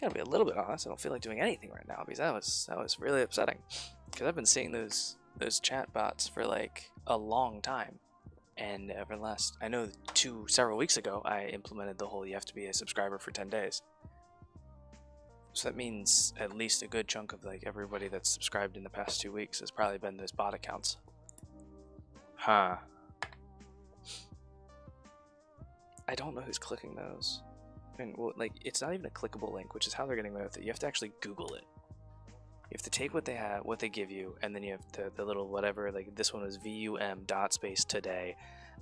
Gotta be a little bit honest, I don't feel like doing anything right now because that was really upsetting. Because I've been seeing those chat bots for like a long time. And over the last, I know several weeks ago, I implemented the whole you have to be a subscriber for 10 days. So that means at least a good chunk of like everybody that's subscribed in the past 2 weeks has probably been those bot accounts. Huh. I don't know who's clicking those. I mean, well, like, it's not even a clickable link, which is how they're getting away with it. You have to actually Google it. You have to take what they have, what they give you, and then you have the little whatever, like this one was VUM dot space today,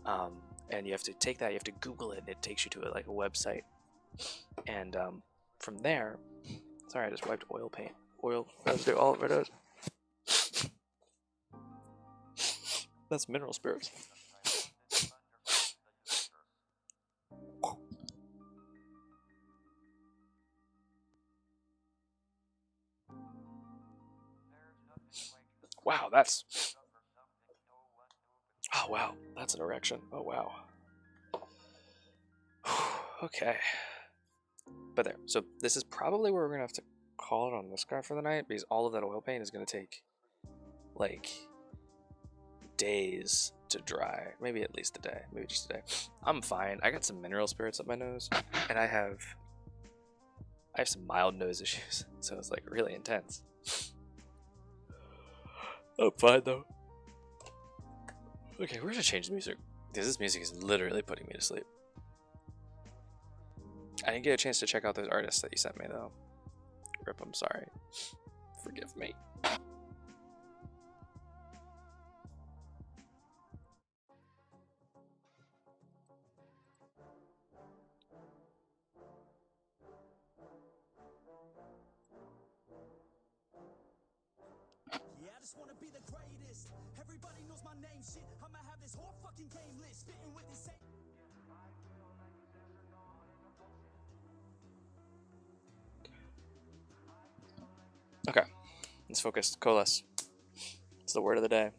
and you have to take that, you have to Google it, and it takes you to like a website, and from there, sorry, I just wiped oil paint. Oil residue all over those. That's mineral spirits. Wow, that's... Oh, wow, that's an erection. Oh, wow. Okay. But there, so this is probably where we're going to have to call it on this guy for the night, because all of that oil paint is going to take, like, days to dry. Maybe at least a day. Maybe just a day. I'm fine. I got some mineral spirits up my nose, and I have some mild nose issues, so it's, like, really intense. I'm fine, though. Okay, we're gonna change the music, because this music is literally putting me to sleep. I didn't get a chance to check out those artists that you sent me, though. Rip, I'm sorry. Forgive me. Yeah, I just wanna be the greatest. Everybody knows my name, shit. I'ma have this whole fucking game list fitting with this. Okay, let's focus. Coalesce. It's the word of the day.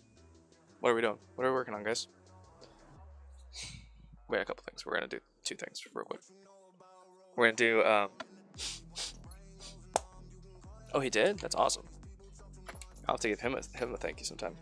What are we doing? What are we working on, guys? We had a couple things. We're gonna do two things real quick. We're gonna do oh, he did? That's awesome. I'll have to give him a thank you sometime.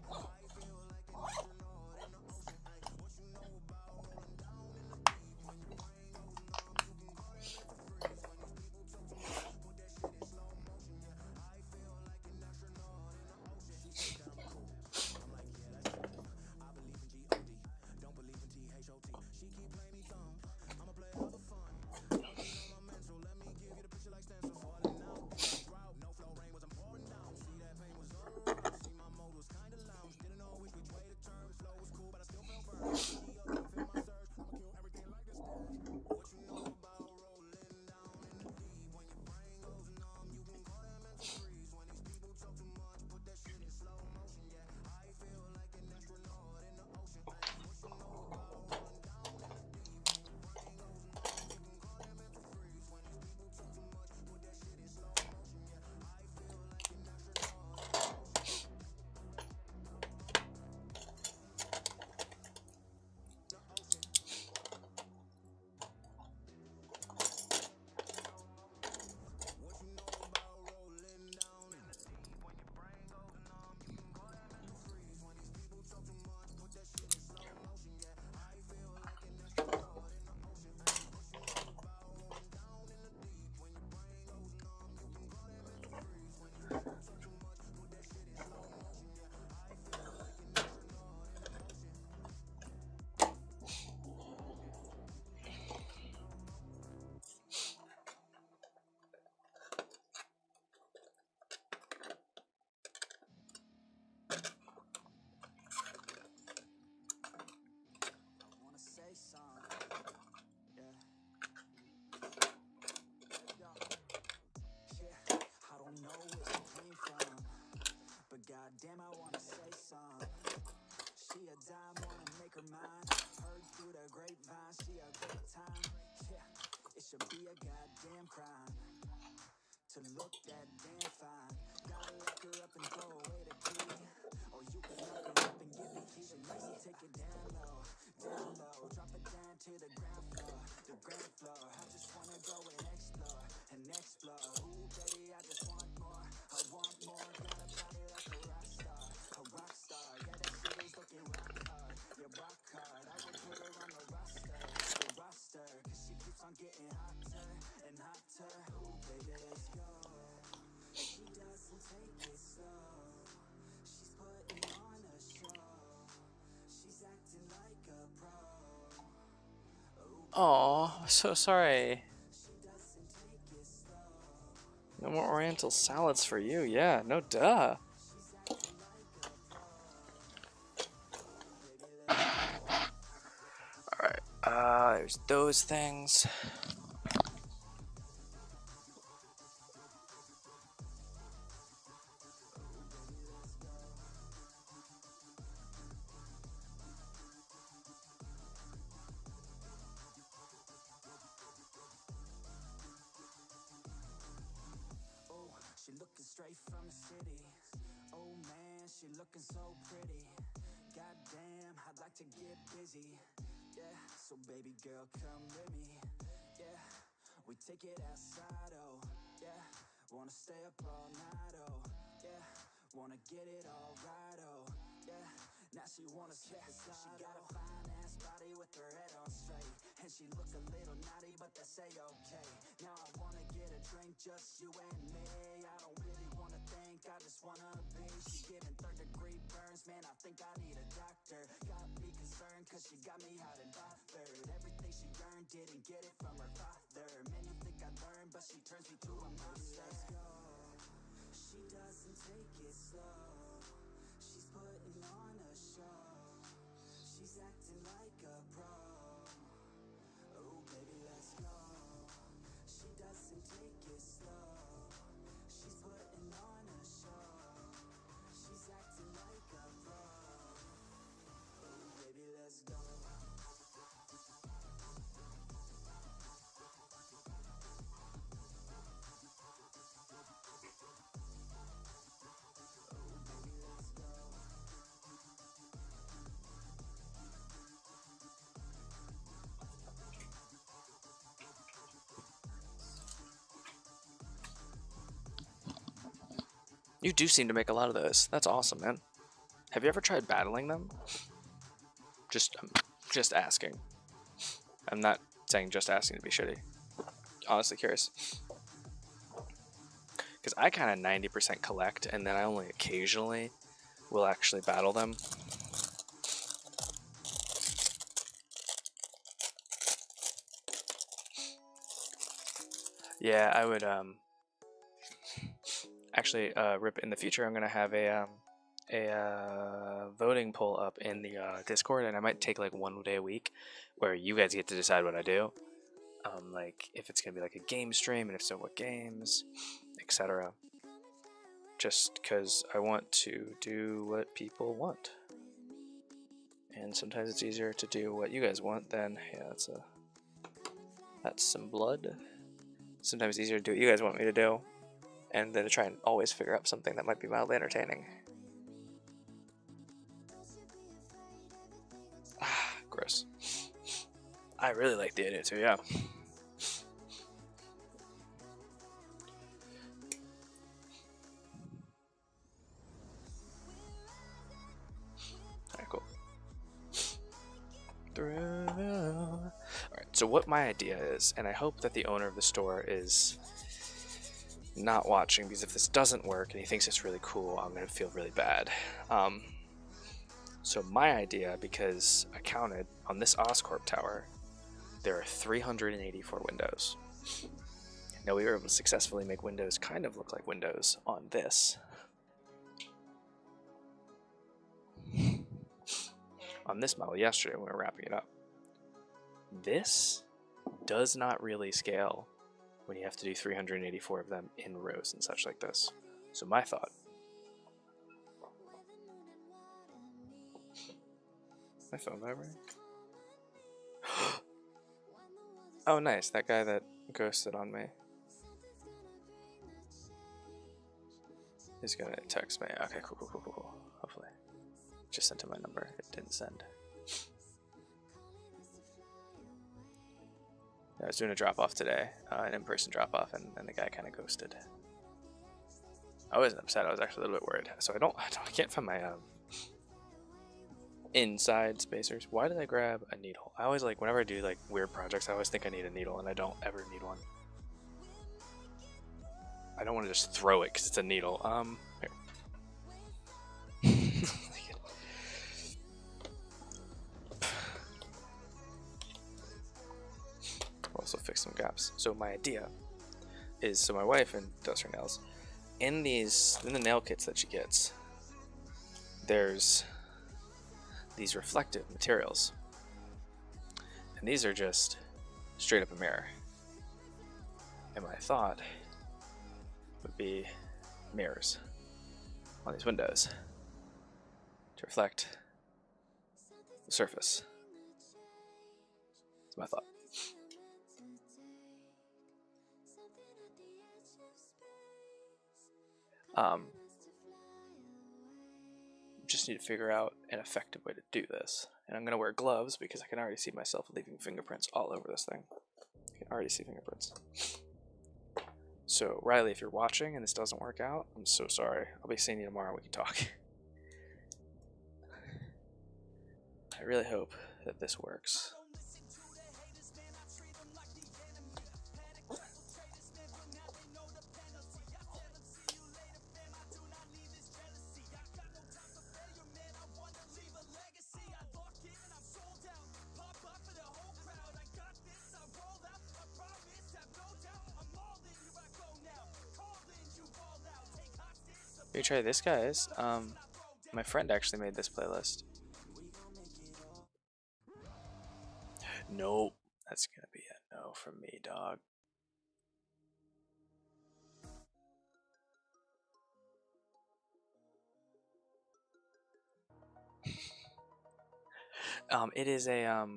Goddamn, I wanna say some. She a dime, wanna make her mine. Heard through the grapevine, she a great time. Yeah, it should be a goddamn crime to look that damn fine. Gotta lock her up and throw away the key, or you can lock her up and give the key to me. Take it down low, drop it down to the ground floor, the ground floor. I just wanna go and explore, and explore. Ooh, baby, I just want more, I want more. Got a body like a rock star, a rock star. Yeah, that shit is looking rock hard, yeah, rock hard. I would put her on the roster, cause she keeps on getting hotter and hotter. Ooh, baby, let's go. She doesn't take it slow, she's putting on a show. She's acting like a pro. Aw, so sorry. No more Oriental salads for you. Yeah, no duh. Alright, there's those things. straight from the city. Oh man, she looking so pretty. Goddamn, I'd like to get busy. Yeah, so baby girl, come with me. Yeah, we take it outside, oh yeah. Wanna stay up all night, oh yeah. Wanna get it all right, oh yeah. Now she wanna slip aside. She got a fine ass body with her head on straight, and she look a little naughty, but that's a-okay. Now I wanna get a drink, just you and me. I don't really wanna think, I just wanna be. She giving third-degree burns, man, I think I need a doctor. Got me concerned, cause she got me hot and bothered. Everything she earned, didn't get it from her father. Man, you think I learned, but she turns me to a monster. Let's go. She doesn't take it slow. She's putting on a show. She's acting like a pro. Oh baby, let's go. She doesn't take it slow. She's putting on a show. She's acting like a pro. Oh baby, let's go. You do seem to make a lot of those. That's awesome, man. Have you ever tried battling them? Just asking. I'm not saying just asking to be shitty. Honestly curious. Because I kind of 90% collect, and then I only occasionally will actually battle them. Yeah, I would actually rip in the future. I'm gonna have a voting poll up in the Discord, and I might take like one day a week where you guys get to decide what I do. Like if it's gonna be like a game stream, and if so, what games, etc. Just because I want to do what people want, and sometimes it's easier to do what you guys want than that's some blood. Sometimes it's easier to do what you guys want me to do, and then to try and always figure out something that might be mildly entertaining. Ah, gross. I really like the idea too, yeah. Alright, cool. Alright, so what my idea is, and I hope that the owner of the store is not watching, because if this doesn't work and he thinks it's really cool, I'm gonna feel really bad. So my idea, because I counted on this Oscorp tower, there are 384 windows. Now we were able to successfully make windows kind of look like windows on this. On this model yesterday when we were wrapping it up. This does not really scale when you have to do 384 of them in rows and such like this. So my thought. My phone vibrating? Oh nice, that guy that ghosted on me is gonna text me. Okay, cool. Hopefully. Just sent him my number. It didn't send. I was doing a drop-off today, an in-person drop-off, and the guy kind of ghosted. I wasn't upset. I was actually a little bit worried. So I can't find my inside spacers. Why did I grab a needle? I always like, whenever I do like weird projects, I always think I need a needle, and I don't ever need one. I don't want to just throw it because it's a needle. Here. Also fix some gaps. So my idea is, so my wife does her nails. In the nail kits that she gets, there's these reflective materials, and these are just straight up a mirror. And my thought would be mirrors on these windows to reflect the surface. That's my thought. Just need to figure out an effective way to do this. And I'm going to wear gloves because I can already see myself leaving fingerprints all over this thing. I can already see fingerprints. So, Riley, if you're watching and this doesn't work out, I'm so sorry. I'll be seeing you tomorrow. We can talk. I really hope that this works. Let me try this, guys. My friend actually made this playlist. Nope. That's gonna be a no from me, dog. It is a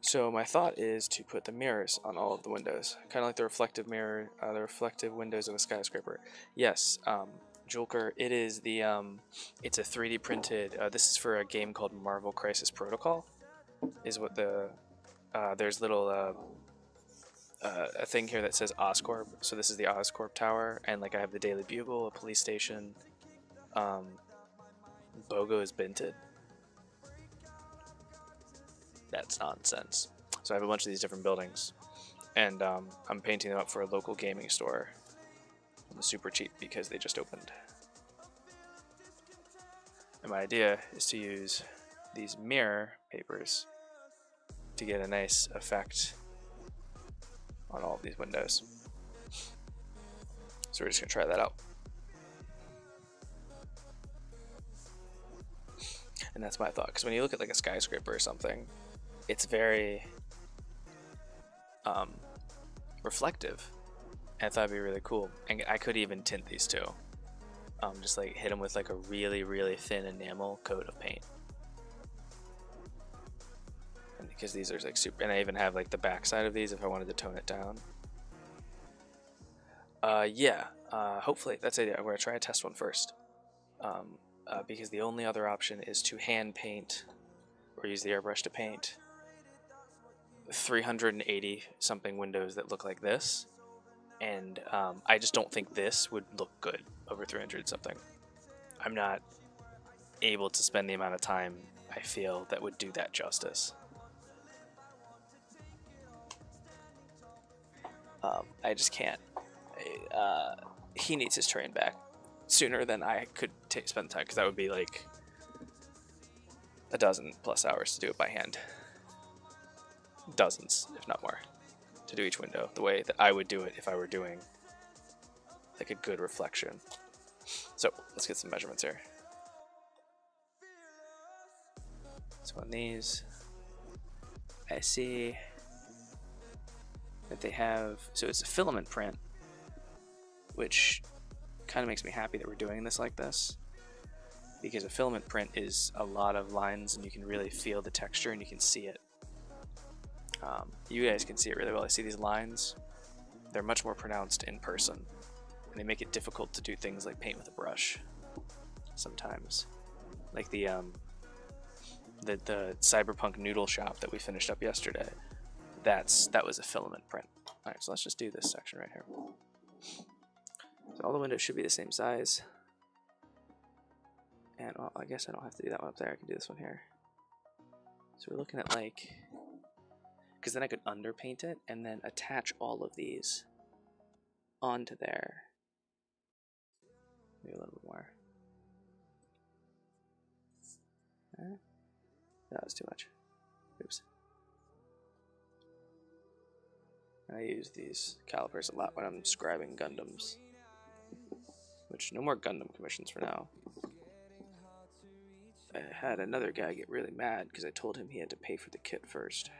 So my thought is to put the mirrors on all of the windows, kind of like the reflective mirror, the reflective windows of a skyscraper. Yes, Julker, it is the it's a 3D printed. This is for a game called Marvel Crisis Protocol. Is what the there's little a thing here that says Oscorp. So this is the Oscorp tower, and like I have the Daily Bugle, a police station. Bogo is Binted. That's nonsense. So I have a bunch of these different buildings, and I'm painting them up for a local gaming store. Super cheap because they just opened. And my idea is to use these mirror papers to get a nice effect on all of these windows. So we're just gonna try that out. And that's my thought, because when you look at like a skyscraper or something, it's very reflective, and I thought it'd be really cool. And I could even tint these too, just like hit them with like a really thin enamel coat of paint. And because these are like super, and I even have like the back side of these if I wanted to tone it down. Yeah, hopefully that's the idea. I'm gonna try to test one first, because the only other option is to hand paint or use the airbrush to paint 380 something windows that look like this, and I just don't think this would look good over 300 something. I'm not able to spend the amount of time I feel that would do that justice. I just can't. He needs his train back sooner than I could spend time, because that would be like a dozen plus hours to do it by hand. Dozens, if not more, to do each window the way that I would do it if I were doing like a good reflection. So let's get some measurements here. So on these, I see that they have, so it's a filament print, which kind of makes me happy that we're doing this like this, because a filament print is a lot of lines and you can really feel the texture and you can see it. You guys can see it really well. I see these lines. They're much more pronounced in person, and they make it difficult to do things like paint with a brush sometimes. Like the cyberpunk noodle shop that we finished up yesterday. That was a filament print. Alright, so let's just do this section right here. So all the windows should be the same size. And well, I guess I don't have to do that one up there. I can do this one here. So we're looking at like, because then I could underpaint it and then attach all of these onto there. Maybe a little bit more. That was too much. Oops. I use these calipers a lot when I'm scribing Gundams. Which, no more Gundam commissions for now. I had another guy get really mad because I told him he had to pay for the kit first.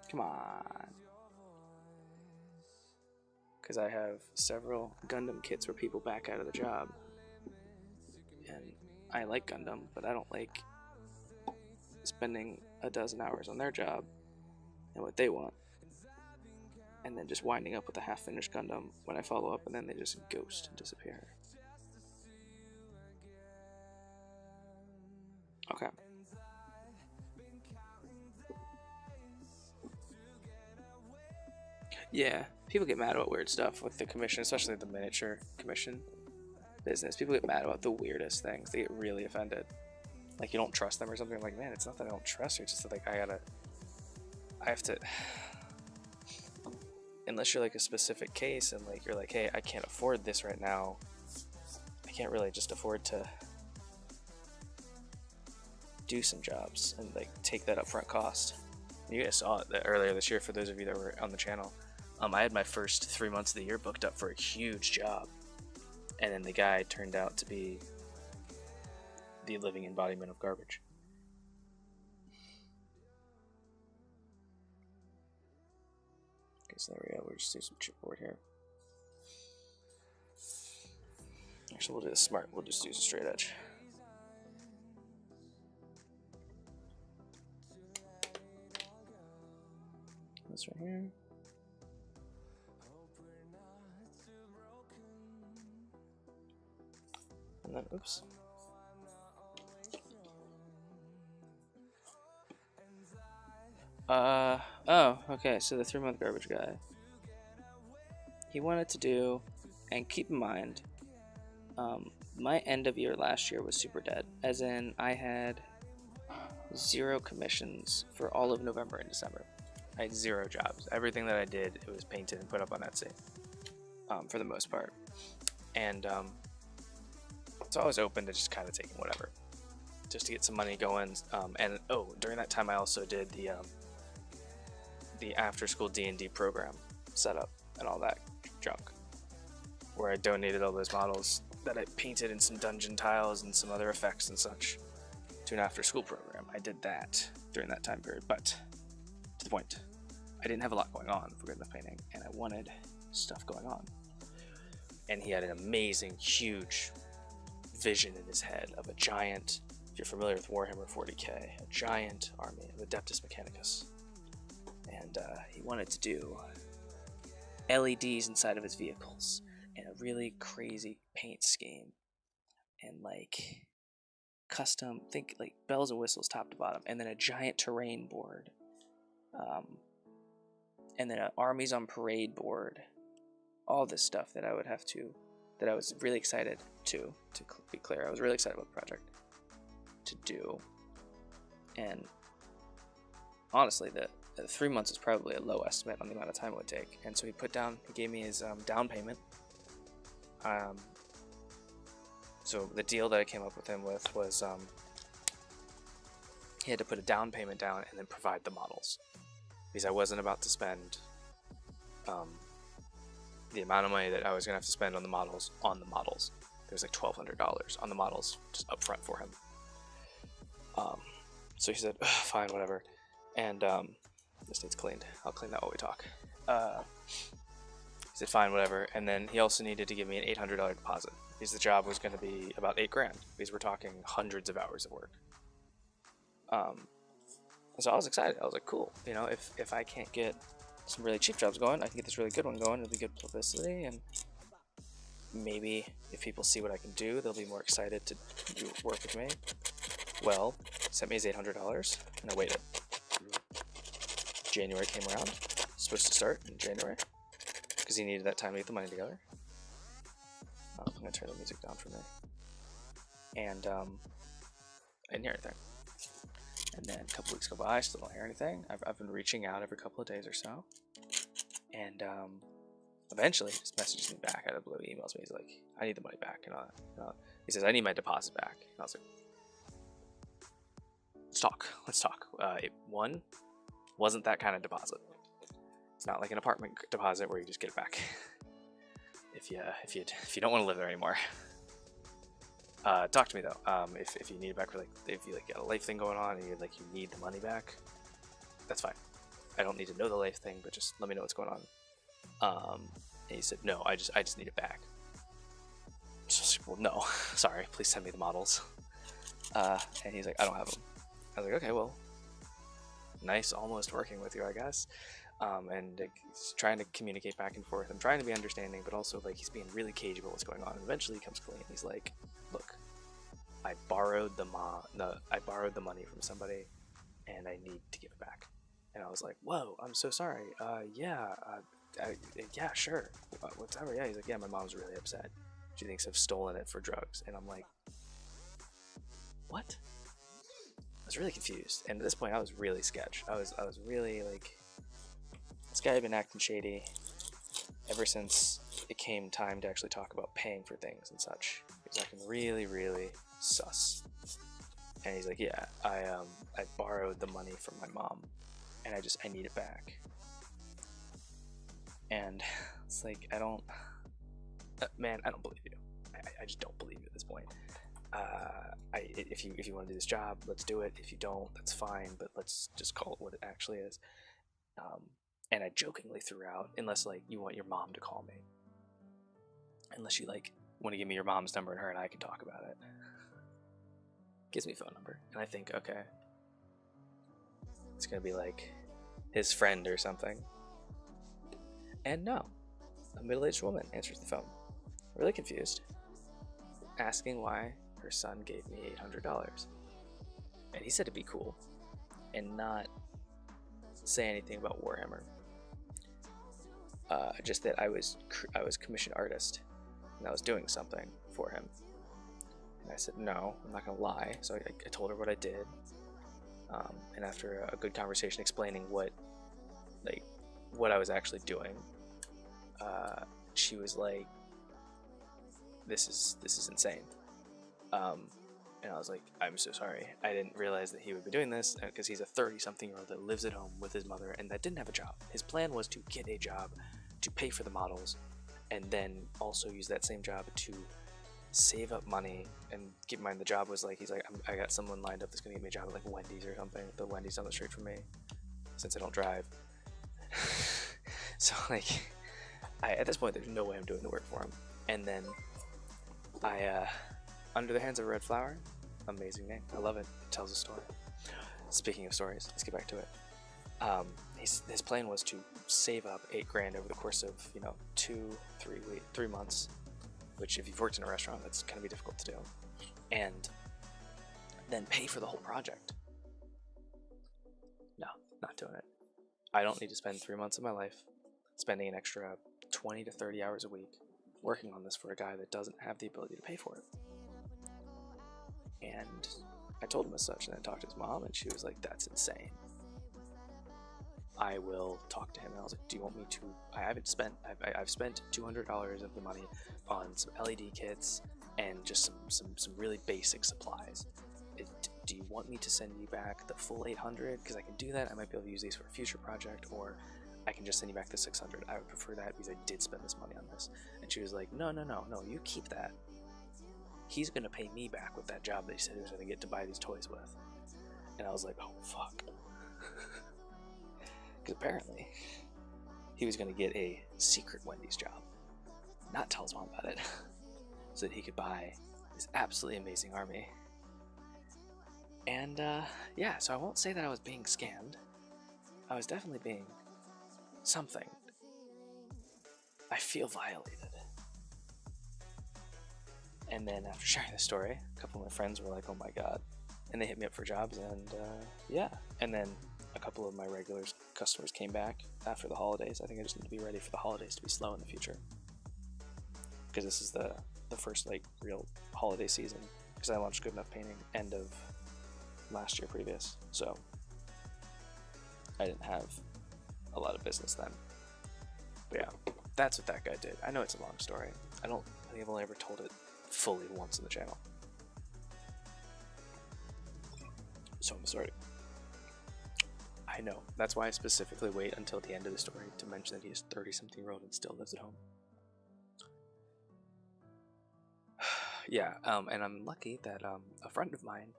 Come on. Because I have several Gundam kits where people back out of the job. And I like Gundam, but I don't like spending a dozen hours on their job and what they want, and then just winding up with a half-finished Gundam when I follow up, and then they just ghost and disappear. Okay. Yeah, people get mad about weird stuff with the commission, especially the miniature commission business. People get mad about the weirdest things. They get really offended. Like, you don't trust them or something. I'm like, man, it's not that I don't trust you. It's just that, like, I have to, unless you're like a specific case and like you're like, hey, I can't afford this right now. I can't really just afford to do some jobs and like take that upfront cost. You guys saw it earlier this year for those of you that were on the channel. I had my first 3 months of the year booked up for a huge job, and then the guy turned out to be the living embodiment of garbage. Okay, so there we go. We'll just do some chipboard here. Actually, we'll do this smart. We'll just use a straight edge. This right here. And then, oops. Oh, okay, so the 3-month garbage guy. He wanted to do, and keep in mind, my end of year last year was super dead. As in, I had 0 commissions for all of November and December. I had 0 jobs. Everything that I did, it was painted and put up on Etsy, for the most part. And, so I was open to just kind of taking whatever, just to get some money going. And oh, during that time I also did the after-school D&D program setup and all that junk, where I donated all those models that I painted in some dungeon tiles and some other effects and such to an after-school program. I did that during that time period, but to the point, I didn't have a lot going on for good enough painting, and I wanted stuff going on. And he had an amazing, huge vision in his head of a giant, if you're familiar with Warhammer 40k, a giant army of Adeptus Mechanicus. And he wanted to do LEDs inside of his vehicles and a really crazy paint scheme and like custom, think like bells and whistles top to bottom, and then a giant terrain board, and then an armies on parade board. All this stuff that I would have to, that I was really excited to be clear, I was really excited about the project to do. And honestly, the 3 months is probably a low estimate on the amount of time it would take. And so he gave me his down payment. So the deal that I came up with him with was he had to put a down payment down and then provide the models, because I wasn't about to spend the amount of money that I was gonna have to spend on the models. There was like $1,200 on the models just up front for him. So he said, fine, whatever. And this needs cleaned. I'll clean that while we talk. He said, fine, whatever. And then he also needed to give me an $800 deposit, because the job was going to be about $8,000, because we're talking hundreds of hours of work. So I was excited. I was like, cool. You know, if I can't get some really cheap jobs going, I can get this really good one going. It'll be good publicity, and maybe if people see what I can do, they'll be more excited to work with me. Well, sent me his $800, and I waited. January came around. Supposed to start in January, because he needed that time to get the money together. I'm gonna turn the music down for me. And I didn't hear anything. And then a couple weeks go by, still don't hear anything. I've been reaching out every couple of days or so. And eventually he just messages me back out of the blue. He emails me. He's like, I need the money back. And he says, I need my deposit back. And I was like, let's talk. It wasn't that kind of deposit. It's not like an apartment deposit where you just get it back if you don't want to live there anymore. Talk to me though. If you need it back for if you got a life thing going on and you need the money back, that's fine. I don't need to know the life thing, but just let me know what's going on. And he said, no, I just need it back. So I was like, well, no, sorry, please send me the models. And he's like, I don't have them. I was like, okay, well, nice almost working with you, I guess. And he's trying to communicate back and forth. I'm trying to be understanding, but also like he's being really cagey about what's going on. And eventually he comes clean. He's like, look, I borrowed the money from somebody, and I need to give it back. And I was like, whoa, I'm so sorry. Yeah, yeah, sure, whatever. Yeah, he's like, yeah, my mom's really upset. She thinks I've stolen it for drugs. And I'm like, what? I was really confused. And at this point, I was really sketched. I was really like, this guy had been acting shady ever since it came time to actually talk about paying for things and such. He was acting really, really sus. And he's like, yeah, I borrowed the money from my mom, and I need it back. And it's like, I don't, man, I don't believe you. I just don't believe you at this point. If you want to do this job, let's do it. If you don't, that's fine, but let's just call it what it actually is. And I jokingly threw out, unless like you want your mom to call me, unless you like want to give me your mom's number and her and I can talk about it. Gives me a phone number, and I think, okay, it's gonna be like his friend or something. And no, a middle-aged woman answers the phone, really confused, asking why her son gave me $800. And he said to be cool and not say anything about Warhammer. Just that I was commissioned artist and I was doing something for him. And I said, no, I'm not gonna lie. So I told her what I did. And after a good conversation explaining what I was actually doing, she was like, this is insane. And I was like, I'm so sorry. I didn't realize that he would be doing this, because he's a 30-something-year-old that lives at home with his mother and that didn't have a job. His plan was to get a job, to pay for the models, and then also use that same job to save up money. And keep in mind, the job was like, he's like, I got someone lined up that's gonna give me a job at like Wendy's or something. The Wendy's down the street from me, since I don't drive. So like, at this point, there's no way I'm doing the work for him. And then Under the Hands of a Red Flower, amazing name. I love it. It tells a story. Speaking of stories, let's get back to it. His plan was to save up $8,000 over the course of 3 months, which if you've worked in a restaurant, that's gonna be difficult to do, and then pay for the whole project. No, not doing it. I don't need to spend 3 months of my life spending an extra 20 to 30 hours a week working on this for a guy that doesn't have the ability to pay for it. And I told him as such, and I talked to his mom, and she was like, that's insane. I will talk to him. And I was like, do you want me to? I've spent $200 of the money on some LED kits and just some really basic supplies. Do you want me to send you back the full 800? Because I can do that. I might be able to use these for a future project, or I can just send you back the 600. I would prefer that because I did spend this money on this. And she was like, no, you keep that. He's gonna pay me back with that job that he said he was gonna get to buy these toys with. And I was like, oh fuck. Because apparently he was gonna get a secret Wendy's job, not tell his mom about it, so that he could buy this absolutely amazing army. And yeah, so I won't say that I was being scammed. I was definitely being something. I feel violated. And then after sharing the story, a couple of my friends were like, oh my god. And they hit me up for jobs, and yeah. And then a couple of my regular customers came back after the holidays. I think I just need to be ready for the holidays to be slow in the future, because this is the first like real holiday season, because I launched Good Enough Painting end of last year previous, so I didn't have a lot of business then. But yeah, that's what that guy did. I know it's a long story. I think I've only ever told it fully once in the channel, so I'm sorry. I know, that's why I specifically wait until the end of the story to mention that he is 30-something-year-old and still lives at home. Yeah, and I'm lucky that a friend of mine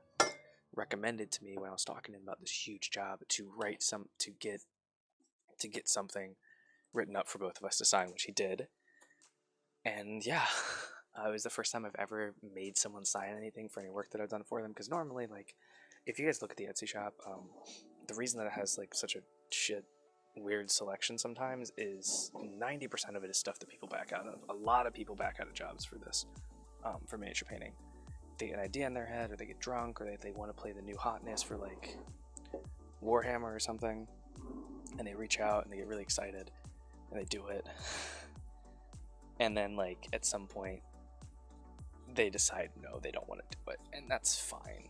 recommended to me when I was talking to him about this huge job to get something written up for both of us to sign, which he did. And yeah, it was the first time I've ever made someone sign anything for any work that I've done for them, because normally, like, if you guys look at the Etsy shop, the reason that it has like such a shit weird selection sometimes is 90% of it is stuff that people back out of. A lot of people back out of jobs for this, for miniature painting. They get an idea in their head, or they get drunk, or they want to play the new hotness for like Warhammer or something, and they reach out and they get really excited and they do it. And then like at some point they decide no, they don't want to do it, and that's fine.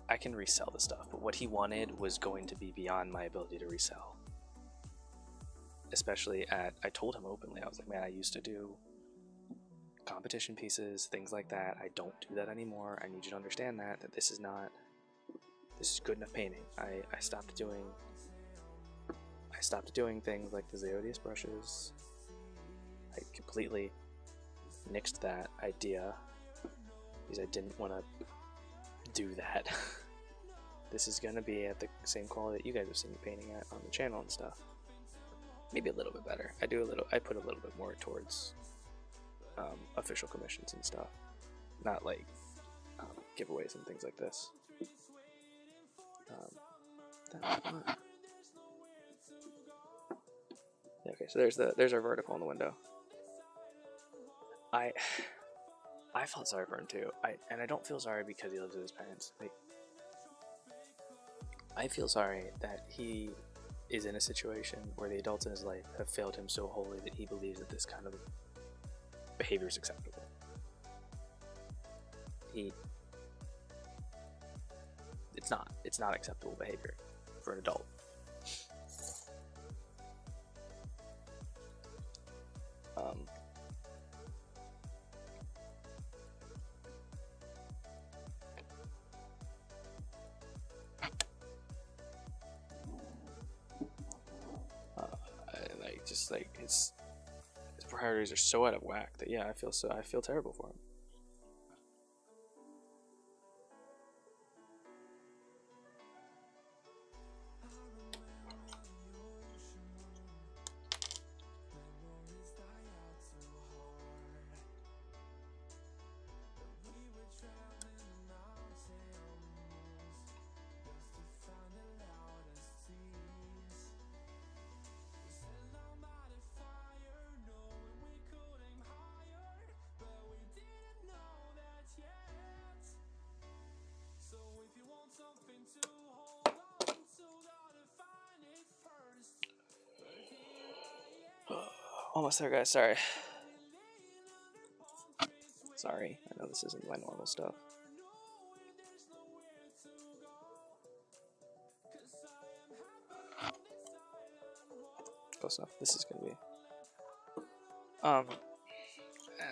I can resell the stuff, but what he wanted was going to be beyond my ability to resell. Especially I told him openly, I was like, man, I used to do competition pieces, things like that. I don't do that anymore. I need you to understand that this is good enough painting. I stopped doing things like the Zeodius brushes. I completely nixed that idea because I didn't want to do that. This is gonna be at the same quality that you guys have seen me painting at on the channel and stuff. Maybe a little bit better. I put a little bit more towards official commissions and stuff, not like giveaways and things like this. Okay, so there's our vertical in the window. I felt sorry for him too. And I don't feel sorry because he lives with his parents. Like, I feel sorry that he is in a situation where the adults in his life have failed him so wholly that he believes that this kind of behavior is acceptable. It's not acceptable behavior for an adult. Like his priorities are so out of whack that yeah, I feel terrible for him. Almost there, guys. Sorry. I know this isn't my normal stuff. Close enough. This is gonna be.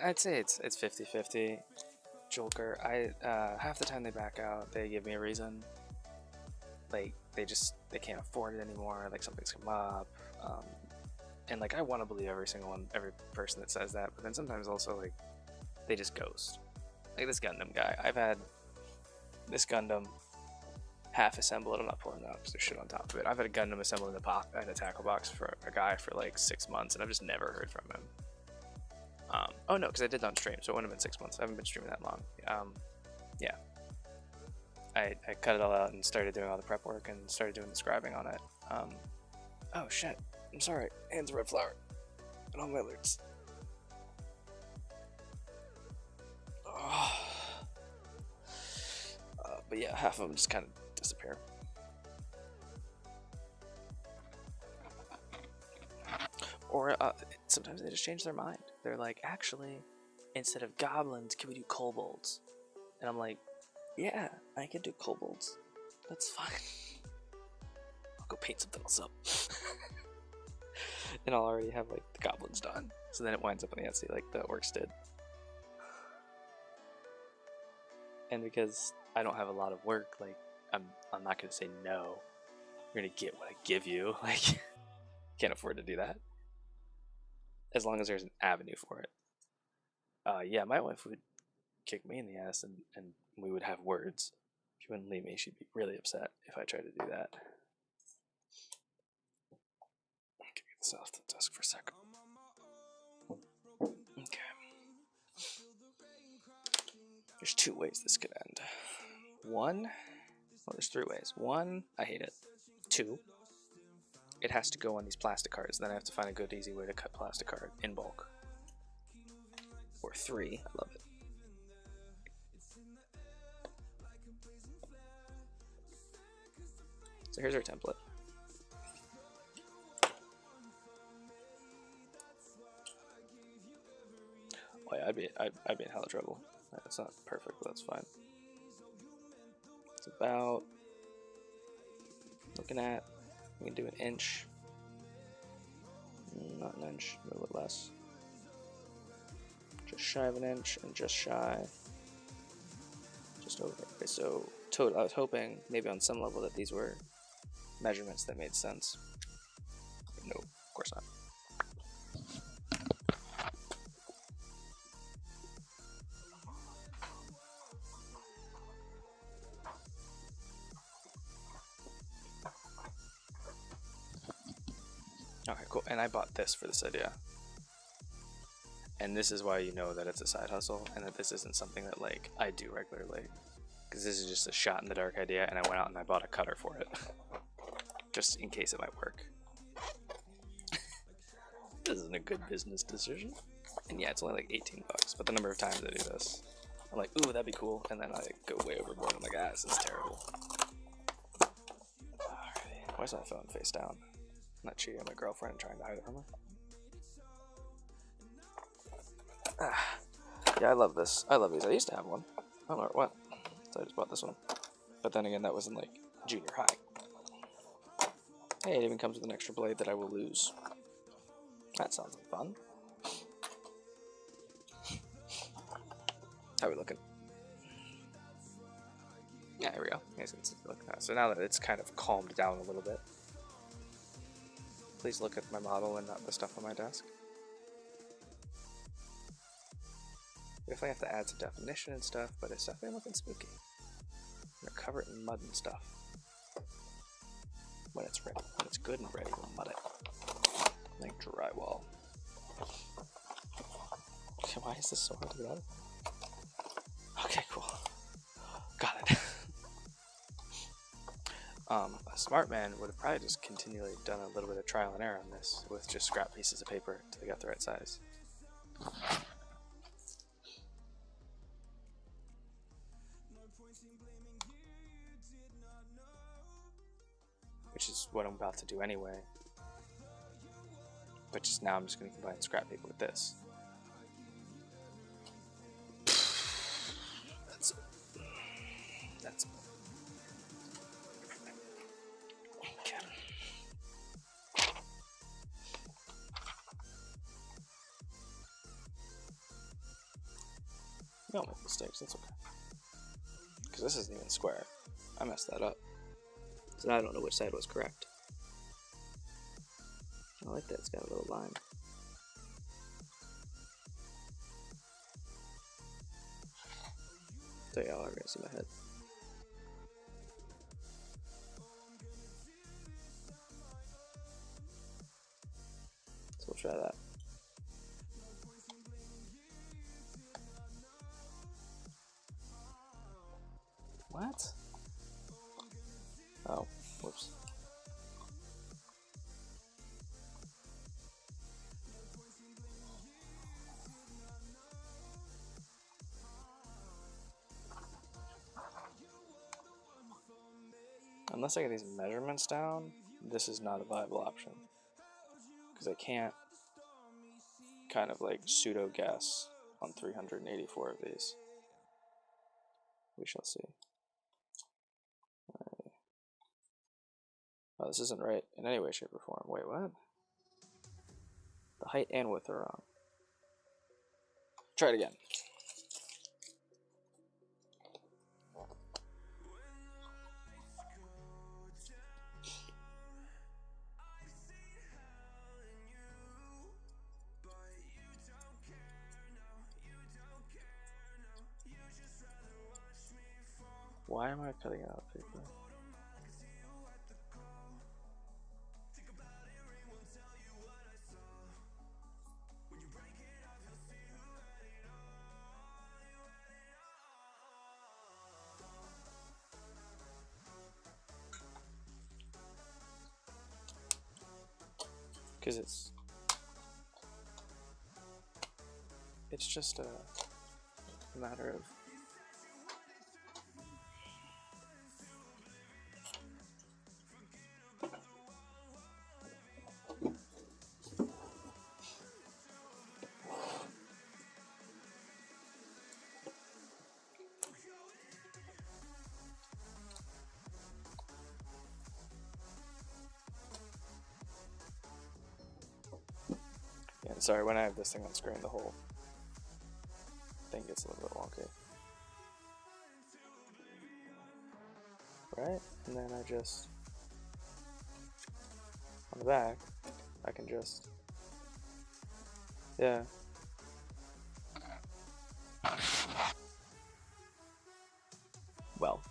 I'd say it's 50-50. Joker. Half the time they back out. They give me a reason. Like they can't afford it anymore. Like something's come up. And like I want to believe every person that says that, but then sometimes also like they just ghost. Like this Gundam guy, I've had this Gundam half assembled. I'm not pulling it out because there's shit on top of it. I've had a Gundam assembled in a tackle box for a guy for like 6 months, and I've just never heard from him. Oh no, because I did it on stream, so it wouldn't have been 6 months. I haven't been streaming that long. Yeah. I cut it all out and started doing all the prep work and started doing the scribing on it. Oh shit. I'm sorry, hands red flower, and all my alerts. But yeah, half of them just kind of disappear. Or sometimes they just change their mind. They're like, actually, instead of goblins, can we do kobolds? And I'm like, yeah, I can do kobolds. That's fine. I'll go paint something else up. And I'll already have like the goblins done, so then it winds up on the Etsy like the orcs did. And because I don't have a lot of work, like I'm not gonna say no. You're gonna get what I give you. Like, can't afford to do that. As long as there's an avenue for it. Yeah, my wife would kick me in the ass, and we would have words. She wouldn't leave me. She'd be really upset if I tried to do that. This off the desk for a second. Okay. There's 2 ways this could end. 1, well, there's 3 ways. 1, I hate it. 2, it has to go on these plastic cards. Then I have to find a good, easy way to cut plastic card in bulk. Or 3, I love it. So here's our template. Oh yeah, I'd be in hella trouble. It's not perfect, but that's fine. It's about, looking at, we can do an inch. Not an inch, a little bit less. Just shy of an inch and just shy. Just over. Okay, so total. I was hoping maybe on some level that these were measurements that made sense. No, of course not. Okay, cool. And I bought this for this idea. And this is why you know that it's a side hustle and that this isn't something that like I do regularly. Because this is just a shot in the dark idea, and I went out and I bought a cutter for it. Just in case it might work. This isn't a good business decision. And yeah, it's only like 18 bucks. But the number of times I do this, I'm like, ooh, that'd be cool. And then I go way overboard. I'm like, ah, this is terrible. Alright. Why is my phone face down? I'm not cheating on my girlfriend and trying to hide it from her. Ah. Yeah, I love this. I love these. I used to have one. I don't know what. So I just bought this one. But then again, that was in like junior high. Hey, it even comes with an extra blade that I will lose. That sounds like fun. How are we looking? Yeah, here we go. So now that it's kind of calmed down a little bit, please look at my model and not the stuff on my desk. We definitely have to add some definition and stuff, but it's definitely looking spooky. I'm gonna cover it in mud and stuff. When it's ready, when it's good and ready, we'll mud it. Like drywall. Okay, why is this so hard to get out of? Okay, cool. Got it. A smart man would have probably just continually done a little bit of trial and error on this with just scrap pieces of paper until they got the right size. Which is what I'm about to do anyway. But just now I'm just going to combine scrap paper with this. That's okay. We don't make mistakes, that's okay. Because this isn't even square. I messed that up. So now I don't know which side was correct. I like that it's got a little line. So yeah, I'm gonna see my head. So we'll try that. What? Oh, whoops. Unless I get these measurements down, this is not a viable option. Because I can't kind of like pseudo guess on 384 of these. We shall see. Oh, this isn't right in any way, shape, or form. Wait, what? The height and width are wrong. Try it again. Why am I cutting out paper? because it's just a matter of yeah, sorry, when I have this thing on screen, the whole thing gets a little bit wonky. Right? And then I just, on the back, I can just, yeah. Well.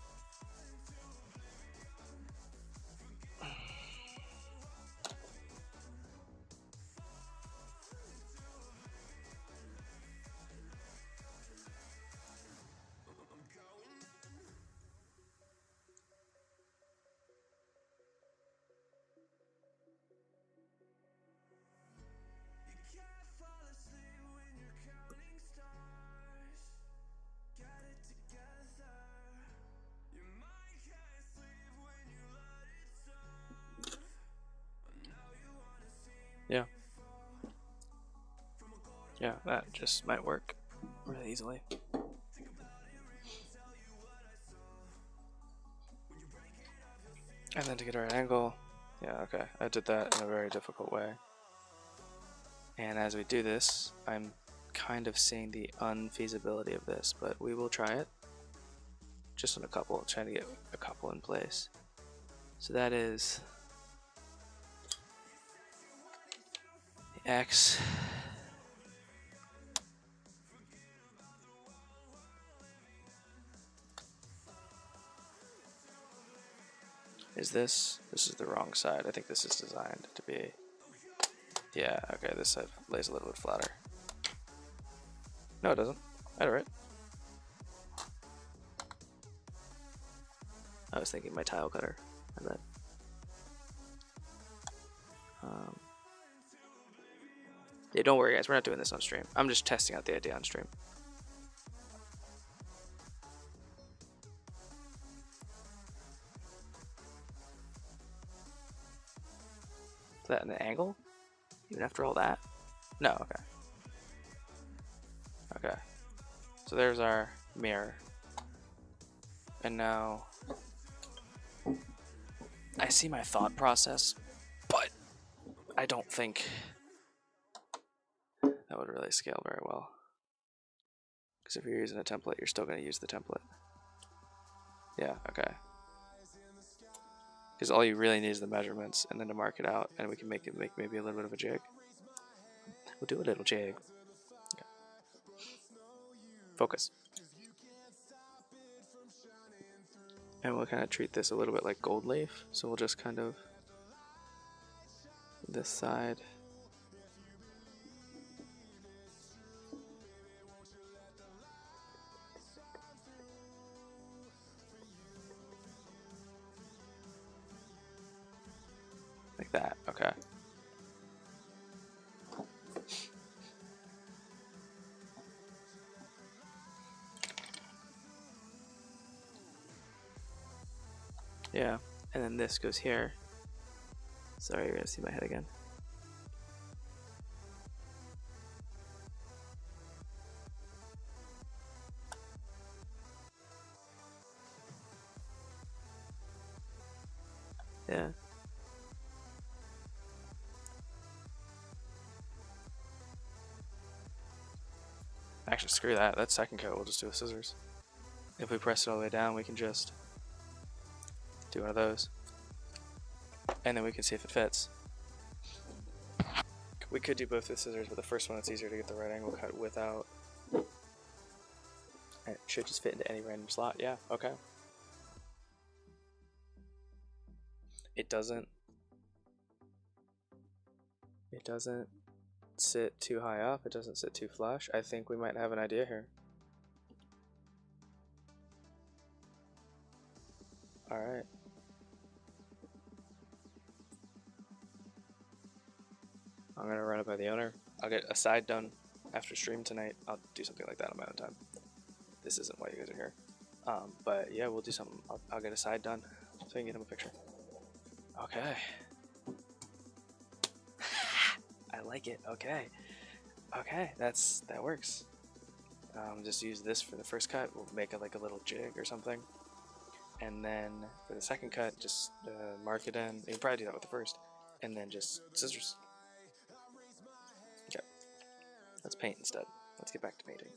Yeah. Yeah, that just might work really easily. And then to get a right angle, yeah, okay. I did that in a very difficult way. And as we do this, I'm kind of seeing the unfeasibility of this, but we will try it. Just on a couple, trying to get a couple in place. So that is the X. This is the wrong side. I think this is designed to be, yeah, okay, this side lays a little bit flatter. No, it doesn't. I had it right. I was thinking my tile cutter. I bet. Yeah, don't worry, guys. We're not doing this on stream. I'm just testing out the idea on stream. Is that an angle? Even after all that? No, okay. Okay. So there's our mirror. And now I see my thought process, but I don't think that would really scale very well. Because if you're using a template, you're still going to use the template. Yeah, okay. Because all you really need is the measurements and then to mark it out, and we can make maybe a little bit of a jig. We'll do a little jig. Okay. Focus. And we'll kind of treat this a little bit like gold leaf. So we'll just kind of this side. Like that, okay. Yeah, and then this goes here. Sorry, you're gonna see my head again. Yeah. Actually, screw that. That second coat, we'll just do with scissors. If we press it all the way down, we can just do one of those. And then we can see if it fits. We could do both with scissors, but the first one it's easier to get the right angle cut without. And it should just fit into any random slot. Yeah, okay. It doesn't sit too high up, it doesn't sit too flush. I think we might have an idea here. Alright. I'm gonna run it by the owner. I'll get a side done after stream tonight. I'll do something like that on my own time. This isn't why you guys are here. But yeah, we'll do something. I'll get a side done so I can get him a picture. Okay. I like it. Okay. Okay, that works. Just use this for the first cut. We'll make it like a little jig or something. And then for the second cut, just mark it in. You can probably do that with the first. And then just scissors. Okay. Let's paint instead. Let's get back to painting.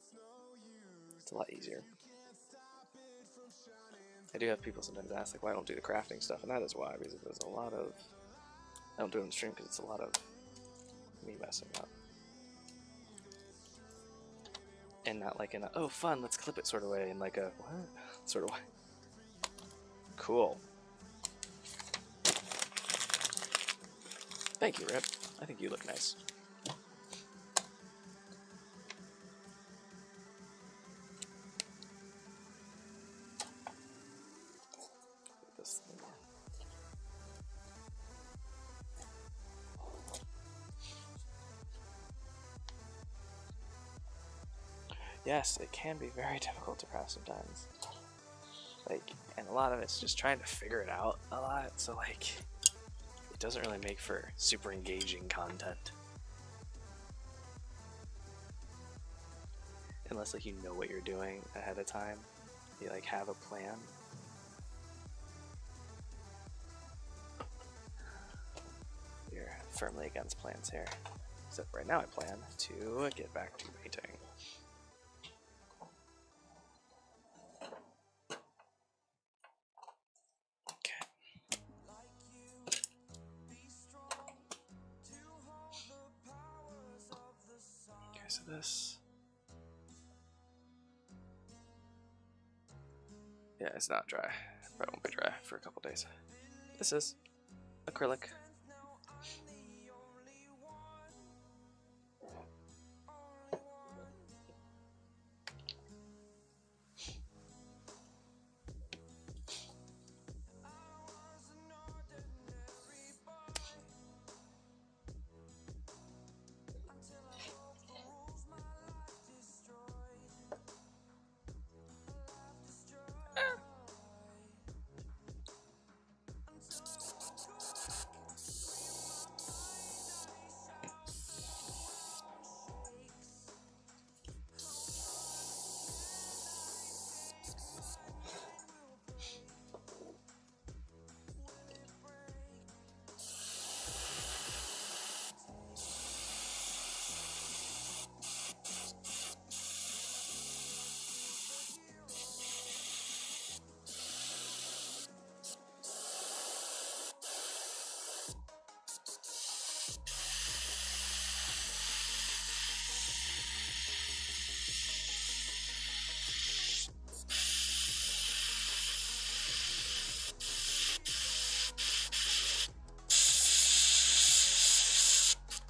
It's a lot easier. I do have people sometimes ask, like, why I don't do the crafting stuff, and that is why, because there's a lot of... I don't do it on stream because it's a lot of me messing up. And not like in a, oh, fun, let's clip it sort of way, in like a, what? Sort of way. Cool. Thank you, Rip. I think you look nice. This thing. Yes, it can be very difficult to craft sometimes. Like, and a lot of it's just trying to figure it out a lot, so like, it doesn't really make for super engaging content. Unless like you know what you're doing ahead of time, you like have a plan. We're firmly against plans here. Except right now I plan to get back to painting. Okay, so this... yeah, it's not dry. Probably won't be dry for a couple days. This is acrylic.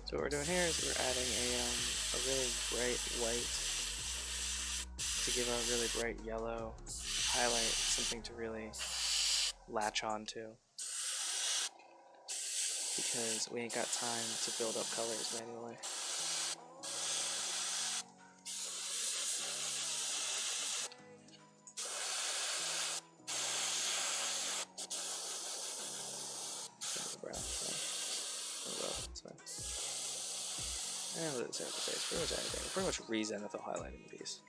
So what we're doing here is we're adding a really bright white to give a really bright yellow highlight, something to really latch on to. Because we ain't got time to build up colors manually. And we'll do the same with the face, pretty much anything. We're pretty much re-zenithal highlighting the piece.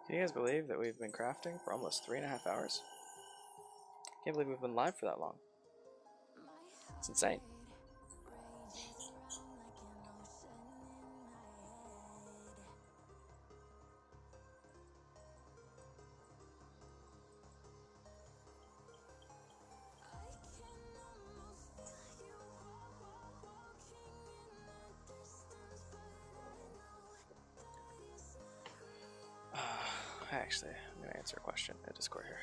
Can you guys believe that we've been crafting for almost 3.5 hours? Can't believe we've been live for that long. It's insane. Actually, I'm going to answer a question in Discord here.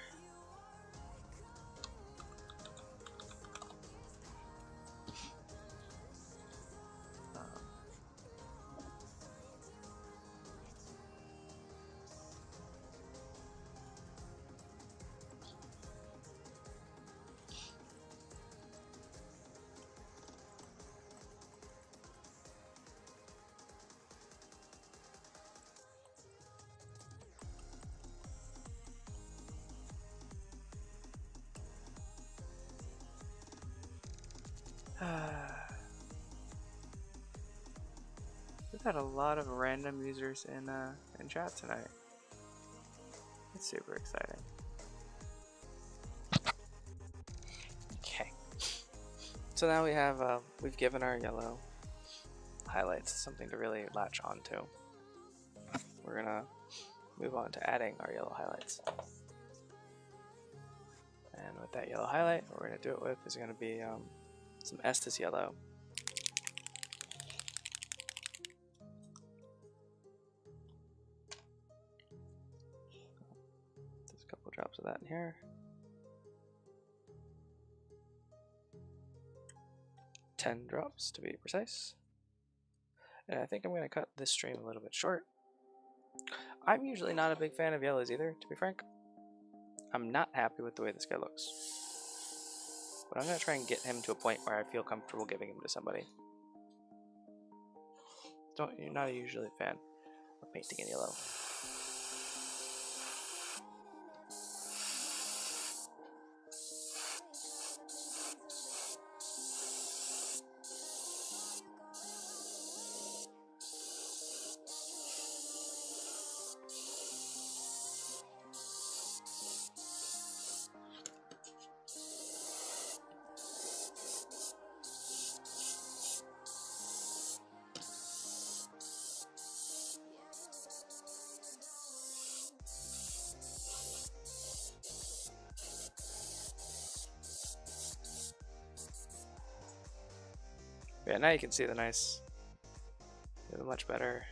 We've had a lot of random users in chat tonight. It's super exciting. Okay. So now we have we've given our yellow highlights something to really latch onto. We're gonna move on to adding our yellow highlights. And with that yellow highlight, what we're gonna do it with is gonna be some Estus yellow. Just a couple drops of that in here. 10 drops to be precise. And I think I'm going to cut this stream a little bit short. I'm usually not a big fan of yellows either, to be frank. I'm not happy with the way this guy looks. But I'm going to try and get him to a point where I feel comfortable giving him to somebody. You're not usually a fan of painting in yellow. Yeah, now you can see the much better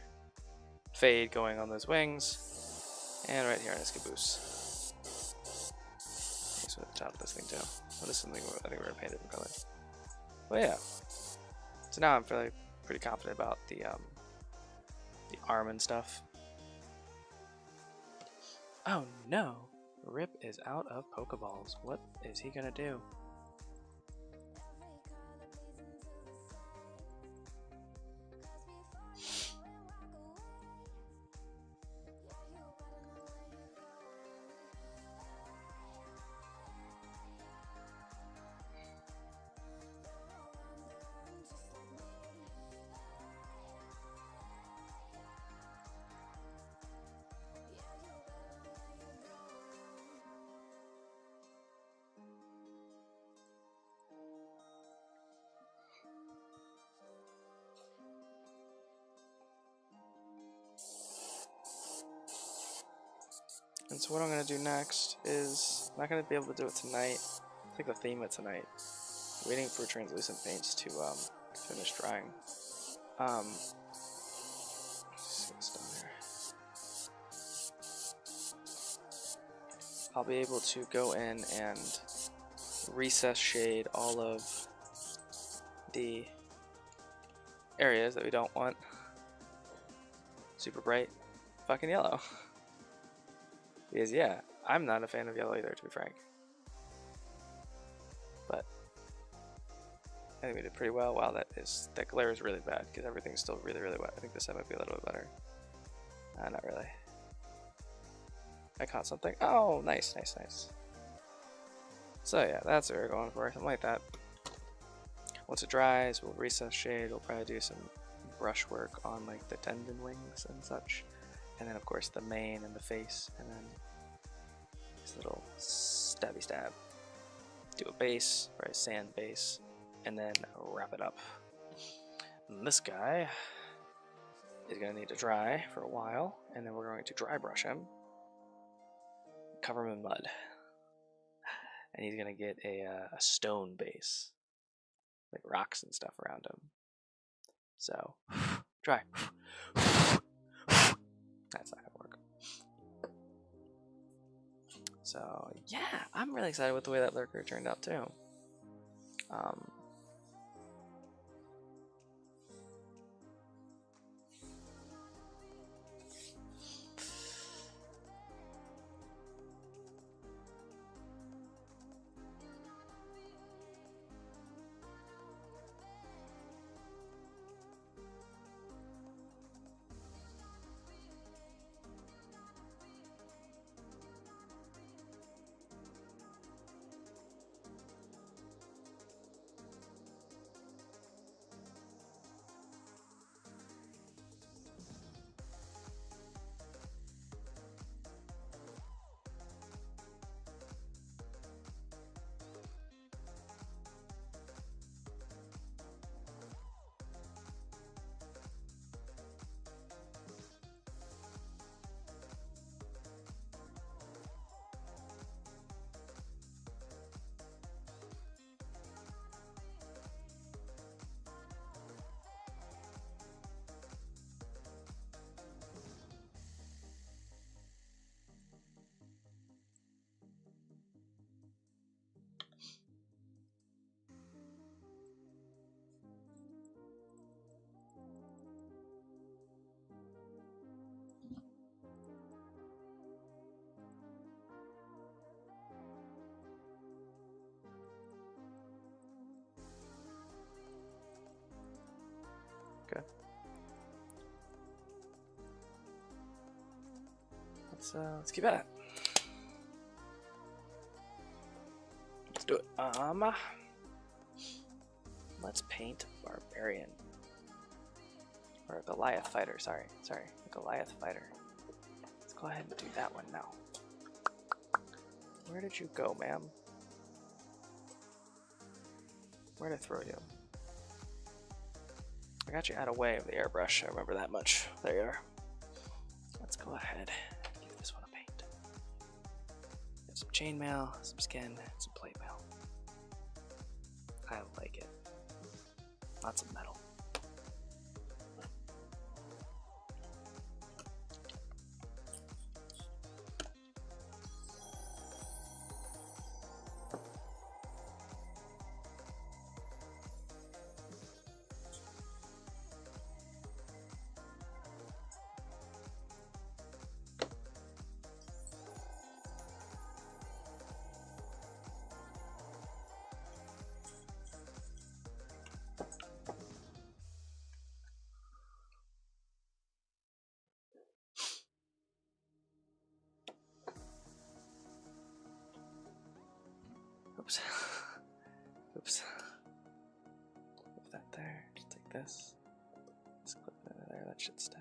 fade going on those wings, and right here on his caboose. So at the top of this thing too. Well, this is something I think we're gonna paint a different color. But yeah, so now I'm pretty confident about the arm and stuff. Oh no, Rip is out of Pokeballs. What is he gonna do? And so what I'm going to do next is, I'm not going to be able to do it tonight. I think the theme of tonight, waiting for translucent paints to finish drying. Let's see what's done here. I'll be able to go in and recess shade all of the areas that we don't want super bright fucking yellow. Because yeah, I'm not a fan of yellow either, to be frank. But I think we did pretty well. Wow, that glare is really bad because everything's still really, really wet. I think this side might be a little bit better. Not really. I caught something. Oh, nice, nice, nice. So yeah, that's what we're going for, something like that. Once it dries, we'll recess shade. We'll probably do some brush work on like the tendon wings and such. and then of course the mane and the face, and then this little stabby stab. Do a base, or a sand base, and then wrap it up. And this guy is going to need to dry for a while, and then we're going to dry brush him, cover him in mud, and he's going to get a stone base, like rocks and stuff around him. So, dry. That's not going to work. So, yeah, I'm really excited with the way that lurker turned out, too. Good. Let's keep at it. Let's do it. Let's paint barbarian. Or a Goliath fighter, sorry. A Goliath fighter. Let's go ahead and do that one now. Where did you go, ma'am? Where'd I throw you? I got you out of way of the airbrush, I remember that much. There you are. Let's go ahead and give this one a paint. Got some chainmail, some skin, some plate mail. I like it. Lots of metal. Oops. Oops. Put that there. Just take this. Just clip it into there. That should stay.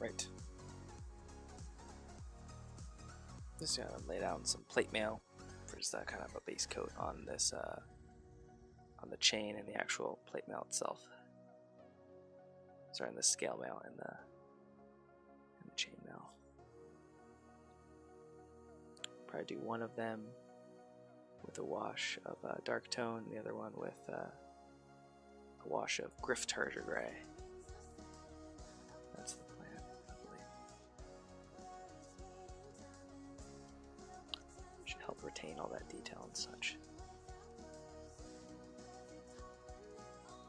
right. Just gonna lay down some plate mail for just kind of a base coat on this, on the chain and the actual plate mail itself. Sorry, in the scale mail and the chain mail. Probably do one of them with a wash of dark tone, the other one with a wash of Griff Tartar Gray. That's the plan, I believe. Should help retain all that detail and such.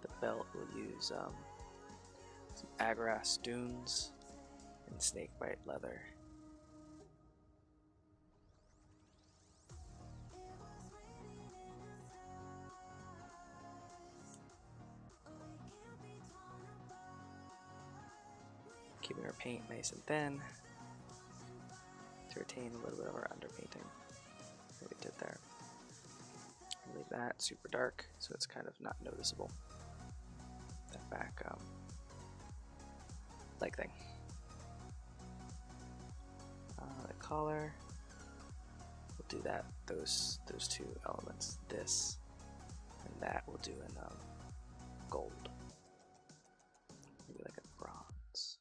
The belt will use some Agrass Dunes and snakebite leather. Keeping our paint nice and thin to retain a little bit of our underpainting that we did there. Leave that super dark so it's kind of not noticeable. That back leg thing. The collar, we'll do that. Those two elements, this and that, we'll do in gold. Maybe like a bronze.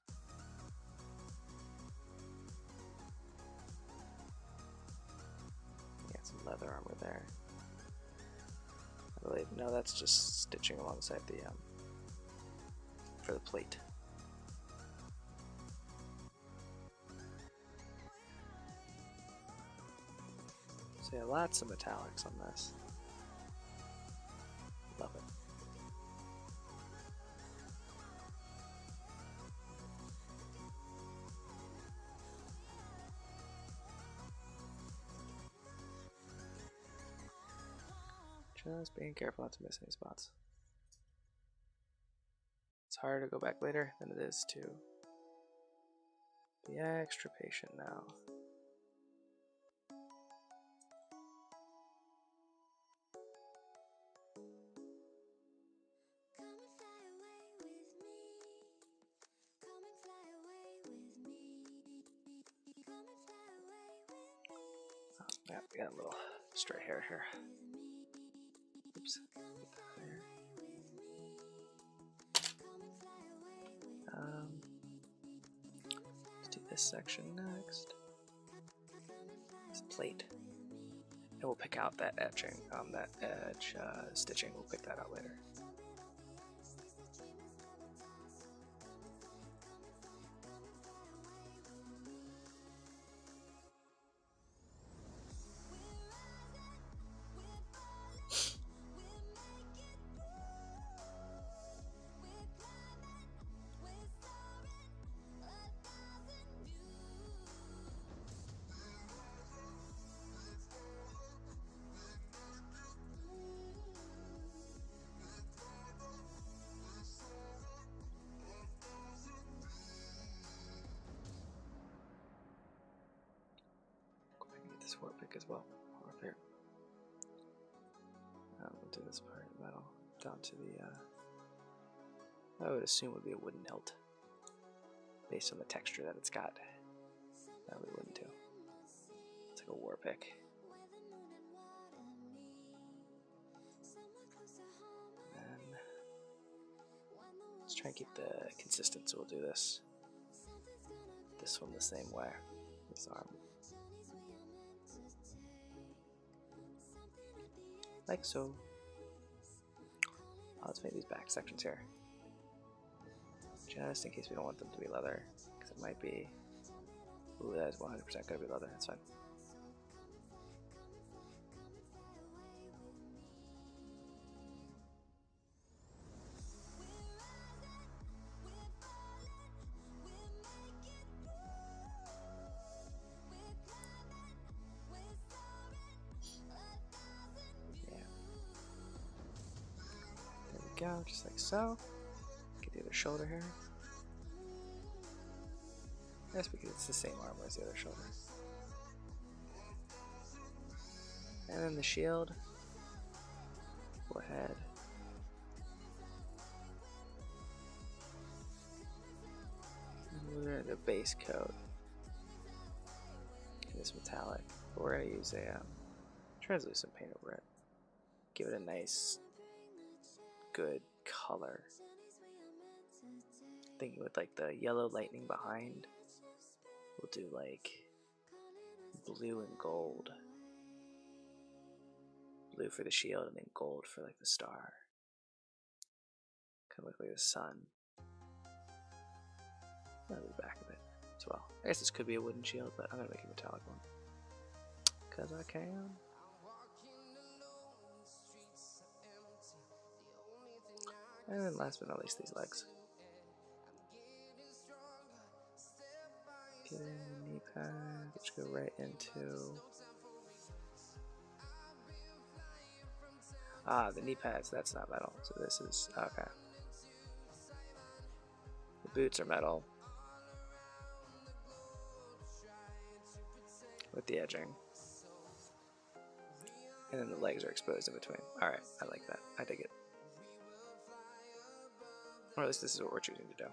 Get some leather armor there. I believe no, that's just stitching alongside the for the plate. So yeah, lots of metallics on this. Love it. Just being careful not to miss any spots. It's harder to go back later than it is to be extra patient now. Oh, yeah, we got a little stray hair here. Oops. There. Let's do this section next. This plate. And we'll pick out that etching, that edge stitching. We'll pick that out later. This warp pick as well. Up here. We'll do this part of metal down to the. I would assume would be a wooden hilt, based on the texture that it's got. That we wouldn't do. It's like a war pick. And let's try and keep the consistent, so we'll do this one the same way. This arm. Like so. Let's make these back sections here. Just in case we don't want them to be leather. Because it might be. Ooh, that is 100% going to be leather. That's fine. Go, just like so. Get the other shoulder here. That's because it's the same armor as the other shoulder. And then the shield. Go ahead. And we're going to base coat in this metallic, but we're going to use a translucent paint over it. Give it a nice, good color. Thinking with like the yellow lightning behind, we'll do like blue and gold. Blue for the shield and then gold for like the star. Kind of look like the sun. That'll be the back of it as well. I guess this could be a wooden shield, but I'm gonna make a metallic one. Cause I can. And then last but not least, these legs. Get in the knee pads, which go right into... Ah, the knee pads, that's not metal, so this is... okay. The boots are metal. With the edging. And then the legs are exposed in between. Alright, I like that. I dig it. Or at least this is what we're choosing to do.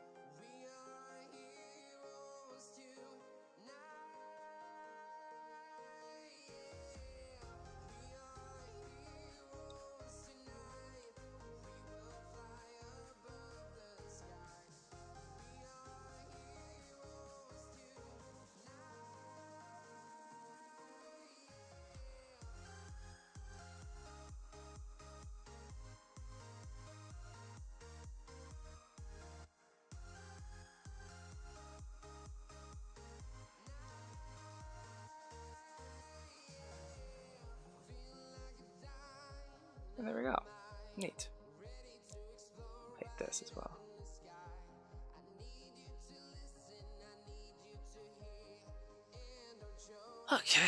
And there we go. Neat. Like this as well. Okay.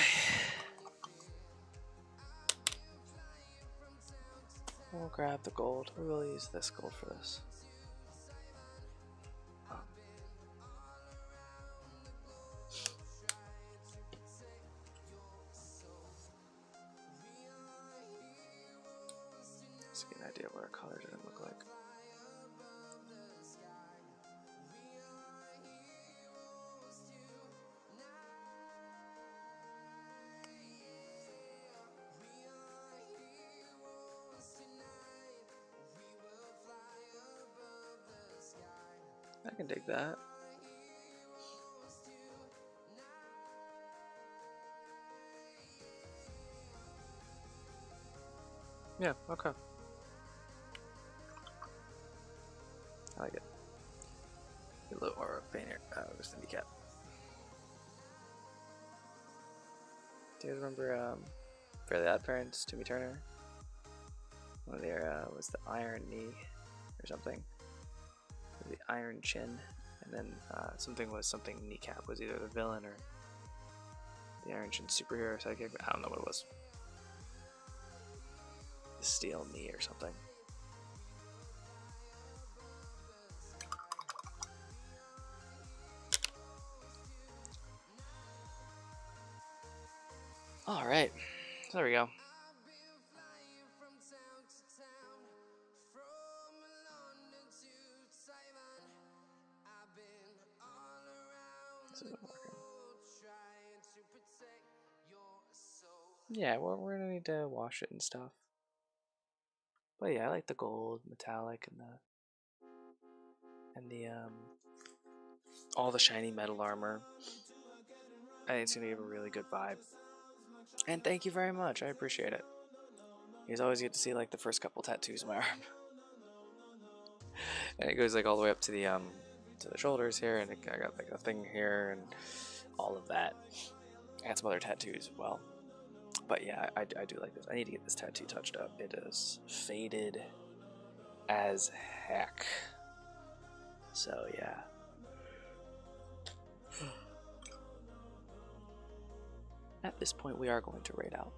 We'll grab the gold. We will use this gold for this. Just get an idea of what our colors are going to look like. I can dig that. Yeah, okay. I like it. A little aura paint here. Just the kneecap. Do you guys remember Fairly Odd Parents, Timmy Turner? One of their was the iron knee or something. The iron chin, and then something kneecap was either the villain or the iron chin superhero sidekick. I don't know what it was. The steel knee or something. All right, so there we go. This isn't working. Yeah, well, we're gonna need to wash it and stuff. But yeah, I like the gold, metallic, and the all the shiny metal armor. I think it's gonna give a really good vibe. And thank you very much. I appreciate it. You guys always get to see like the first couple tattoos on my arm. And it goes like all the way up to the shoulders here, and I got like a thing here and all of that. I got some other tattoos as well. But yeah, I do like this. I need to get this tattoo touched up. It is faded as heck. So yeah. At this point, we are going to raid out.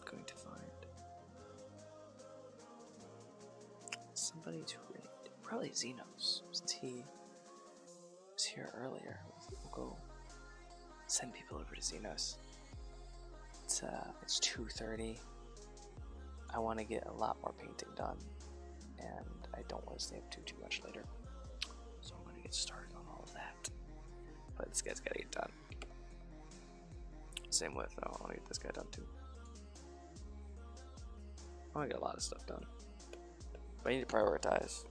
Going to find somebody to raid. Probably Xenos, since he was here earlier. We'll go send people over to Xenos. It's 2:30. I want to get a lot more painting done, and I don't want to stay up too much later. So I'm going to get started on all of that. But this guy's got to get done. Same with, I want to get this guy done too. I want to get a lot of stuff done. But I need to prioritize.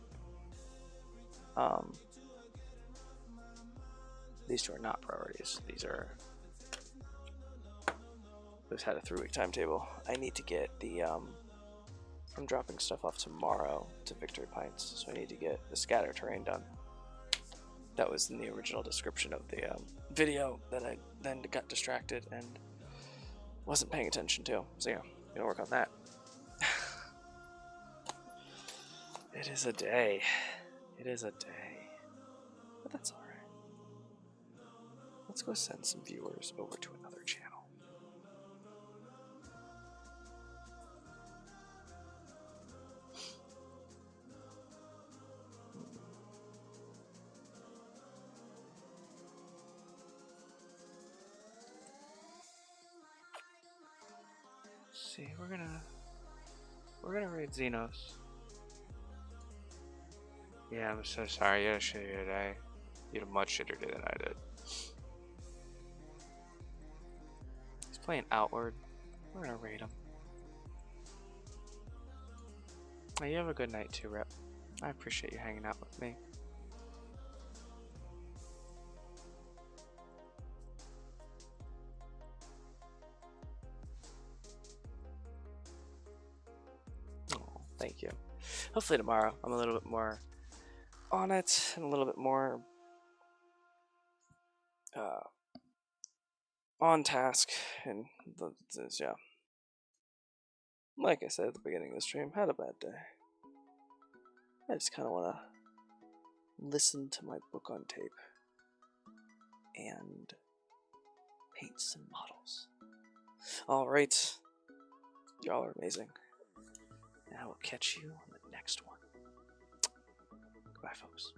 These two are not priorities. These are... We've had a 3-week timetable. I need to get the... I'm dropping stuff off tomorrow to Victory Pints, so I need to get the scatter terrain done. That was in the original description of the video that I then got distracted and wasn't paying attention to. So yeah, gonna work on that. It is a day. It is a day. But that's alright. Let's go send some viewers over to another channel. See, we're gonna raid Xenos. Yeah, I'm so sorry. You had a shittier day. You had a much shittier day than I did. He's playing Outward. We're gonna raid him. Oh, you have a good night too, Rep. I appreciate you hanging out with me. Oh, thank you. Hopefully tomorrow I'm a little bit more on it and a little bit more on task, and yeah. Like I said at the beginning of the stream, had a bad day. I just kind of want to listen to my book on tape and paint some models. Alright, y'all are amazing, and I will catch you on the next one. Goodbye, folks.